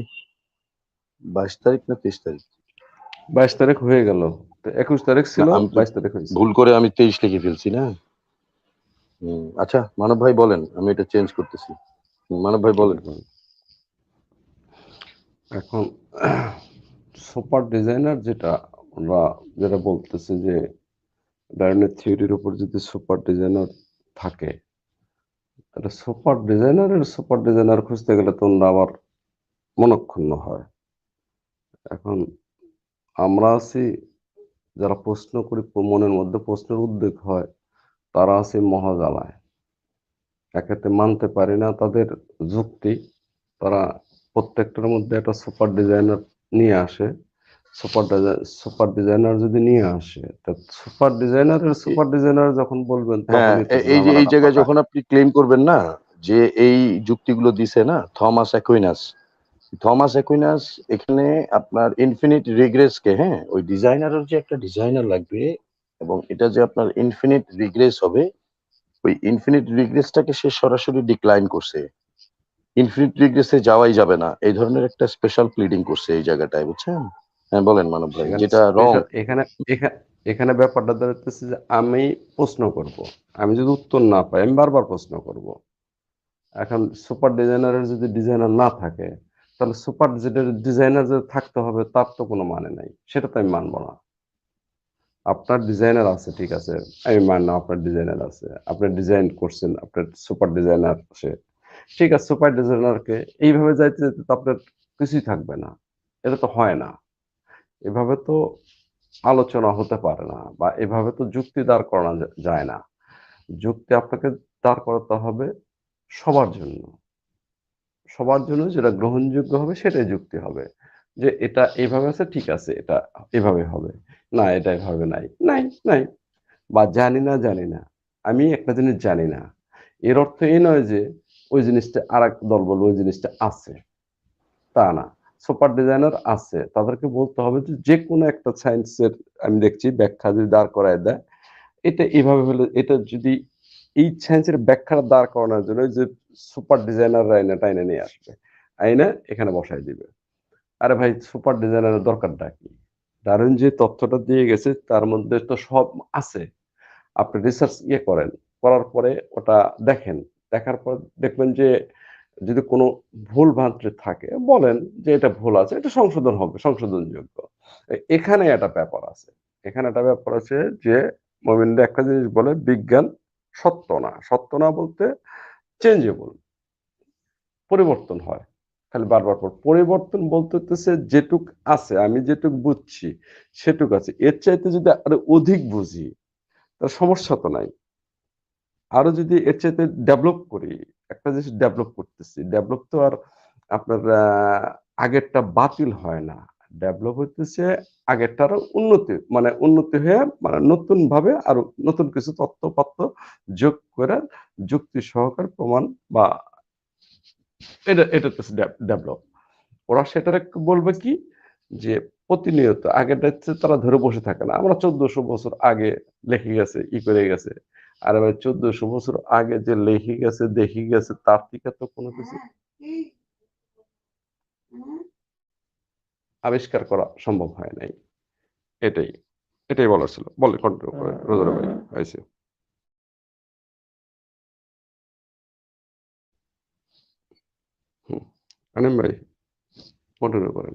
22 তারিখ না 23 তারিখ? 22 তারিখ হয়ে গেল, 21 তারিখ ছিল, 22 তারিখ হয়েছে। ভুল করে আমি 23 লিখে ফেলছি না? আচ্ছা, মানব ভাই বলেন, আমি এটা চেঞ্জ করতেছি। মানব ভাই বলেন। এখন সুপার ডিজাইনার যেটা বলতেছে যে ডারউইনের থিওরির উপর যদি সুপার ডিজাইনার থাকে, তাহলে সুপার ডিজাইনার খুঁজতে গেলে তোমরা আবার মনক্ষুণ্ণ হয়। এখন আমরা আছি যারা প্রশ্ন করি, মনের মধ্যে প্রশ্নের উদ্বেগ হয়, তারা আছে মহাজালায়, একেতে মানতে পারি না তাদের যুক্তি। তারা প্রত্যেকটার মধ্যে একটা সুপার ডিজাইনার নিয়ে আসে। সুপার ডিজাইনার যদি নিয়ে আসে, তা সুপার ডিজাইনার যখন বলবেন, এই জায়গায় যখন আপনি ক্লেম করবেন না যে এই যুক্তিগুলো দিছে না থমাস অ্যাকুইনাস, থমাস অ্যাকুইনাস এখানে আপনার ইনফিনিট রিগ্রেসকে, হ্যাঁ, ওই ডিজাইনারের যে একটা ডিজাইনার লাগবে এবং এটা যে আপনার ইনফিনিট রিগ্রেস হবে, ওই ইনফিনিট রিগ্রেসটাকে সে সরাসরি ডিক্লাইন করছে। ইনফিনিট রিগ্রেসে যাওয়াই যাবে না, এই ধরনের একটা স্পেশাল প্লিডিং করছে এই জায়গাটায়, বুঝছেন? হ্যাঁ বলেন মানব ভাই, এখানে যেটা রং। স্পেশাল এখানে এখানে ব্যাপারটা দাঁড়াতেছে যে আমি প্রশ্ন করব, আমি যদি উত্তর না পাই আমি বারবার প্রশ্ন করব। এখন সুপার ডিজাইনারের যদি ডিজাইনার না থাকে, তাহলে সুপার ডিজাইনার যে থাকতে হবে তার তো কোনো মানে নাই, সেটা তো আমি মানবো না। আপনার ডিজাইনার আছে, ঠিক আছে, আমি মানলাম আপনার ডিজাইনার আছে, আপনি ডিজাইন করছেন, আপনার সুপার ডিজাইনার সে, ঠিক আছে, সুপার ডিজাইনারকে এইভাবে যাইতে যেতে তো আপনার কিছুই থাকবে না। এটা তো হয় না, এভাবে তো আলোচনা হতে পারে না, বা এভাবে তো যুক্তি দাঁড় করানো যায় না। যুক্তি আপনাকে দাঁড় করাতে হবে সবার জন্য, সবার জন্য যেটা গ্রহণযোগ্য হবে সেটাই যুক্তি হবে। যে এটা এইভাবে আছে, ঠিক আছে, এটা এভাবে হবে না, এটা এভাবে নাই নাই নাই, বা জানি না জানি না। আমি একটা জিনিস জানি না, এর অর্থ এই নয় যে ওই জিনিসটা আর এক দল বলবে ওই জিনিসটা আছে, তা না। সুপার ডিজাইনার আছে, তাদেরকে বলতে হবে যে যে কোনো একটা সায়েন্সের আমি দেখছি ব্যাখ্যা যদি দাঁড় করায় দেয়, এটা এভাবে হলে, এটা যদি এই সায়েন্সের ব্যাখ্যাটা দাঁড় করানোর জন্য যে সুপার ডিজাইনাররা আইনা টাইনে নিয়ে আসবে, আইনা এখানে বসাই দিবে। আরে ভাই, সুপার ডিজাইনারের দরকারটা কি? ডারউইন যে তথ্যটা দিয়ে গেছে তার মধ্যে তো সব আছে। আপনি রিসার্চ করেন, করার পরে ওটা দেখেন, দেখার পর দেখবেন যে যদি কোনো ভুল ভ্রান্তি থাকে বলেন যে এটা ভুল আছে, এটা সংশোধন হবে, সংশোধনযোগ্য। এখানে একটা ব্যাপার আছে, এখানে একটা ব্যাপার আছে যে মোমিনরা একটা জিনিস বলে, বিজ্ঞান সত্য না। সত্য না বলতে চেঞ্জেবল, পরিবর্তন হয়, খালি বারবার পরিবর্তন বলতে হচ্ছে যেটুক আছে, আমি যেটুক বুঝছি সেটুক আছে, এর চাইতে যদি আরো অধিক বুঝি তার সমস্যা তো নাই। আরো যদি এর চাইতে ডেভেলপ করি, একটা জিনিস ডেভেলপ করতেছি, ডেভেলপ তো আর আপনার আগেরটা বাতিল হয় না, ডেভেলপ হইতেছে আগেরটারও উন্নতি, মানে উন্নতি হয়ে মানে নতুন ভাবে আরো নতুন কিছু তথ্যপত্র যোগ করে যুক্তি সহকারে প্রমাণ, বা এটা হচ্ছে ডেভেলপ। ওরা সেটার বলবে কি যে প্রতিনিয়ত আগেটা হচ্ছে তারা ধরে বসে থাকে না, আমরা 1400 বছর আগে লেখে গেছে, করে গেছে। আর ভাই 1400 বছর আগে যে লেখে গেছে দেখে গেছে তার থেকে তো কোনো কিছু আবিষ্কার করা সম্ভব হয় নাই। এটাই এটাই বলার ছিল। বলে কন্টিনিউ করে রোজারা ভাই আইসি। আনিম ভাই কন্টিনিউ করেন।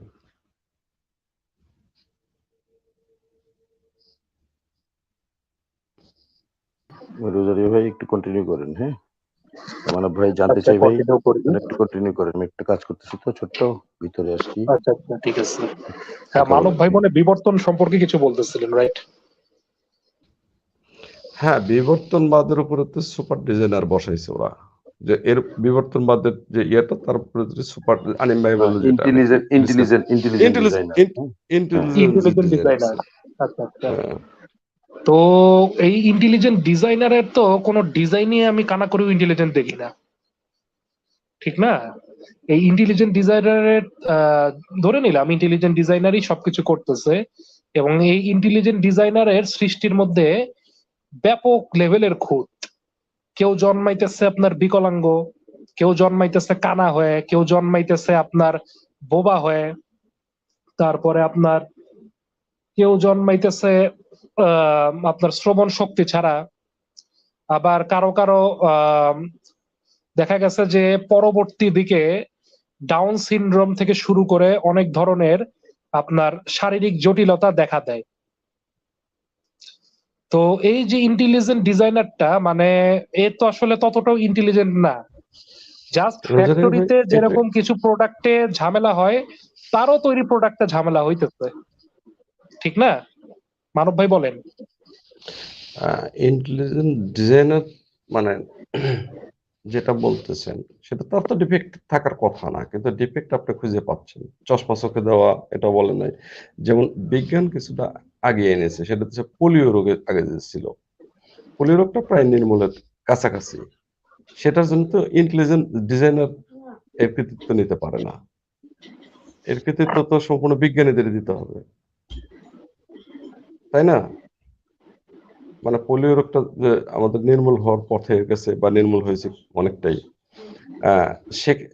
রোজারিও ভাই একটু কন্টিনিউ করেন, হ্যাঁ। মানব ভাই জানতে আচ্ছা, চাই ভাই, কন্টিনিউ করি। একটু কন্টিনিউ করেন, আমি একটু কাজ করতেছি তো ছোট্ট, ভিতরে আসছি, আচ্ছা আচ্ছা, ঠিক আছে। হ্যাঁ, কথা মানব বলেন। ভাই মনে বিবর্তন সম্পর্কে কিছু বলতেছিলেন, রাইট? হ্যাঁ, বিবর্তনবাদের উপরে তো সুপার ডিজাইনার বসাইছে ওরা, যে এর বিবর্তনবাদের যে ইয়েটা তার উপরে সুপার, আনিম ভাই বললো যেটা ইন্টেলিজেন্ট ডিজাইনার। আচ্ছা আচ্ছা। তো এই ইন্টেলিজেন্ট ডিজাইনারের তো কোনো ডিজাইনে আমি কানাকড়িও ইন্টেলিজেন্ট দেখি না, ঠিক না? এই ইন্টেলিজেন্ট ডিজাইনারের ধরে নিলাম ইন্টেলিজেন্ট ডিজাইনারই সবকিছু করতেছে, এবং এই ইন্টেলিজেন্ট ডিজাইনারের সৃষ্টির মধ্যে ব্যাপক লেভেলের খুঁত। কেউ জন্মাইতেছে আপনার বিকলাঙ্গ, কেউ জন্মাইতেছে কানা হয়ে, কেউ জন্মাইতেছে আপনার বোবা হয়ে, তারপরে আপনার কেউ জন্মাইতেছে আপনার শ্রবণ শক্তি ছাড়া, আবার কারো কারো দেখা গেছে যে পরবর্তী দিকে ডাউন সিনড্রোম থেকে শুরু করে অনেক ধরনের আপনার শারীরিক জটিলতা দেখা দেয়। তো এই যে ইন্টেলিজেন্ট ডিজাইনারটা, মানে এ তো আসলে ততটাও ইন্টেলিজেন্ট না, জাস্ট ফ্যাক্টরিতে যেরকম কিছু প্রোডাক্টে ঝামেলা হয় তারও তৈরি প্রোডাক্টে ঝামেলা হইতেছে, ঠিক না? মানব ভাই বলেন। ইন্টেলিজেন্ট ডিজাইনার মানে যেটা বলতেছেন সেটা তার তো ডিফেক্ট থাকার কথা না, কিন্তু ডিফেক্ট আপনি খুঁজে পাচ্ছেন। চশমা চোখে দেওয়া এটা বলে নাই, যেমন বিজ্ঞান কিছুটা আগে এনেছে, সেটা হচ্ছে পোলিও রোগের আগে যে ছিল, পোলিও রোগটা প্রায় নির্মূলের কাছাকাছি, সেটার জন্য তো ইন্টেলিজেন্ট ডিজাইনার এর কৃতিত্ব নিতে পারে না। এর কৃতিত্ব তো সম্পূর্ণ বিজ্ঞানীদের দিতে হবে, তাই না? মানে পোলিও রোগটা যে আমাদের নির্মূল হওয়ার পথে গেছে বা নির্মূল হয়েছে অনেকটাই,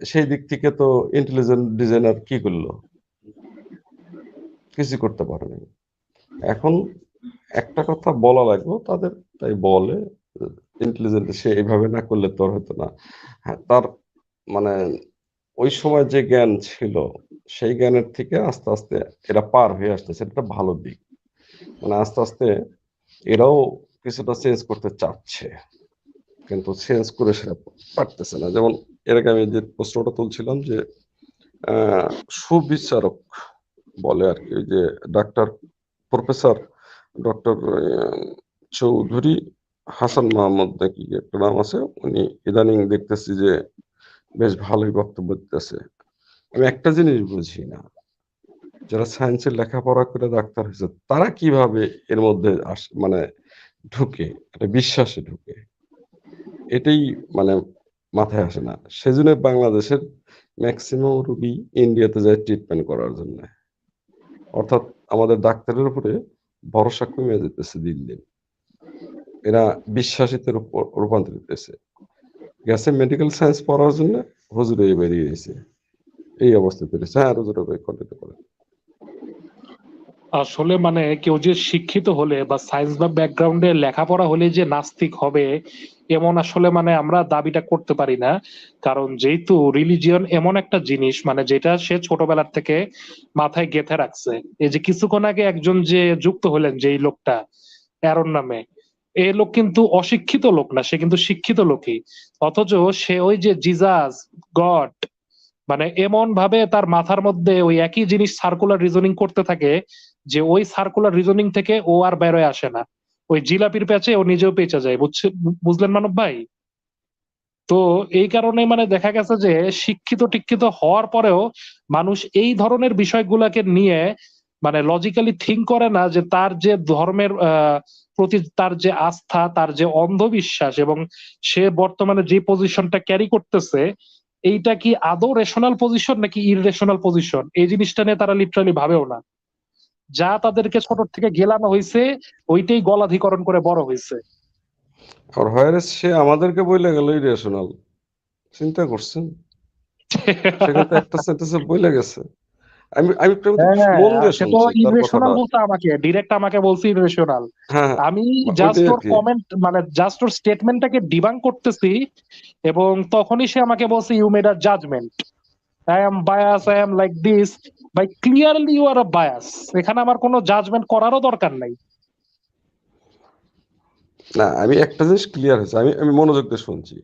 সেই দিক থেকে তো ইন্টেলিজেন্ট ডিজাইনার কি করলো? কিছু করতে পারেনি। এখন একটা কথা বলা লাগবে তাদের, তাই বলে ইন্টেলিজেন্ট সে এইভাবে না করলে তোর হতো না। হ্যাঁ, তার মানে ওই সময় যে জ্ঞান ছিল সেই জ্ঞানের থেকে আস্তে আস্তে এরা পার হয়ে আসতেছে, এটা একটা ভালো দিক। মানে আস্তে আস্তে এরাও কিছুটা চেঞ্জ করতে চাচ্ছে, কিন্তু চেঞ্জ করে সেটা পারতেছে না। যেমন এর আগে আমি যে প্রশ্নটা তুলছিলাম যে সুবিচারক বলে আর কি, ওই যে doctor professor doctor Chowdhury Hasan Mahmud নাকি একটা নাম আছে, উনি ইদানিং দেখতেছি যে বেশ ভালোই বক্তব্য দিতেছে। আমি একটা জিনিস বুঝি না, যারা সায়েন্সের লেখাপড়া করে ডাক্তার হয়েছে তারা কিভাবে এর মধ্যে মানে ঢুকে, একটা বিশ্বাসে ঢুকে, এটাই মানে মাথায় আসে না। সেজন্য বাংলাদেশের ম্যাক্সিমাম রোগী ইন্ডিয়াতে যায় ট্রিটমেন্ট করার জন্য। অর্থাৎ আমাদের ডাক্তারের উপরে ভরসা কমে যেতেছে দিন দিন, এরা বিশ্বাসিতের উপর রূপান্তরিত হয়েছে। গেছে মেডিকেল সায়েন্স পড়ার জন্য, হুজুরে বেরিয়ে গেছে, এই অবস্থাতে রয়েছে। হ্যাঁ হুজুরে ভাই কন্টিনিউ করেন। আসলে মানে কেউ যে শিক্ষিত হলে বা সায়েন্স বা ব্যাকগ্রাউন্ডে লেখাপড়া হলে যে নাস্তিক হবে এমন আসলে মানে আমরা দাবিটা করতে পারি না। কারণ যেহেতু রিলিজিয়ন এমন একটা জিনিস মানে যেটা সে ছোটবেলার থেকে মাথায় গেঁথে রাখছে। এই যে কিছুক্ষণ আগে একজন যে যুক্ত হলেন যে এই লোকটা অ্যারন নামে, এই লোক কিন্তু অশিক্ষিত লোক না, সে কিন্তু শিক্ষিত লোকই। অথচ সে ওই যে জিজাস গড মানে এমন ভাবে তার মাথার মধ্যে ওই একই জিনিস সার্কুলার রিজনিং করতে থাকে যে ওই সার্কুলার রিজনিং থেকে ও আর বেরোয় আসে না, ওই জিলাপির প্যাচে ও নিজেও পেঁচে যায়। বুঝলেন মানব ভাই? তো এই কারণে মানে দেখা গেছে যে শিক্ষিত টিক্ষিত হওয়ার পরেও মানুষ এই ধরনের বিষয়গুলোকে নিয়ে মানে লজিক্যালি থিঙ্ক করে না যে তার যে ধর্মের প্রতি তার যে আস্থা, তার যে অন্ধবিশ্বাস এবং সে বর্তমানে যে পজিশনটা ক্যারি করতেছে এইটা কি আদৌ রেশনাল পজিশন নাকি ইররেশনাল পজিশন, এই জিনিসটা নিয়ে তারা লিটারালি ভাবেও না। যা তাদেরকে ছোট থেকে গেলানো হয়েছে ওইটাই গলাধিকরণ করে বড় হয়েছে। আর হয় সে আমাদেরকে বইলে গেল ইরেশনাল, চিন্তা করছেন? সেখানে তো একটা সেন্টেন্সে বইলে গেছে। আমি আমি মন দিয়ে সে তো শুনছি তার ইরেশনাল কথাটা। বলতে আমাকে ডিরেক্ট আমাকে বলছে ইরেশনাল। হ্যাঁ আমি ওইটাই জাস্ট আর ওর কি। কমেন্ট মানে জাস্ট ওর স্টেটমেন্টটাকে ডিবাঙ্ক করতেছি এবং তখনই সে আমাকে বলছে you made a judgment, I am bias, I am like this. By clearly you are a bias, এখানে আমার কোনো জাজমেন্ট করারও দরকার নাই। না আমি একটা জিনিস ক্লিয়ার হয়েছে, আমি আমি মনোযোগ দিয়ে শুনছি,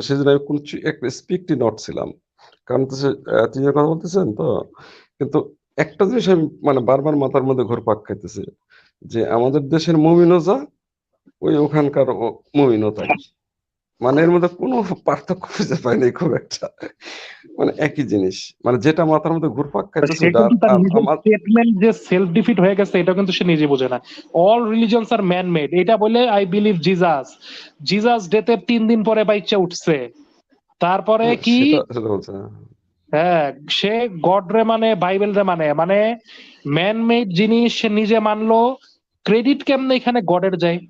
সেজন্য আমি কোন একটা স্পিকটি নট ছিলাম, কারণ তো সে তিনি কথা বলতেছেন তো। কিন্তু একটা জিনিস আমি মানে বারবার মাথার মধ্যে ঘুরপাক খাইতেছে যে আমাদের দেশের মুমিনও যা, ওই ওখানকার মুমিনও তাই। মানে এর মধ্যে কোনো পার্থক্য খুঁজে পাইনি খুব একটা, মানে একই জিনিস, মানে যেটা মাথার মধ্যে ঘুরপাক খাইতেছে সে ওটা কিন্তু তার নিজের আমার। স্টেটমেন্ট যে সেলফ ডিফিট হয়ে গেছে এটা কিন্তু সে নিজে বোঝে না। অল রিলিজিয়নস আর ম্যান মেড, এটা বলে আই বিলিভ জিজাস, জিজাস ডেতে 3 দিন পরে বাইচা উঠছে। তারপরে কি সেটা সেটা বলছে না। হ্যাঁ সে গড রে মানে বাইবেল রে মানে মানে ম্যান মেড জিনিস সে নিজে মানলো, ক্রেডিট কেমনে এখানে গডের যায়?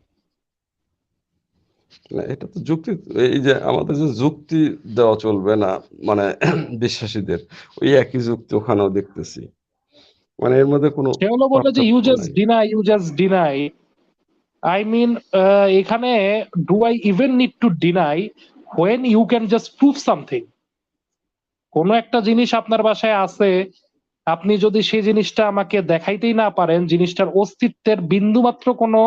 না এটা তো যুক্তি, এই যে আমাদের যে যুক্তি দেওয়া চলবে না মানে বিশ্বাসীদের, ওই একই যুক্তি ওখানেও দেখতেছি, মানে এর মধ্যে কোনো সে হলো বললো যে পার্থক্য ইউ জাস্ট নাই। Deny, you just deny. I mean এখানে do I even need to deny when you can just prove something? কোনো একটা জিনিস আপনার বাসায় আছে, আপনি যদি সেই জিনিসটা আমাকে দেখাইতেই না পারেন, জিনিসটার অস্তিত্বের বিন্দুমাত্র কোনো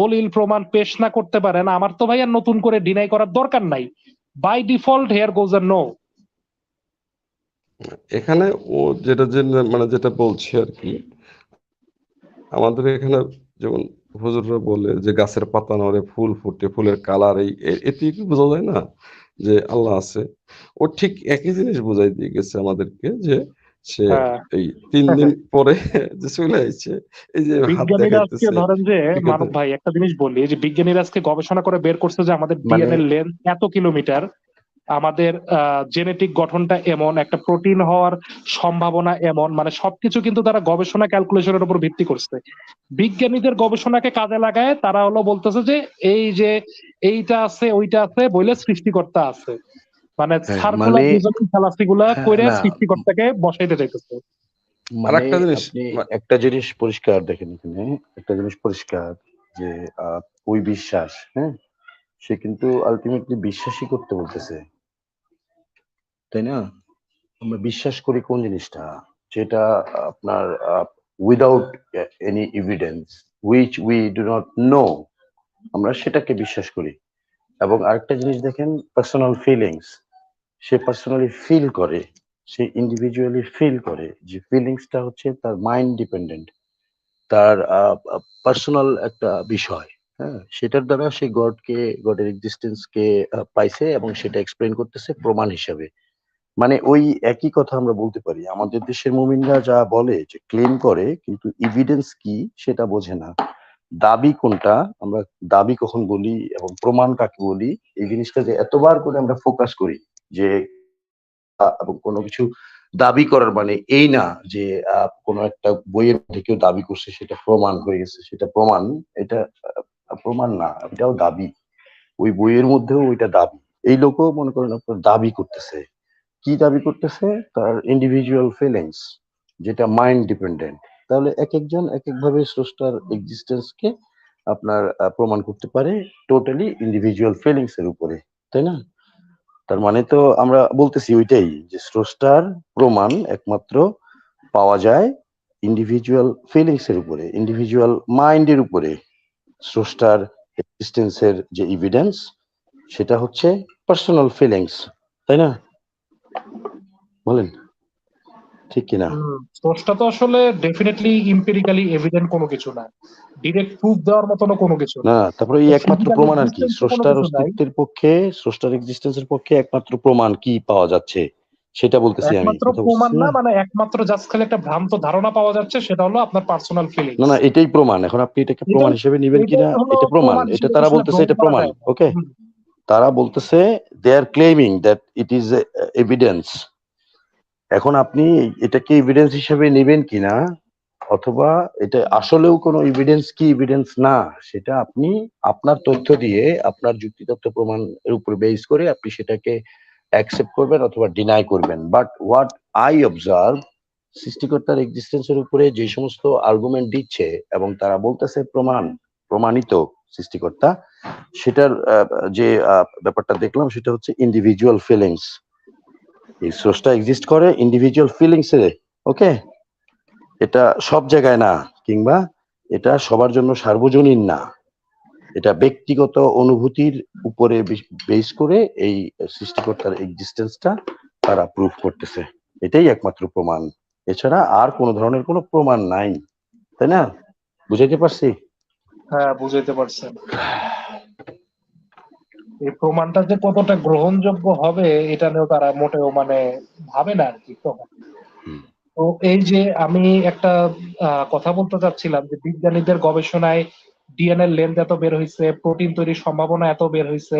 দলিল প্রমাণ পেশ না করতে পারেন, আমার তো ভাই আর নতুন করে ডিনাই করার দরকার নাই। By default here goes a no. এখানে ও যেটা যে মানে যেটা বলছে আর কি, আমাদের এখানে যেমন হুজুররা বলে যে গাছের পাতা নড়ে ফুল ফুটে, ফুলের কালার এই এতে কি বোঝা যায় না যে আল্লাহ আছে? ও ঠিক একই জিনিস বোঝাই দিয়ে গেছে আমাদেরকে যে সে হ্যাঁ এই 3 দিন পরে যে চলে আসছে, এই যে হাত বিজ্ঞানীরা আজকে দেখাইতেছে ধরেন যে ঠিক আছে। মানব ভাই একটা জিনিস বলি, এই যে বিজ্ঞানীরা আজকে গবেষণা করে বের করছে যে আমাদের মানে ডিএনএ লেন্থ এত কিলোমিটার, আমাদের জেনেটিক গঠনটা এমন, একটা প্রোটিন হওয়ার সম্ভাবনা এমন, মানে সবকিছু কিন্তু তারা গবেষণা ক্যালকুলেশনের উপর ভিত্তি করছে। বিজ্ঞানীদের গবেষণাকে কাজে লাগায় তারা হলো বলতেছে যে এই যে এইটা আছে ওইটা আছে বলে সৃষ্টিকর্তা আছে, মানে হ্যাঁ, সার্কুলার মানে রিজনিং ফ্যালাসি গুলা হ্যাঁ, করে না সৃষ্টিকর্তাকে বসাইতে চাইতেছে। আর মানে একটা জিনিস আপনি একটা জিনিস পরিষ্কার দেখেন, এখানে একটা জিনিস পরিষ্কার যে ওই বিশ্বাস, হ্যাঁ, সে কিন্তু আলটিমেটলি বিশ্বাসই করতে বলতেছে, তাই না? আমরা বিশ্বাস করি কোন জিনিসটা, যেটা আপনার without any evidence, which we do not know, আমরা সেটাকে বিশ্বাস করি। এবং আরেকটা জিনিস দেখেন, পার্সোনাল ফিলিংস, সে পার্সোনালি ফিল করে, সে ইন্ডিভিজুয়ালি ফিল করে, যে ফিলিংসটা হচ্ছে তার মাইন্ড ডিপেন্ডেন্ট, তার পার্সোনাল একটা বিষয়। হ্যাঁ, সেটার দ্বারা সে গডের এক্সিস্টেন্স কে পাইছে এবং সেটা এক্সপ্লেন করতেছে প্রমাণ হিসাবে। মানে ওই একই কথা আমরা বলতে পারি, আমাদের দেশের মুমিনরা যা বলে, যে ক্লেম করে কিন্তু এভিডেন্স কি সেটা বোঝে না। দাবি কোনটা, আমরা দাবি কখন বলি এবং প্রমাণ কাকে বলি, এই জিনিসটা যে এতবার করে আমরা ফোকাস করি, যে এবং কোনো কিছু দাবি করার মানে এই না যে কোনো একটা বইয়ের মধ্যে কেউ দাবি করছে সেটা প্রমাণ হয়ে গেছে, সেটা প্রমাণ, এটা প্রমাণ না, এটাও দাবি। ওই বইয়ের মধ্যেও ওইটা দাবি। এই লোকও মনে করেন আপনার দাবি করতেছে, কি দাবি করতেছে, তার ইন্ডিভিজুয়াল ফিলিংস, যেটা মাইন্ড ডিপেন্ডেন্ট। তাহলে এক একজন এক একভাবে স্রষ্টার এক্সিস্টেন্স কে আপনার প্রমাণ করতে পারে টোটালি ইন্ডিভিজুয়াল ফিলিংস এর উপরে, তাই না? তার মানে তো আমরা বলতেছি ওইটাই, যে স্রষ্টার প্রমাণ একমাত্র পাওয়া যায় ইন্ডিভিজুয়াল ফিলিংস এর উপরে, ইন্ডিভিজুয়াল মাইন্ডের উপরে। স্রষ্টার এক্সিস্টেন্সের যে এভিডেন্স, সেটা হচ্ছে পার্সোনাল ফিলিংস, তাই না? বলেন ঠিক কিনা? স্রষ্টা তো আসলে ডেফিনেটলি এমপিরিক্যালি এভিডেন্ট কোনো কিছু না, ডিরেক্ট প্রুফ দেওয়ার মতনও কোনো কিছু না। না, তারপরে এই একমাত্র ফিজিক্যাল প্রমাণ আর কি, এক্সিস্টেন্স কোনো স্রষ্টার কিছু নাই। অস্তিত্বের পক্ষে, স্রষ্টার এক্সিস্টেন্সের পক্ষে একমাত্র প্রমাণ কি পাওয়া যাচ্ছে, সেটা বলতেছি আমি, একমাত্র কথা প্রমাণ বুঝছেন না, না? মানে একমাত্র জাস্ট খালি একটা ভ্রান্ত ধারণা পাওয়া যাচ্ছে, সেটা হলো আপনার পার্সোনাল না ফিলিংস। না, এটাই প্রমাণ। এখন আপনি এটাকে প্রমাণ এটাই হিসেবে নিবেন এটাই কিনা, হলো এটা প্রমাণ, প্রমাণ এটা হিসেবে তারা আসলে বলতেছে গ্রহণ এটা করা প্রমাণ, যায় না। ওকে? তারা বলতেছে they are claiming that it is evidence. এখন আপনি এটাকে এভিডেন্স হিসেবে নেবেন কিনা, অথবা এটা আসলেও কোনো এভিডেন্স কি এভিডেন্স না, সেটা আপনি আপনার তথ্য দিয়ে, আপনার যুক্তি তথ্য প্রমাণ এর উপর বেস করে আপনি সেটাকে অ্যাকসেপ্ট করবেন অথবা ডিনাই করবেন। বাট হোয়াট আই অবজার্ভ, সৃষ্টিকর্তার এক্সিস্টেন্সের উপরে যে সমস্ত আর্গুমেন্ট দিচ্ছে এবং তারা বলতেছে প্রমাণিত সৃষ্টিকর্তা, সেটার যে ব্যাপারটা দেখলাম সেটা হচ্ছে ইন্ডিভিজুয়াল ফিলিংস। এই স্রষ্টা এক্সিস্ট করে ইন্ডিভিজুয়াল ফিলিংস এ, ওকে? এটা সব জায়গায় না, কিংবা এটা সবার জন্য সার্বজনীন না, এটা ব্যক্তিগত অনুভূতির উপরে বেস করে এই সৃষ্টিকর্তার এক্সিস্টেন্সটা তারা প্রুফ করতেছে। এটাই একমাত্র প্রমাণ, এছাড়া আর কোনো ধরনের কোনো প্রমাণ নাই, তাই না? বুঝাইতে পারছি? হ্যাঁ, বুঝাইতে পারছেন। এই প্রমাণটা যে কতটা গ্রহণযোগ্য হবে এটা নিয়েও তারা মোটেও মানে ভাবে না আর কি তখন। তো এই যে আমি একটা কথা বলতে চাচ্ছিলাম, যে বিজ্ঞানীদের গবেষণায় ডিএনএ লেন্থ এত বের হয়েছে, প্রোটিন তৈরির সম্ভাবনা এত বের হয়েছে,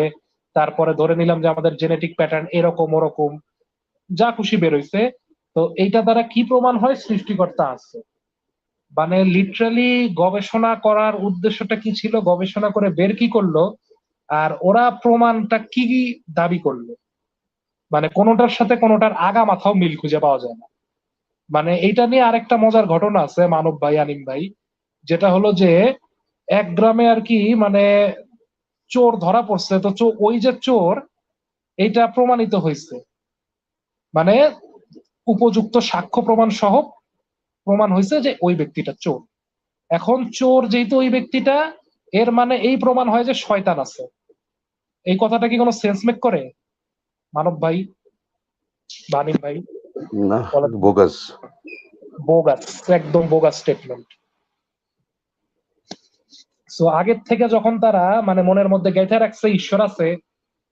তারপরে ধরে নিলাম যে আমাদের জেনেটিক প্যাটার্ন এরকম ওরকম, যা খুশি বের হয়েছে। তো এইটা দ্বারা কি প্রমাণ হয় সৃষ্টিকর্তা আছে? মানে লিটারালি গবেষণা করার উদ্দেশ্যটা কি ছিল, গবেষণা করে বের কি করলো, আর ওরা প্রমাণটা কি দাবি করলো, মানে কোনোটার সাথে কোনোটার আগা মাথাও মিল খুঁজে পাওয়া যায় না। মানে এইটা নিয়ে আরেকটা মজার ঘটনা আছে মানব ভাই, আনিম ভাই, যেটা হলো যে এক গ্রামে আর কি মানে চোর ধরা পড়ছে। তো ওই যে চোর, এইটা প্রমাণিত হয়েছে, মানে উপযুক্ত সাক্ষ্য প্রমাণ সহ প্রমাণ হয়েছে যে ওই ব্যক্তিটা চোর। এখন চোর যেহেতু ওই ব্যক্তিটা, এর মানে এই প্রমাণ হয় যে শয়তান আছে। এই কথাটা কি কোনো সেন্স মেক করে মানব ভাই, বানিম ভাই? না, বোগাস। বোগাস, একদম বোগাস স্টেটমেন্ট। সো আগের থেকে যখন তারা মানে মনের মধ্যে গাইতে রাখছে ঈশ্বর আছে,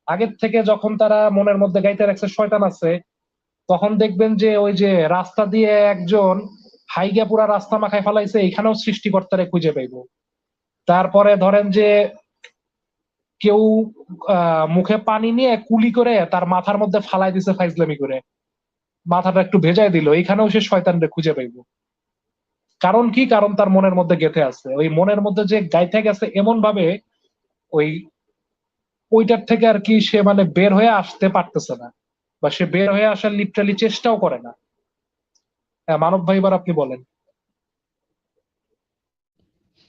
আগের থেকে যখন তারা মনের মধ্যে গাইতে রাখছে শয়তান আছে, তখন দেখবেন যে ওই যে রাস্তা দিয়ে একজন হাইগা পুরা রাস্তা মাখায় ফেলাইছে, এখানেও সৃষ্টিকর্তারে খুঁজে পাইব। তারপরে ধরেন যে কেউ মুখে পানি নিয়ে কুলি করে তার মাথার মধ্যে ফালাই দিছে ফাইজলামি করে, মাথাটা একটু ভেজাই দিল, এখানেও সে শয়তানরে খুঁজে পাইবো। কারণ কি? কারণ তার মনের মধ্যে গেঁথে আছে। ওই মনের মধ্যে যে গাইথে গেছে এমন ভাবে ওই ওইটার থেকে আর কি সে মানে বের হয়ে আসতে পারতেছে না, বা সে বের হয়ে আসার লিটারালি চেষ্টাও করে না। হ্যাঁ, মানব ভাই, এবার আপনি বলেন।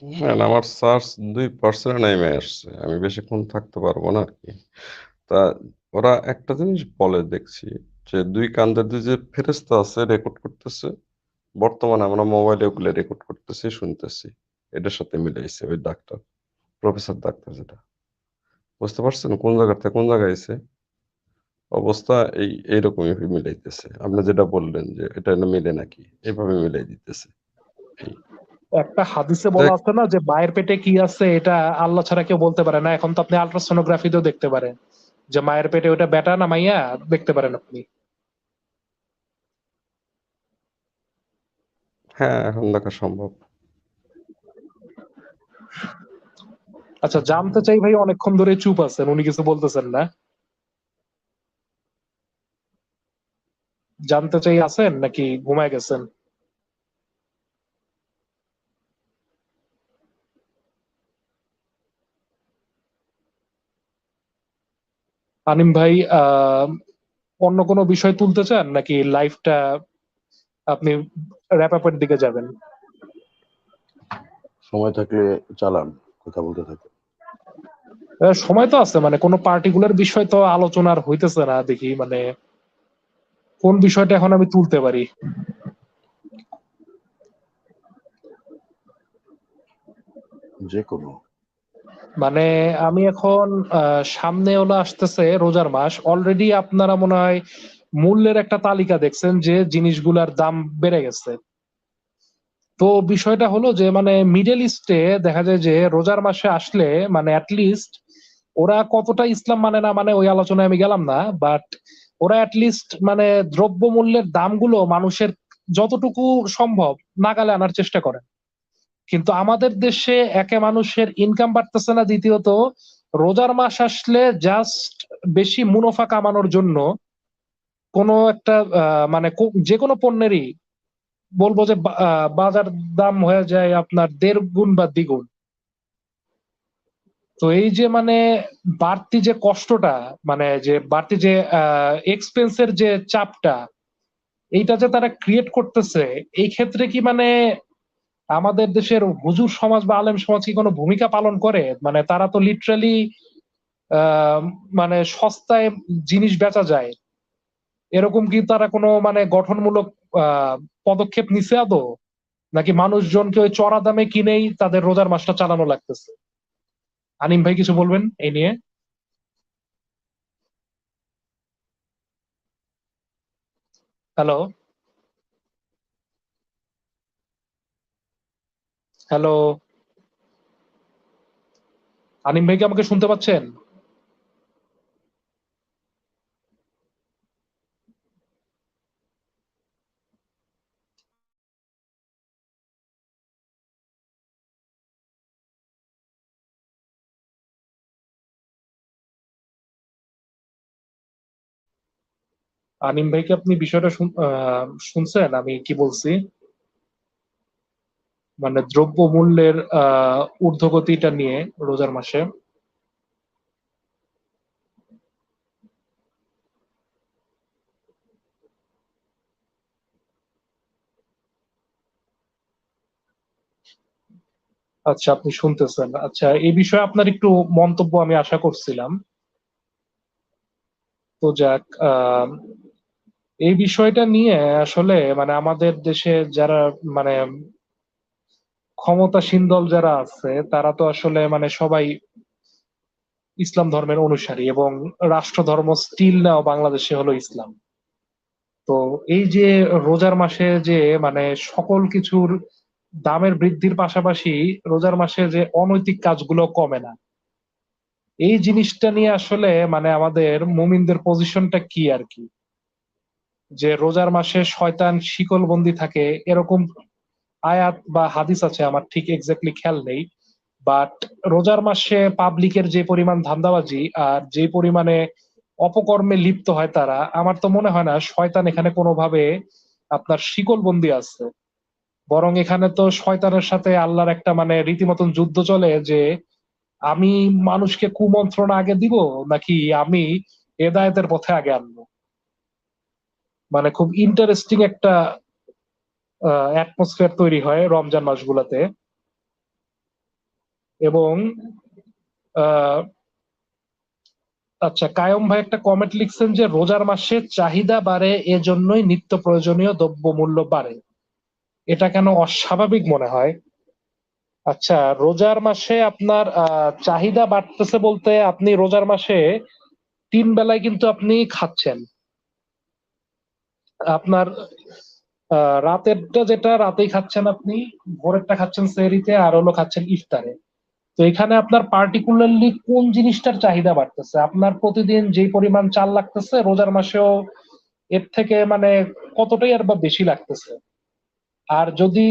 হ্যাঁ, আমার চার্জ 2% নেমে আসছে, আমি বেশিক্ষণ থাকতে পারবো না আর কি। তা ওরা একটা জিনিস বলে দেখছি, যে দুই কান্দে দুই যে ফেরেশতা আছে রেকর্ড করতেছে, বর্তমানে আমরা মোবাইলে ওগুলো রেকর্ড করতেছি, শুনতেছি। এটার সাথে মিলাইছে ওই ডাক্তার, প্রফেসর ডাক্তার, যেটা বুঝতে পারছেন কোন জায়গা থেকে কোন জায়গায় এসে অবস্থা এইরকমই মিলাইতেছে। আপনি যেটা বললেন যে এটা মিলে নাকি, এইভাবে মিলাই দিতেছে। এই একটা হাদিসে বলা দেখ, আছে না যে মায়ের পেটে কি আছে এটা আল্লাহ ছাড়া কেউ বলতে পারে না। এখন তো আপনি আল্ট্রাসোনোগ্রাফিতেও দেখতে পারেন যে মায়ের পেটে ওটা বেটা না মাইয়া, দেখতে পারেন আপনি। হ্যাঁ, এখন দেখা সম্ভব। আচ্ছা, জানতে চাই ভাই, অনেকক্ষণ ধরে চুপ আছেন, উনি কিছু বলতেছেন না। জানতে চাই আছেন নাকি ঘুমায় গেছেন? আনিম ভাই, অন্য কোনো বিষয় তুলতে চান নাকি লাইফটা আপনি র্যাপ আপের দিকে যাবেন? সময় থাকলে চালান, কথা বলতে থাকে। সময় তো আছে, মানে কোনো পার্টিকুলার বিষয় তো আলোচনার হইতেছে না দেখি, মানে কোন বিষয়টা এখন আমি তুলতে পারি? যে কোনো। মানে আমি এখন সামনে হলো আসতেছে রোজার মাস, অলরেডি আপনারা মনে হয় মূল্যের একটা তালিকা দেখছেন যে জিনিসগুলার দাম বেড়ে গেছে। তো বিষয়টা হলো যে মানে মিডল ইস্টে দেখা যায় যে রোজার মাসে আসলে মানে অ্যাটলিস্ট ওরা কতটা ইসলাম মানে না মানে ওই আলোচনায় আমি গেলাম না, বাট ওরা অ্যাটলিস্ট মানে দ্রব্যমূল্যের দামগুলো মানুষের যতটুকু সম্ভব নাগালে আনার চেষ্টা করে। কিন্তু আমাদের দেশে একে মানুষের ইনকাম বাড়তেছে না, দ্বিতীয়ত রোজার মাস আসলে জাস্ট বেশি মুনাফা কামানোর জন্য কোনো একটা মানে যে কোনো পণ্যেরই বলবো যে বাজার দাম হয়ে যায় আপনার 1.5 গুণ বা দ্বিগুণ। তো এই যে মানে বাড়তি যে কষ্টটা, মানে যে বাড়তি যে এক্সপেন্সের যে চাপটা, এইটা যে তারা ক্রিয়েট করতেছে, এই ক্ষেত্রে কি মানে আমাদের দেশের হুজুর সমাজ বা আলেম সমাজ কি কোনো ভূমিকা পালন করে? মানে তারা তো লিটারালি মানে সস্তায় জিনিস বেচা যায়, এরকম কি তারা কোনো মানে গঠনমূলক পদক্ষেপ নিছে আদৌ, নাকি মানুষজনকে ওই চড়া দামে কিনেই তাদের রোজার মাসটা চালানো লাগতেছে? আনিম ভাই, কিছু বলবেন এই নিয়ে? হ্যালো, হ্যালো, আনিম ভাই কি আমাকে শুনতে পাচ্ছেন? আনিম ভাই কি আপনি বিষয়টা শুনছেন আমি কি বলছি? মানে দ্রব্য মূল্যের ঊর্ধ্বগতিটা নিয়ে রোজার মাসে। আচ্ছা, আপনি শুনতেছেন। আচ্ছা, এই বিষয়ে আপনার একটু মন্তব্য আমি আশা করছিলাম। তো যাক, এই বিষয়টা নিয়ে আসলে মানে আমাদের দেশে যারা মানে ক্ষমতাসীন দল যারা আছে তারা তো আসলে মানে সবাই ইসলাম ধর্মের অনুসারী, এবং রাষ্ট্র ধর্ম স্টিল নাও বাংলাদেশে হলো ইসলাম। তো এই যে রোজার মাসে যে মানে সকল কিছুর দামের বৃদ্ধির পাশাপাশি রোজার মাসে যে অনৈতিক কাজগুলো কমে না, এই জিনিসটা নিয়ে আসলে মানে আমাদের মুমিনদের পজিশনটা কি আর কি? যে রোজার মাসে শয়তান শিকলবন্দি থাকে এরকম আয়াত বা হাদিস আছে, আমার ঠিক এক্স্যাক্টলি খেয়াল নেই, বাট রোজার মাসে পাবলিকের যে পরিমাণ ধান্দাবাজি আর যে পরিমাণে অপকর্মে লিপ্ত হয় তারা, আমার তো মনে হয় না শয়তান এখানে কোনোভাবে আপনার শিকলবন্দি আছে। বরং এখানে তো শয়তানের সাথে আল্লাহর একটা মানে রীতিমতন যুদ্ধ চলে যে আমি মানুষকে কুমন্ত্রণা আগে দিব নাকি আমি হেদায়েতের পথে আগে আনবো। মানে খুব ইন্টারেস্টিং একটা অ্যাটমসফিয়ার তৈরি হয় রমজান মাসগুলোতে। এবং আহ, আচ্ছা, কায়ম ভাই একটা কমেন্ট লিখছেন যে রোজার মাসে চাহিদা বাড়ে, এজন্যই নিত্য প্রয়োজনীয় দ্রব্য মূল্য বাড়ে। এটা কেন অস্বাভাবিক মনে হয়? আচ্ছা, রোজার মাসে আপনার চাহিদা বাড়তেছে বলতে আপনি রোজার মাসে 3 বেলায় কিন্তু আপনি খাচ্ছেন। আপনার রাতেরটা যেটা রাতেই খাচ্ছেন আপনি, ভোরেরটা খাচ্ছেন সেহরিতে, আর হলো খাচ্ছেন ইফতারে। তো এখানে আপনার পার্টিকুলারলি কোন জিনিসটার চাহিদা বাড়তেছে? আপনার প্রতিদিন যে পরিমাণ চাল লাগতেছে রোজার মাসেও এর থেকে মানে কতটাই আর বা বেশি লাগতেছে। আর যদি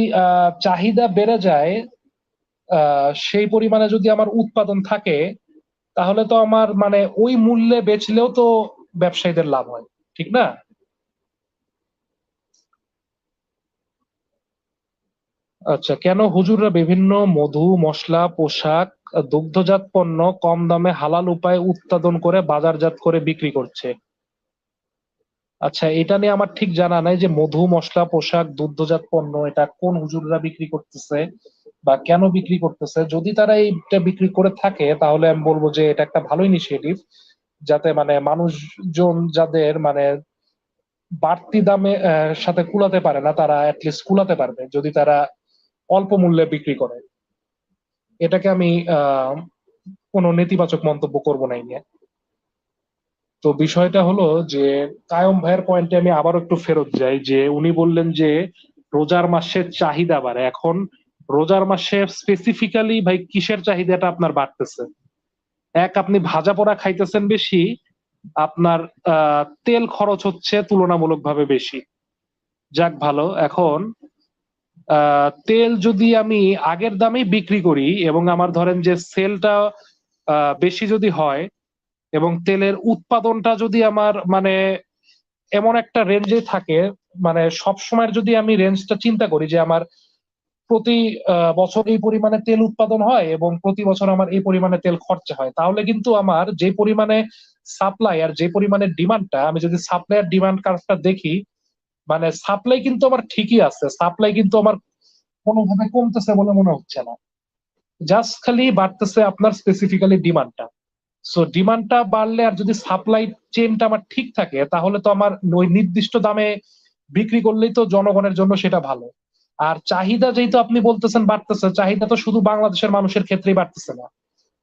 চাহিদা বেড়ে যায়, সেই পরিমাণে যদি আমার উৎপাদন থাকে, তাহলে তো আমার মানে ওই মূল্যে বেচলেও তো ব্যবসায়ীদের লাভ হয়, ঠিক না? আচ্ছা, কেন হুজুররা বিভিন্ন মধু, মশলা, পোশাক, দুগ্ধজাত পণ্য কম দামে হালাল উপায়ে উৎপাদন করে বাজারজাত করে বিক্রি করছে? আচ্ছা, এটা নিয়ে আমার ঠিক জানা নাই যে মধু, মশলা, পোশাক, দুগ্ধজাত পণ্য এটা কোন হুজুররা বিক্রি করতেছে বা কেন বিক্রি করতেছে। যদি তারা এইটা বিক্রি করে থাকে তাহলে আমি বলবো যে এটা একটা ভালো ইনিশিয়েটিভ, যাতে মানে মানুষজন যাদের মানে বাড়তি দামে সাথে কুলাতে পারে না, তারা অ্যাটলিস্ট কুলাতে পারবে যদি তারা অল্প মূল্যে বিক্রি করে। এটাকে আমি কোনো নেতিবাচক মন্তব্য করব না এই নিয়ে। তো বিষয়টা হলো যে কায়ম ভাইয়ের পয়েন্টে আমি আবার একটু ফেরত যাই, যে উনি বললেন যে রোজার মাসে চাহিদা বাড়ে। এখন রোজার মাসে স্পেসিফিক্যালি ভাই কিসের চাহিদাটা আপনার বাড়তেছে? এক, আপনি ভাজা পোড়া খাইতেছেন বেশি, আপনার তেল খরচ হচ্ছে তুলনামূলকভাবে বেশি। যাক ভালো। এখন তেল যদি আমি আগের দামে বিক্রি করি এবং আমার ধরেন যে সেলটা বেশি যদি হয়, এবং তেলের উৎপাদনটা যদি আমার মানে এমন একটা রেঞ্জে থাকে, মানে সব সময়ের যদি আমি রেঞ্জটা চিন্তা করি যে আমার প্রতি বছর এই পরিমাণে তেল উৎপাদন হয় এবং প্রতি বছর আমার এই পরিমাণে তেল খরচা হয়, তাহলে কিন্তু আমার যে পরিমাণে সাপ্লাই আর যে পরিমাণে ডিমান্ডটা, আমি যদি সাপ্লাই আর ডিমান্ড কার্ভটা দেখি, মানে সাপ্লাই কিন্তু আমার ঠিকই আছে, সাপ্লাই কিন্তু আমার কোনোভাবে কমতেছে বলে মনে হচ্ছে না। জাস্ট খালি বাড়তেছে আপনার স্পেসিফিক্যালি ডিমান্ডটা। সো ডিমান্ডটা বাড়লে আর যদি সাপ্লাই চেনটা আমার ঠিক থাকে, তাহলে তো আমার ওই নির্দিষ্ট দামে বিক্রি করলেই তো জনগণের জন্য সেটা ভালো। আর চাহিদা যেহেতু আপনি বলতেছেন বাড়তেছে, চাহিদা তো শুধু বাংলাদেশের মানুষের ক্ষেত্রেই বাড়তেছে না।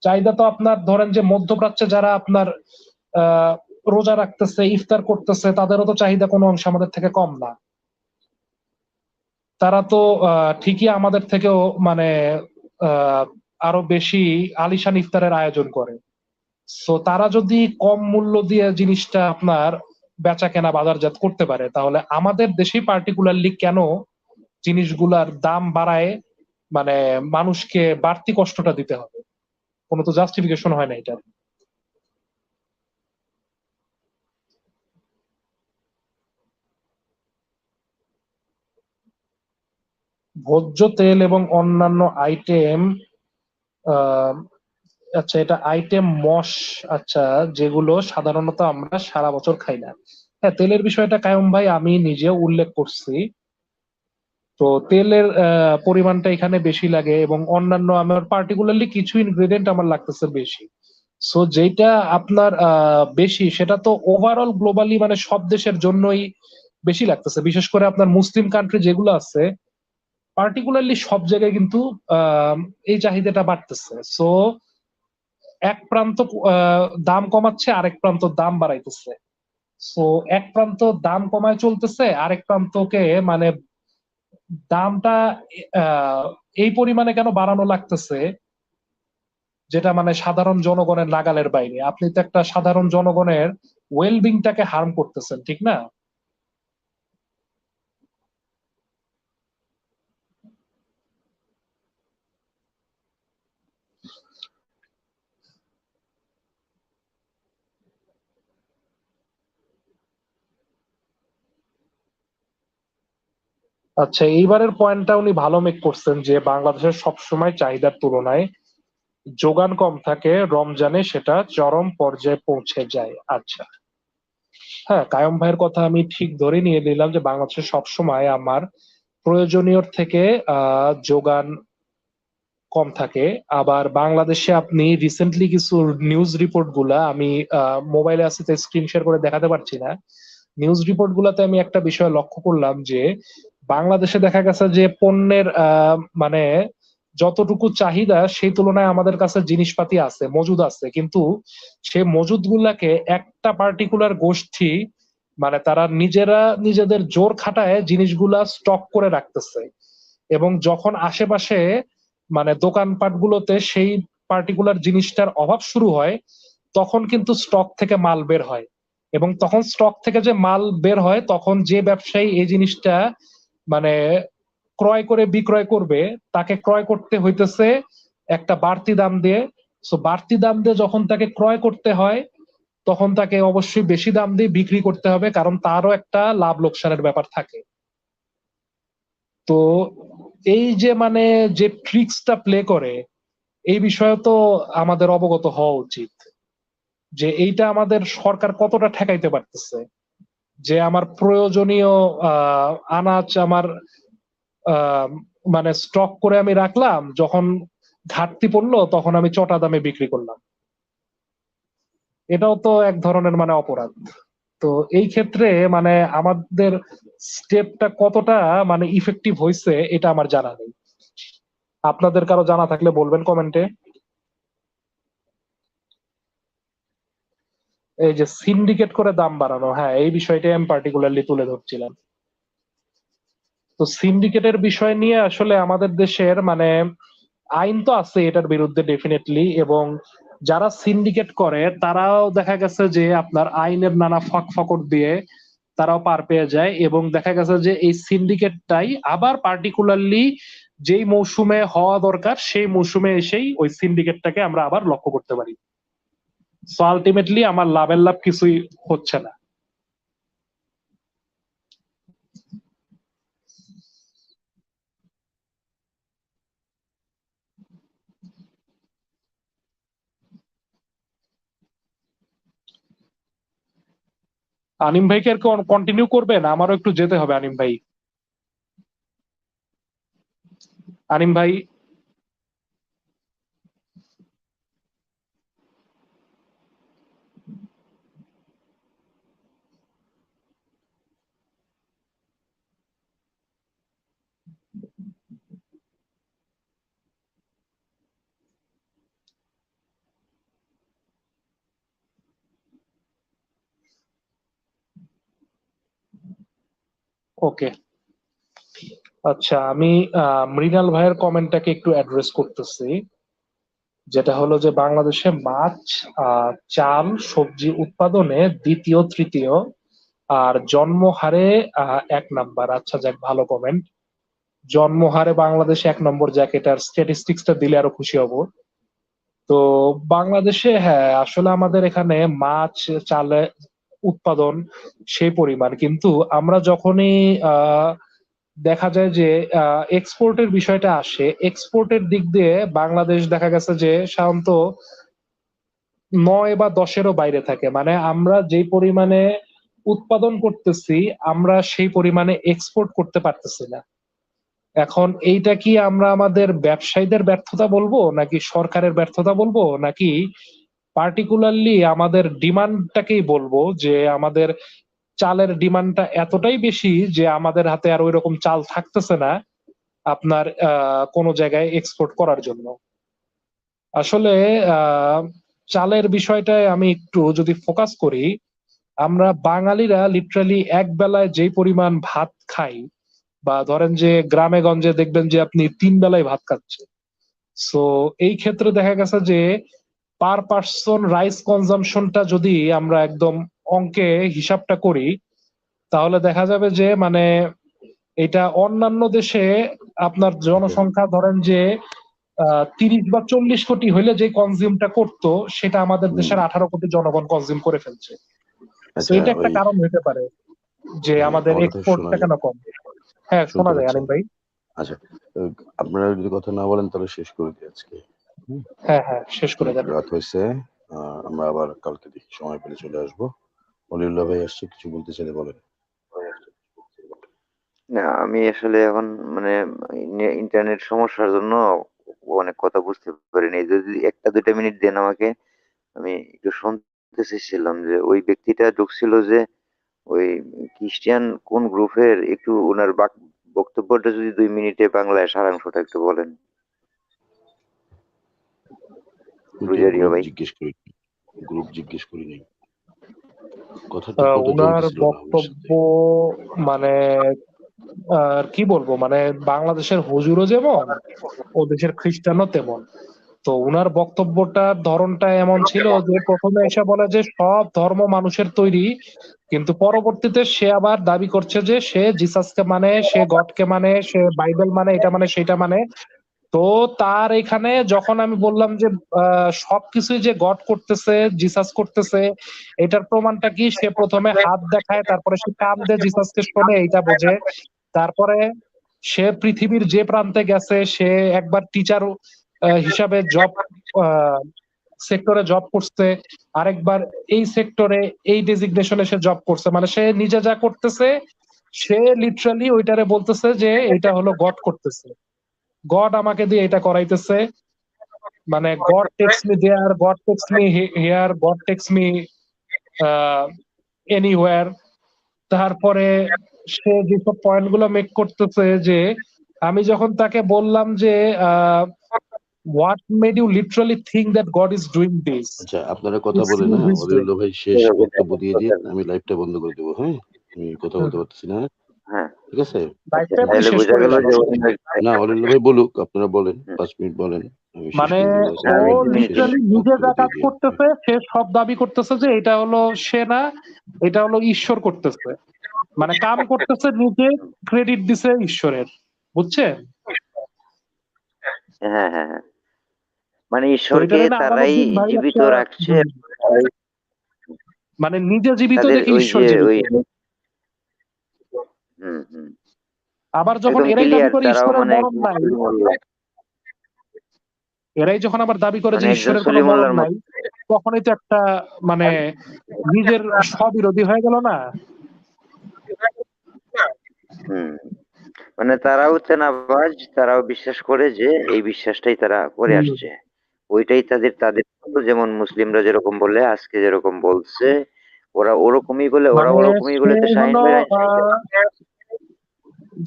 চাহিদা তো আপনার ধরেন যে মধ্যপ্রাচ্যে যারা আপনার আহ রোজা রাখতেছে, ইফতার করতেছে, তাদেরও তো চাহিদা কোনো অংশ আমাদের থেকে কম না। তারা তো ঠিকই আমাদের থেকেও মানে আহ আরো বেশি আলিশান ইফতারের আয়োজন করে। সো তারা যদি কম মূল্য দিয়ে জিনিসটা আপনার বেচা কেনা বাজারজাত করতে পারে, তাহলে আমাদের দেশেই পার্টিকুলারলি কেন জিনিসগুলার দাম বাড়ায় মানে মানুষকে বাড়তি কষ্টটা দিতে হবে? কোনো তো জাস্টিফিকেশন হয় না এটা। ভোজ্য তেল এবং অন্যান্য আইটেম, আহ আচ্ছা এটা আইটেম মশ, আচ্ছা, যেগুলো সাধারণত আমরা সারা বছর খাই না। হ্যাঁ, তেলের বিষয়টা কায়ম ভাই আমি নিজেও উল্লেখ করছি। তো তেলের পরিমাণটা এখানে বেশি লাগে এবং অন্যান্য আমার পার্টিকুলারলি কিছু ইনগ্রেডিয়েন্ট আমার লাগতেছে বেশি। সো যেটা আপনার বেশি, সেটা তো ওভারঅল গ্লোবালি মানে সব দেশের জন্যই বেশি লাগতেছে। বিশেষ করে আপনার মুসলিম কান্ট্রি যেগুলো আছে, পার্টিকুলারলি সব জায়গায় কিন্তু আহ, এই চাহিদাটা বাড়তেছে। সো এক প্রান্ত দাম কমাচ্ছে, আরেক প্রান্ত দাম বাড়াইতেছে। সো এক প্রান্ত দাম কমায় চলতেছে, আরেক প্রান্তকে মানে দামটা আহ, এই পরিমাণে কেন বাড়ানো লাগতেছে, যেটা মানে সাধারণ জনগণের নাগালের বাইরে। আপনি তো একটা সাধারণ জনগণের ওয়েলবিংটাকে হার্ম করতেছেন, ঠিক না? আচ্ছা, এইবারের পয়েন্টটা উনি ভালো মেক করছেন যে বাংলাদেশের সবসময় চাহিদার তুলনায় যোগান কম থাকে, রমজানে সেটা চরম পর্যায়ে পৌঁছে যায়। আচ্ছা, হ্যাঁ, কায়ম ভাইয়ের কথা আমি ঠিক ধরে নিয়ে নিলাম যে বাংলাদেশে সবসময় আমার প্রয়োজনীয় থেকে যোগান কম থাকে। আবার বাংলাদেশে আপনি রিসেন্টলি কিছু নিউজ রিপোর্ট গুলা আমি মোবাইলে আছে তো স্ক্রিন শেয়ার করে দেখাতে পারছি না, নিউজ রিপোর্ট গুলাতে আমি একটা বিষয় লক্ষ্য করলাম যে বাংলাদেশে দেখা গেছে যে পণ্যের মানে যতটুকু চাহিদা সেই তুলনায় আমাদের কাছে জিনিসপাতি আছে, মজুদ আছে, কিন্তু সেই মজুদ গুলাকে একটা পার্টিকুলার গোষ্ঠী মানে তারা নিজেরা নিজেদের জোর খাটায় জিনিসগুলা স্টক করে রাখতেছে, এবং যখন আশেপাশে মানে দোকানপাট গুলোতে সেই পার্টিকুলার জিনিসটার অভাব শুরু হয় তখন কিন্তু স্টক থেকে মাল বের হয়, এবং তখন স্টক থেকে যে মাল বের হয় তখন যে ব্যবসায়ী এই জিনিসটা মানে ক্রয় করে বিক্রয় করবে তাকে ক্রয় করতে হইতেছে একটা বাড়তি দাম দিয়ে। সো বাড়তি দাম দিয়ে যখন তাকে ক্রয় করতে হয় তখন তাকে অবশ্যই বেশি দাম দিয়ে বিক্রি করতে হবে, কারণ তারও একটা লাভ লোকসানের ব্যাপার থাকে। তো এই যে মানে যে ট্রিক্সটা প্লে করে এই বিষয়ে তো আমাদের অবগত হওয়া উচিত যে এইটা আমাদের সরকার কতটা ঠেকাইতে পারতেছে, যে আমার প্রয়োজনীয় আনাজ আমার মানে স্টক করে আমি রাখলাম, যখন ঘাটতি পড়লো তখন আমি চটা দামে বিক্রি করলাম। এটাও তো এক ধরনের মানে অপরাধ। তো এই ক্ষেত্রে মানে আমাদের স্টেপটা কতটা মানে ইফেক্টিভ হয়েছে এটা আমার জানা নেই, আপনাদের কারো জানা থাকলে বলবেন কমেন্টে। এই যে সিন্ডিকেট করে দাম বাড়ানো, হ্যাঁ এই বিষয়টাই আমি পার্টিকুলারলি তুলে ধরছিলাম। তো সিন্ডিকেটের বিষয় নিয়ে আসলে আমাদের দেশের মানে আইন তো আছে এটার বিরুদ্ধে ডেফিনেটলি, এবং যারা সিন্ডিকেট করে তারাও দেখা গেছে যে আপনার আইনের নানা ফাঁক ফকর দিয়ে তারাও পার পেয়ে যায়, এবং দেখা গেছে যে এই সিন্ডিকেটটাই আবার পার্টিকুলারলি যেই মৌসুমে হওয়া দরকার সেই মৌসুমে এসেই ওই সিন্ডিকেটটাকে আমরা আবার লক্ষ্য করতে পারি। সো আলটিমেটলি আমার লাভের লাভ কিছুই হচ্ছে না। আনিম ভাইকে আর কন্টিনিউ করবেন? আমারও একটু যেতে হবে। আনিম ভাই, আনিম ভাই, ওকে। আচ্ছা, আমি মৃণাল ভাইয়ের কমেন্টটাকে একটু অ্যাড্রেস করতেছি, যেটা হলো যে বাংলাদেশে মাছ, চাল, সবজি উৎপাদনে দ্বিতীয় তৃতীয়, আর জন্মহারে 1 নাম্বার। আচ্ছা যাক, ভালো কমেন্ট। জন্মহারে বাংলাদেশে 1 নম্বর, যাক এটার স্ট্যাটিস্টিক্সটা দিলে আরো খুশি হব। তো বাংলাদেশে হ্যাঁ আসলে আমাদের এখানে মাছ চালে উৎপাদন সেই পরিমাণ, কিন্তু আমরা যখনই দেখা যায় যে এক্সপোর্টের বিষয়টা আসে, এক্সপোর্টের দিক দিয়ে বাংলাদেশ দেখা গেছে যে সাধারণত 9 বা 10-এরও বাইরে থাকে। মানে আমরা যেই পরিমাণে উৎপাদন করতেছি আমরা সেই পরিমাণে এক্সপোর্ট করতে পারতেছি না। এখন এইটা কি আমরা আমাদের ব্যবসায়ীদের ব্যর্থতা বলবো, নাকি সরকারের ব্যর্থতা বলবো, নাকি পার্টিকুলারলি আমাদের ডিমান্ডটাকেই বলবো যে আমাদের চালের ডিমান্ডটা এতটাই বেশি যে আমাদের হাতে আর ওই রকম চাল থাকতেছে না আপনার কোনো জায়গায় এক্সপোর্ট করার জন্য। আসলে চালের বিষয়টায় আমি একটু যদি ফোকাস করি, আমরা বাঙালিরা লিটারালি এক বেলায় যেই পরিমাণ ভাত খাই, বা ধরেন যে গ্রামে গঞ্জে দেখবেন যে আপনি 3 বেলায় ভাত খাচ্ছে। সো এই ক্ষেত্রে দেখা গেছে যে পার পার্সন রাইস কনজাম্পশনটা যদি আমরা একদম অঙ্কে হিসাবটা করি তাহলে দেখা যাবে যে মানে এটা অন্যান্য দেশে আপনার জনসংখ্যা ধরেন যে 30 বা 40 কোটি হইলে যে কনজিউমটা করতো সেটা আমাদের দেশের 18 কোটি জনগণ কনজিউম করে ফেলছে। তো আচ্ছা, এটা একটা ওই কারণ হতে পারে যে আমাদের আমার কথা শোনা এক্সপোর্টটা কেন যায়? কম। হ্যাঁ, শুনতে শোনা যায় পাচ্ছেন? আনিম ভাই। আচ্ছা, আপনারা যদি কথা না বলেন তাহলে শেষ করে দিই আজকে। হুম? হ্যাঁ হ্যাঁ, শেষ করে অনেক দেন। রাত হয়েছে। আমরা আবার কালকে দেখি সময় পেলে চলে আসবো। অলিউল্লাহ ভাই আসছে, কিছু বলতে চাইলে বলেন। না, আমি আসলে এখন মানে ইন্টারনেট সমস্যার জন্য অনেক কথা বুঝতে পারিনি। যদি 1-2 মিনিট দেন আমাকে, আমি একটু শুনতে চেয়েছিলাম যে ওই ব্যক্তিটা ঢুকছিল যে ওই খ্রিস্টিয়ান কোন গ্রুপের, একটু ওনার বক্তব্যটা যদি 2 মিনিটে বাংলায় সারাংশটা একটু বলেন। কিন্তু রুজারিও ভাই। গ্রুপ জিজ্ঞেস করিনি। কথাটা কোথায় উনার চলতেছিল না আমার বক্তব্য সাথে? মানে আর কি বলবো, মানে বাংলাদেশের হুজুরও যেমন ও দেশের খ্রিস্টানও তেমন। তো উনার বক্তব্যটার ধরনটা এমন ছিল যে প্রথমে এসে বলে যে সব ধর্ম মানুষের তৈরি, কিন্তু পরবর্তীতে সে আবার দাবি করছে যে সে জিসাসকে মানে, সে গডকে মানে, সে বাইবেল মানে, এটা মানে, সেটা মানে। তো তার এখানে যখন আমি বললাম যে সবকিছুই যে গড করতেছে, জিসাস করতেছে, এটার প্রমাণটা কি, সে প্রথমে হাত দেখায়, তারপরে সে কান দিয়ে জিসাসকে শোনে, এইটা বোঝে। তারপরে সে পৃথিবীর যে প্রান্তে গেছে, সে একবার টিচার হিসাবে জব সেক্টরে জব করছে, আরেকবার এই সেক্টরে এই ডেজিগনেশনে সে জব করছে। মানে সে নিজে যা করতেছে সে লিটারালি ওইটারে বলতেছে যে এটা হলো গড করতেছে, গড আমাকে দিয়ে এটা করাইতেছে। মানে god takes me there, god takes me here, god takes me anywhere. তারপরে সে যেসব পয়েন্ট গুলো মেক করতেছে যে আমি যখন তাকে বললাম যে what made you literally think that god is doing this, আচ্ছা, আপনারা কথা ইটস বলে ইউর না, উইজডম। অলিউল্লাহ ভাই শেষ বক্তব্য দিয়ে দিন, আমি লাইভটা বন্ধ করে দেবো। হ্যাঁ, আমি কথা বলতে পারতেছি না। হ্যাঁ, ঠিক আছে? লাইফটা আপনি তাহলে শেষ বোঝা করে গেল দেন। যে না, অলিউল্লাহ ভাই বলুক, আপনারা বলেন, 5 মিনিট বলেন, আমি শেষ মানে করে দেবো। ও আমি শেষ লিটারালি নিজে বক্তব্য যা দিয়ে কাজ দিন। করতেছে সে সব দাবি করতেছে যে এটা হলো সে না, এটা হলো ঈশ্বর করতেছে। মানে কাম করতেছে নিজে, ক্রেডিট দিছে ঈশ্বরের। বুঝছেন? হ্যাঁ হ্যাঁ হ্যাঁ, মানে তো ঈশ্বরকে এটারে না তারাই আমানুদ্দিন ভাই জীবিত একটা রাখছে। মানে নিজে জীবিত তাদের দেখে ওই ঈশ্বর যে জীবিত। ওই হুম, আবার যখন একদম এরাই দাবি ক্লিয়ার, করে তারাও ঈশ্বরের মানে মরণ নাই, এরাই যখন আবার দাবি করে যে মানে একজন ঈশ্বরের কোনো মরণ সলিমুল্লাহর নাই, মতো। তখনই তো একটা মানে নিজের স্ববিরোধী হয়ে গেল না? হুম, মানে তারাও তেনাবাজ, তারাও বিশ্বাস করে যে এই বিশ্বাসটাই তারা করে হুম। আসছে, ওইটাই তাদের তাদের মতো। যেমন মুসলিমরা যেরকম বলে, আজকে যেরকম বলছে, ওরা ওরকমই বলে, ওরা মানে ওরকমই সে বলে, তো শাহিন হলো ভাই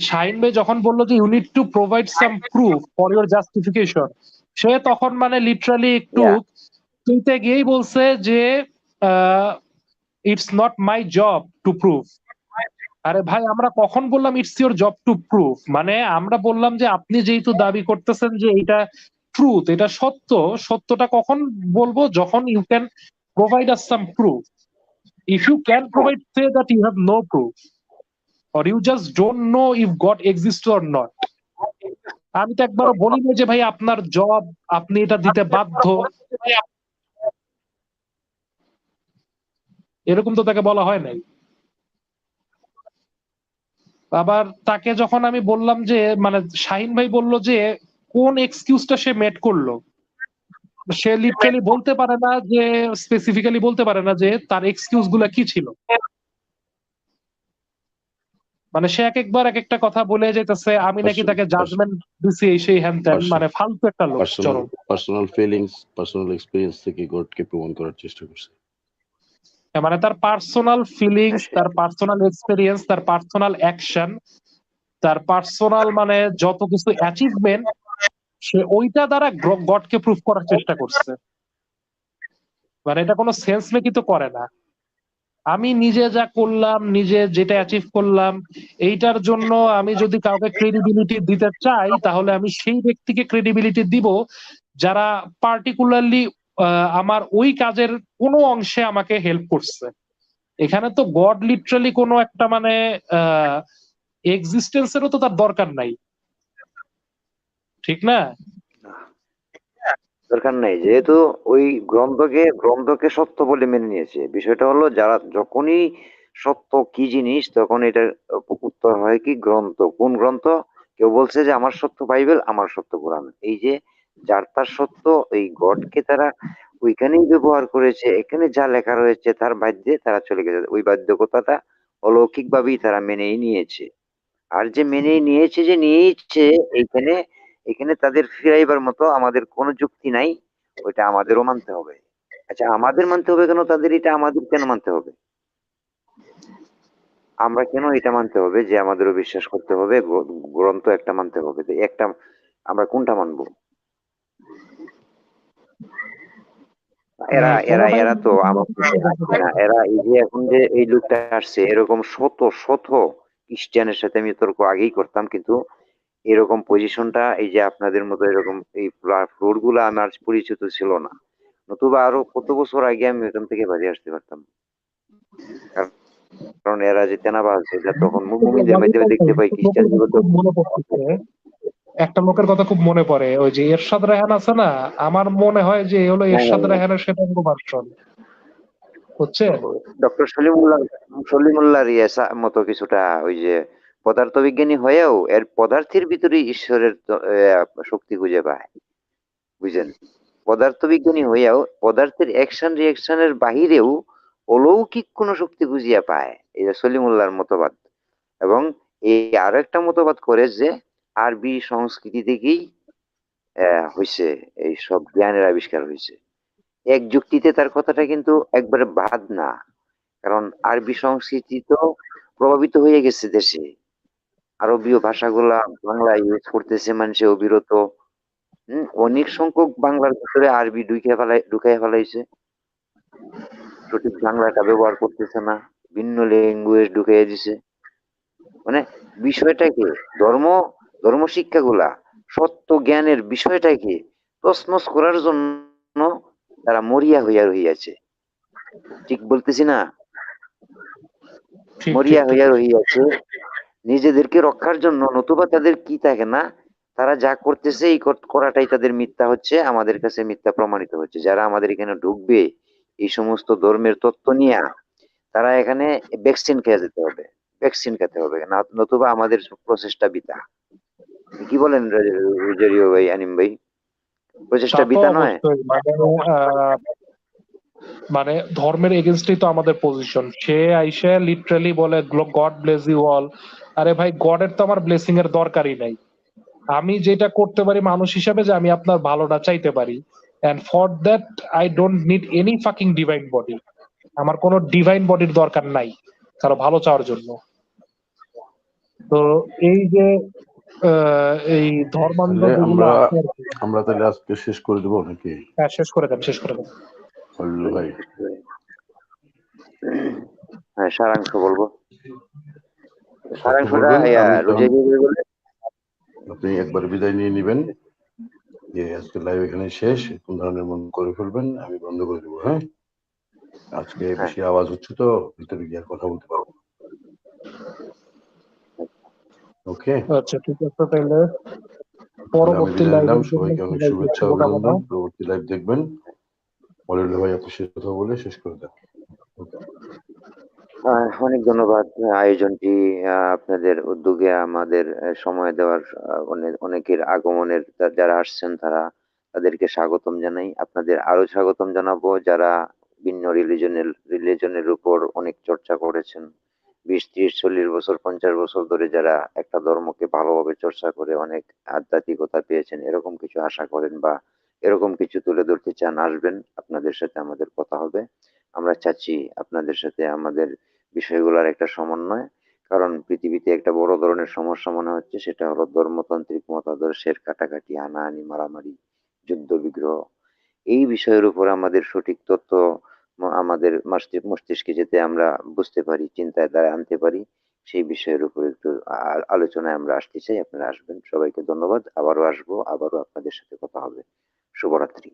শাহিন ভাই যখন বললো যে you need to provide some proof for your justification, সে তখন মানে লিটারালি একটু তুইতে গিয়েই বলছে যে it's not my job to prove. আরে ভাই, আমরা কখন বললাম it's your job to prove? মানে আমরা বললাম যে আপনি যেহেতু দাবি করতেছেন যে এটা ট্রুথ, এটা সত্য, সত্যটা কখন বলবো? যখন you can provide us some proof. If you can provide, say that you have no proof, or you just don't know if God exists or not. আমি তো একবারও বলিনি যে ভাই আপনার জব, আপনি এটা দিতে বাধ্য, এরকম তো তাকে বলা হয় নাই। আবার তাকে যখন আমি বললাম যে মানে শাহিন ভাই বলল যে কোন এক্সকিউজটা সে মেট করলো, সে লিটারালি বলতে পারে না, যে স্পেসিফিক্যালি বলতে পারে না যে তার এক্সকিউজ গুলা কি ছিল। মানে সে এক একবার এক একটা কথা বলে যেতেছে, আমি নাকি তাকে জাজমেন্ট দিছি, এই সেই হ্যান ত্যান, মানে ফালতু একটা লোক চরম। পার্সোনাল ফিলিংস, পার্সোনাল এক্সপেরিয়েন্স থেকে গডকে প্রমাণ করার চেষ্টা করছে। মানে তার পার্সোনাল ফিলিংস, তার পার্সোনাল এক্সপেরিয়েন্স, তার পার্সোনাল অ্যাকশন, তার পার্সোনাল মানে যত কিছু অ্যাচিভমেন্ট, সে ওইটা দ্বারা গডকে প্রুফ করার চেষ্টা করছে। মানে এটা কোনো সেন্স মেকই তো করে না। আমি নিজে যা করলাম, নিজে যেটা অ্যাচিভ করলাম, এইটার জন্য আমি যদি কাউকে ক্রেডিবিলিটি দিতে চাই, তাহলে আমি সেই ব্যক্তিকে ক্রেডিবিলিটি দিব যারা পার্টিকুলারলি আমার ওই কাজের কোনো অংশে আমাকে হেল্প করছে। এখানে তো গড লিটারালি কোনো একটা মানে এক্সিস্টেন্সেরও তো তার দরকার নাই, ঠিক না? দরকার নাই, যেহেতু ওই গ্রন্থকে সত্য বলে মেনে নিয়েছে। বিষয়টা হলো যারা যখনই সত্য কি জিনিস তখন এটার উত্তর হয় কি গ্রন্থ। কোন গ্রন্থ? কেউ বলছে যে আমার সত্য বাইবেল, আমার সত্য কোরআন। এই যে যার তার সত্য, এই গডকে তারা ওইখানেই ব্যবহার করেছে, এখানে যা লেখা রয়েছে তার বাধ্যে তারা চলে গেছে। ওই বাধ্যকতাটা অলৌকিক ভাবেই তারা মেনেই নিয়েছে। আর যে মেনে নিয়েছে যে নিয়েছে, এইখানে এখানে তাদের ফিরাইবার মতো আমাদের কোনো যুক্তি নাই। ওইটা আমাদেরও মানতে হবে। আচ্ছা, আমাদের মানতে হবে কেন? তাদের এটা আমাদের কেন মানতে হবে? আমরা কেন এটা মানতে হবে যে আমাদেরও বিশ্বাস করতে হবে, গ্রন্থ একটা মানতে হবে? তো একটা আমরা কোনটা মানবো? এরা এরা কোনোটাই এরা তো আমার সাথে আসছে না। এরা এই যে এখন যে এই লোকটা আসছে, এরকম শত শত খ্রিস্টানের সাথে আমি তর্ক আগেই করতাম, কিন্তু এরকম পজিশনটা এই যে আপনাদের মতো এরকম এই ফ্লোর গুলো আমার পরিচিত ছিল না। নতুবা আরো কত বছর আগে আমি এখান থেকে বাড়ি আসতে পারতাম। কারণ এরা যে তেনাবাজ, এটা তখন মুমিনদের মাধ্যমে দেখতে পাই, খ্রিস্টান লোকের কথা জগৎ। খুব মনে পড়তেছে, একটা লোকের কথা খুব মনে পড়ে, ওই যে এরশাদ রায়হান আছে না, আমার মনে হয় যে এ হলো এরশাদ রায়হানের শ্বেতাঙ্গ ভার্সন, বুঝছেন? ডক্টর সলিমুল্লাহর মতো কিছুটা, ওই যে পদার্থবিজ্ঞানী হয়েও এর পদার্থের ভিতরে ঈশ্বরের শক্তি খুঁজে পায়, বুঝলেন? পদার্থবিজ্ঞানী হইয়াও পদার্থের অ্যাকশন রিয়াকশনের বাহিরেও অলৌকিক কোন শক্তি খুঁজিয়া পায়, এই যে সলিমুল্লাহর মতবাদ। এবং এই আরো একটা মতবাদ করে যে আরবি সংস্কৃতি থেকেই হইছে, এই সব জ্ঞানের আবিষ্কার হয়েছে। এক যুক্তিতে তার কথাটা কিন্তু একবারে বাদ না, কারণ আরবি সংস্কৃতি তো প্রভাবিত হয়ে গেছে দেশে, আরবীয় ভাষাগুলা বাংলা ইউজ করতেছে মানুষে অবিরত। অনেক সংখ্যক বাংলার ভিতরে আরবি ঢুকাই ফেলাইছে, সঠিক বাংলাটা ব্যবহার করতেছে না, ভিন্ন ল্যাঙ্গুয়েজ ঢুকাইয়া দিছে। মানে বিষয়টাকে ধর্ম ধর্ম শিক্ষাগুলা, সত্য জ্ঞানের বিষয়টাকে তছনছ করার জন্য তারা মরিয়া হইয়া রহিয়াছে। ঠিক বলতেছি না? ঠিক ঠিক মরিয়া ঠিক। হইয়া রহিয়াছে নিজেদেরকে রক্ষার জন্য, নতুবা তাদের কি থাকে না, তারা যা করতেছে এই করাটাই তাদের মিথ্যা হচ্ছে, আমাদের কাছে মিথ্যা প্রমাণিত হচ্ছে। যারা আমাদের এখানে ঢুকবে এই সমস্ত ধর্মের তত্ত্ব নিয়ে, তারা এখানে ভ্যাকসিন খেয়ে যেতে হবে, ভ্যাকসিন খেতে হবে, নতুবা আমাদের প্রচেষ্টা বৃথা। কি বলেন রোজারিও ভাই, আনিম ভাই? তা প্রচেষ্টা তো বৃথা নয়? অবশ্যই, মানে ধর্মের এগেনস্টই তো আমাদের পজিশন। সে আইসে লিটারালি বলে গড ব্লেস ইউ অল। আরে ভাই, গডের তো আমার ব্লেসিং এর দরকারই নাই। আমি যেটা করতে পারি মানুষ হিসাবে, যে আমি আপনার ভালোটা চাইতে পারি, and for that I don't need any fucking divine body. আমার কোনো ডিভাইন বডির দরকার নাই কারো ভালো চাওয়ার জন্য। তো এই যে এই ধর্মান্ধ তাহলে যেগুলো আমরা আছে আর কি। আমরা তাহলে আজকে শেষ করে দেবো নাকি? হ্যাঁ, শেষ করে দেন, শেষ করে দেন। খলিল ভাই, হ্যাঁ, সারাংশ বলবো। কথা সারাংশটা বলবেন, আমি তখন রোজারিও ভাই বলে। আপনি একবার বিদায় নিয়ে নেবেন, যে আজকে লাইভ এখানে শেষ, কোন ধরনের মন করে ফেলবেন, আমি বন্ধ করে দেবো। হ্যাঁ, আজকে হ্যাঁ, বেশি আওয়াজ হচ্ছে তো ভিতরে গিয়ে আর কথা বলতে পারবো না। ওকে, আচ্ছা, ঠিক আছে তাহলে তাহলে আমি পরবর্তী বিদায় নিলাম। লাইভের জন্য সবাইকে অনেক সবাইকে শুভেচ্ছা, শুভকামনা। অভিনন্দন। পরবর্তী লাইভ দেখবেন। খলিল ভাই, আপনি শেষ কথা বলে শেষ করে দেন। ওকে। অনেক ধন্যবাদ আয়োজনটি, আপনাদের উদ্যোগে আমাদের সময় দেওয়ার, অনেকের আগমনের, যারা আসছেন তাদেরকে স্বাগতম জানাই। আপনাদের আরো স্বাগতম জানাবো যারা ভিন্ন রিলিজনের উপর অনেক চর্চা করেছেন, 20, 30, 40 বছর, 50 বছর ধরে যারা একটা ধর্মকে ভালোভাবে চর্চা করে অনেক আধ্যাত্মিকতা পেয়েছেন, এরকম কিছু আশা করেন বা এরকম কিছু তুলে ধরতে চান, আসবেন, আপনাদের সাথে আমাদের কথা হবে। আমরা চাচ্ছি আপনাদের সাথে আমাদের বিষয়গুলোর একটা সমন্বয়। কারণ পৃথিবীতে একটা বড় ধরনের সমস্যা মনে হচ্ছে, সেটা হলো ধর্মতান্ত্রিক মতাদর্শের কাটাকাটি, হানাহানি, মারামারি, যুদ্ধ বিগ্রহ। এই বিষয়ের উপর আমাদের সঠিক তথ্য আমাদের মস্তিষ্কে যেতে আমরা বুঝতে পারি, চিন্তায় দ্বারা আনতে পারি, সেই বিষয়ের উপর একটু আলোচনায় আমরা আসতে চাই। আপনারা আসবেন। সবাইকে ধন্যবাদ। আবারও আসবো, আবারও আপনাদের সাথে কথা হবে। শুভরাত্রি।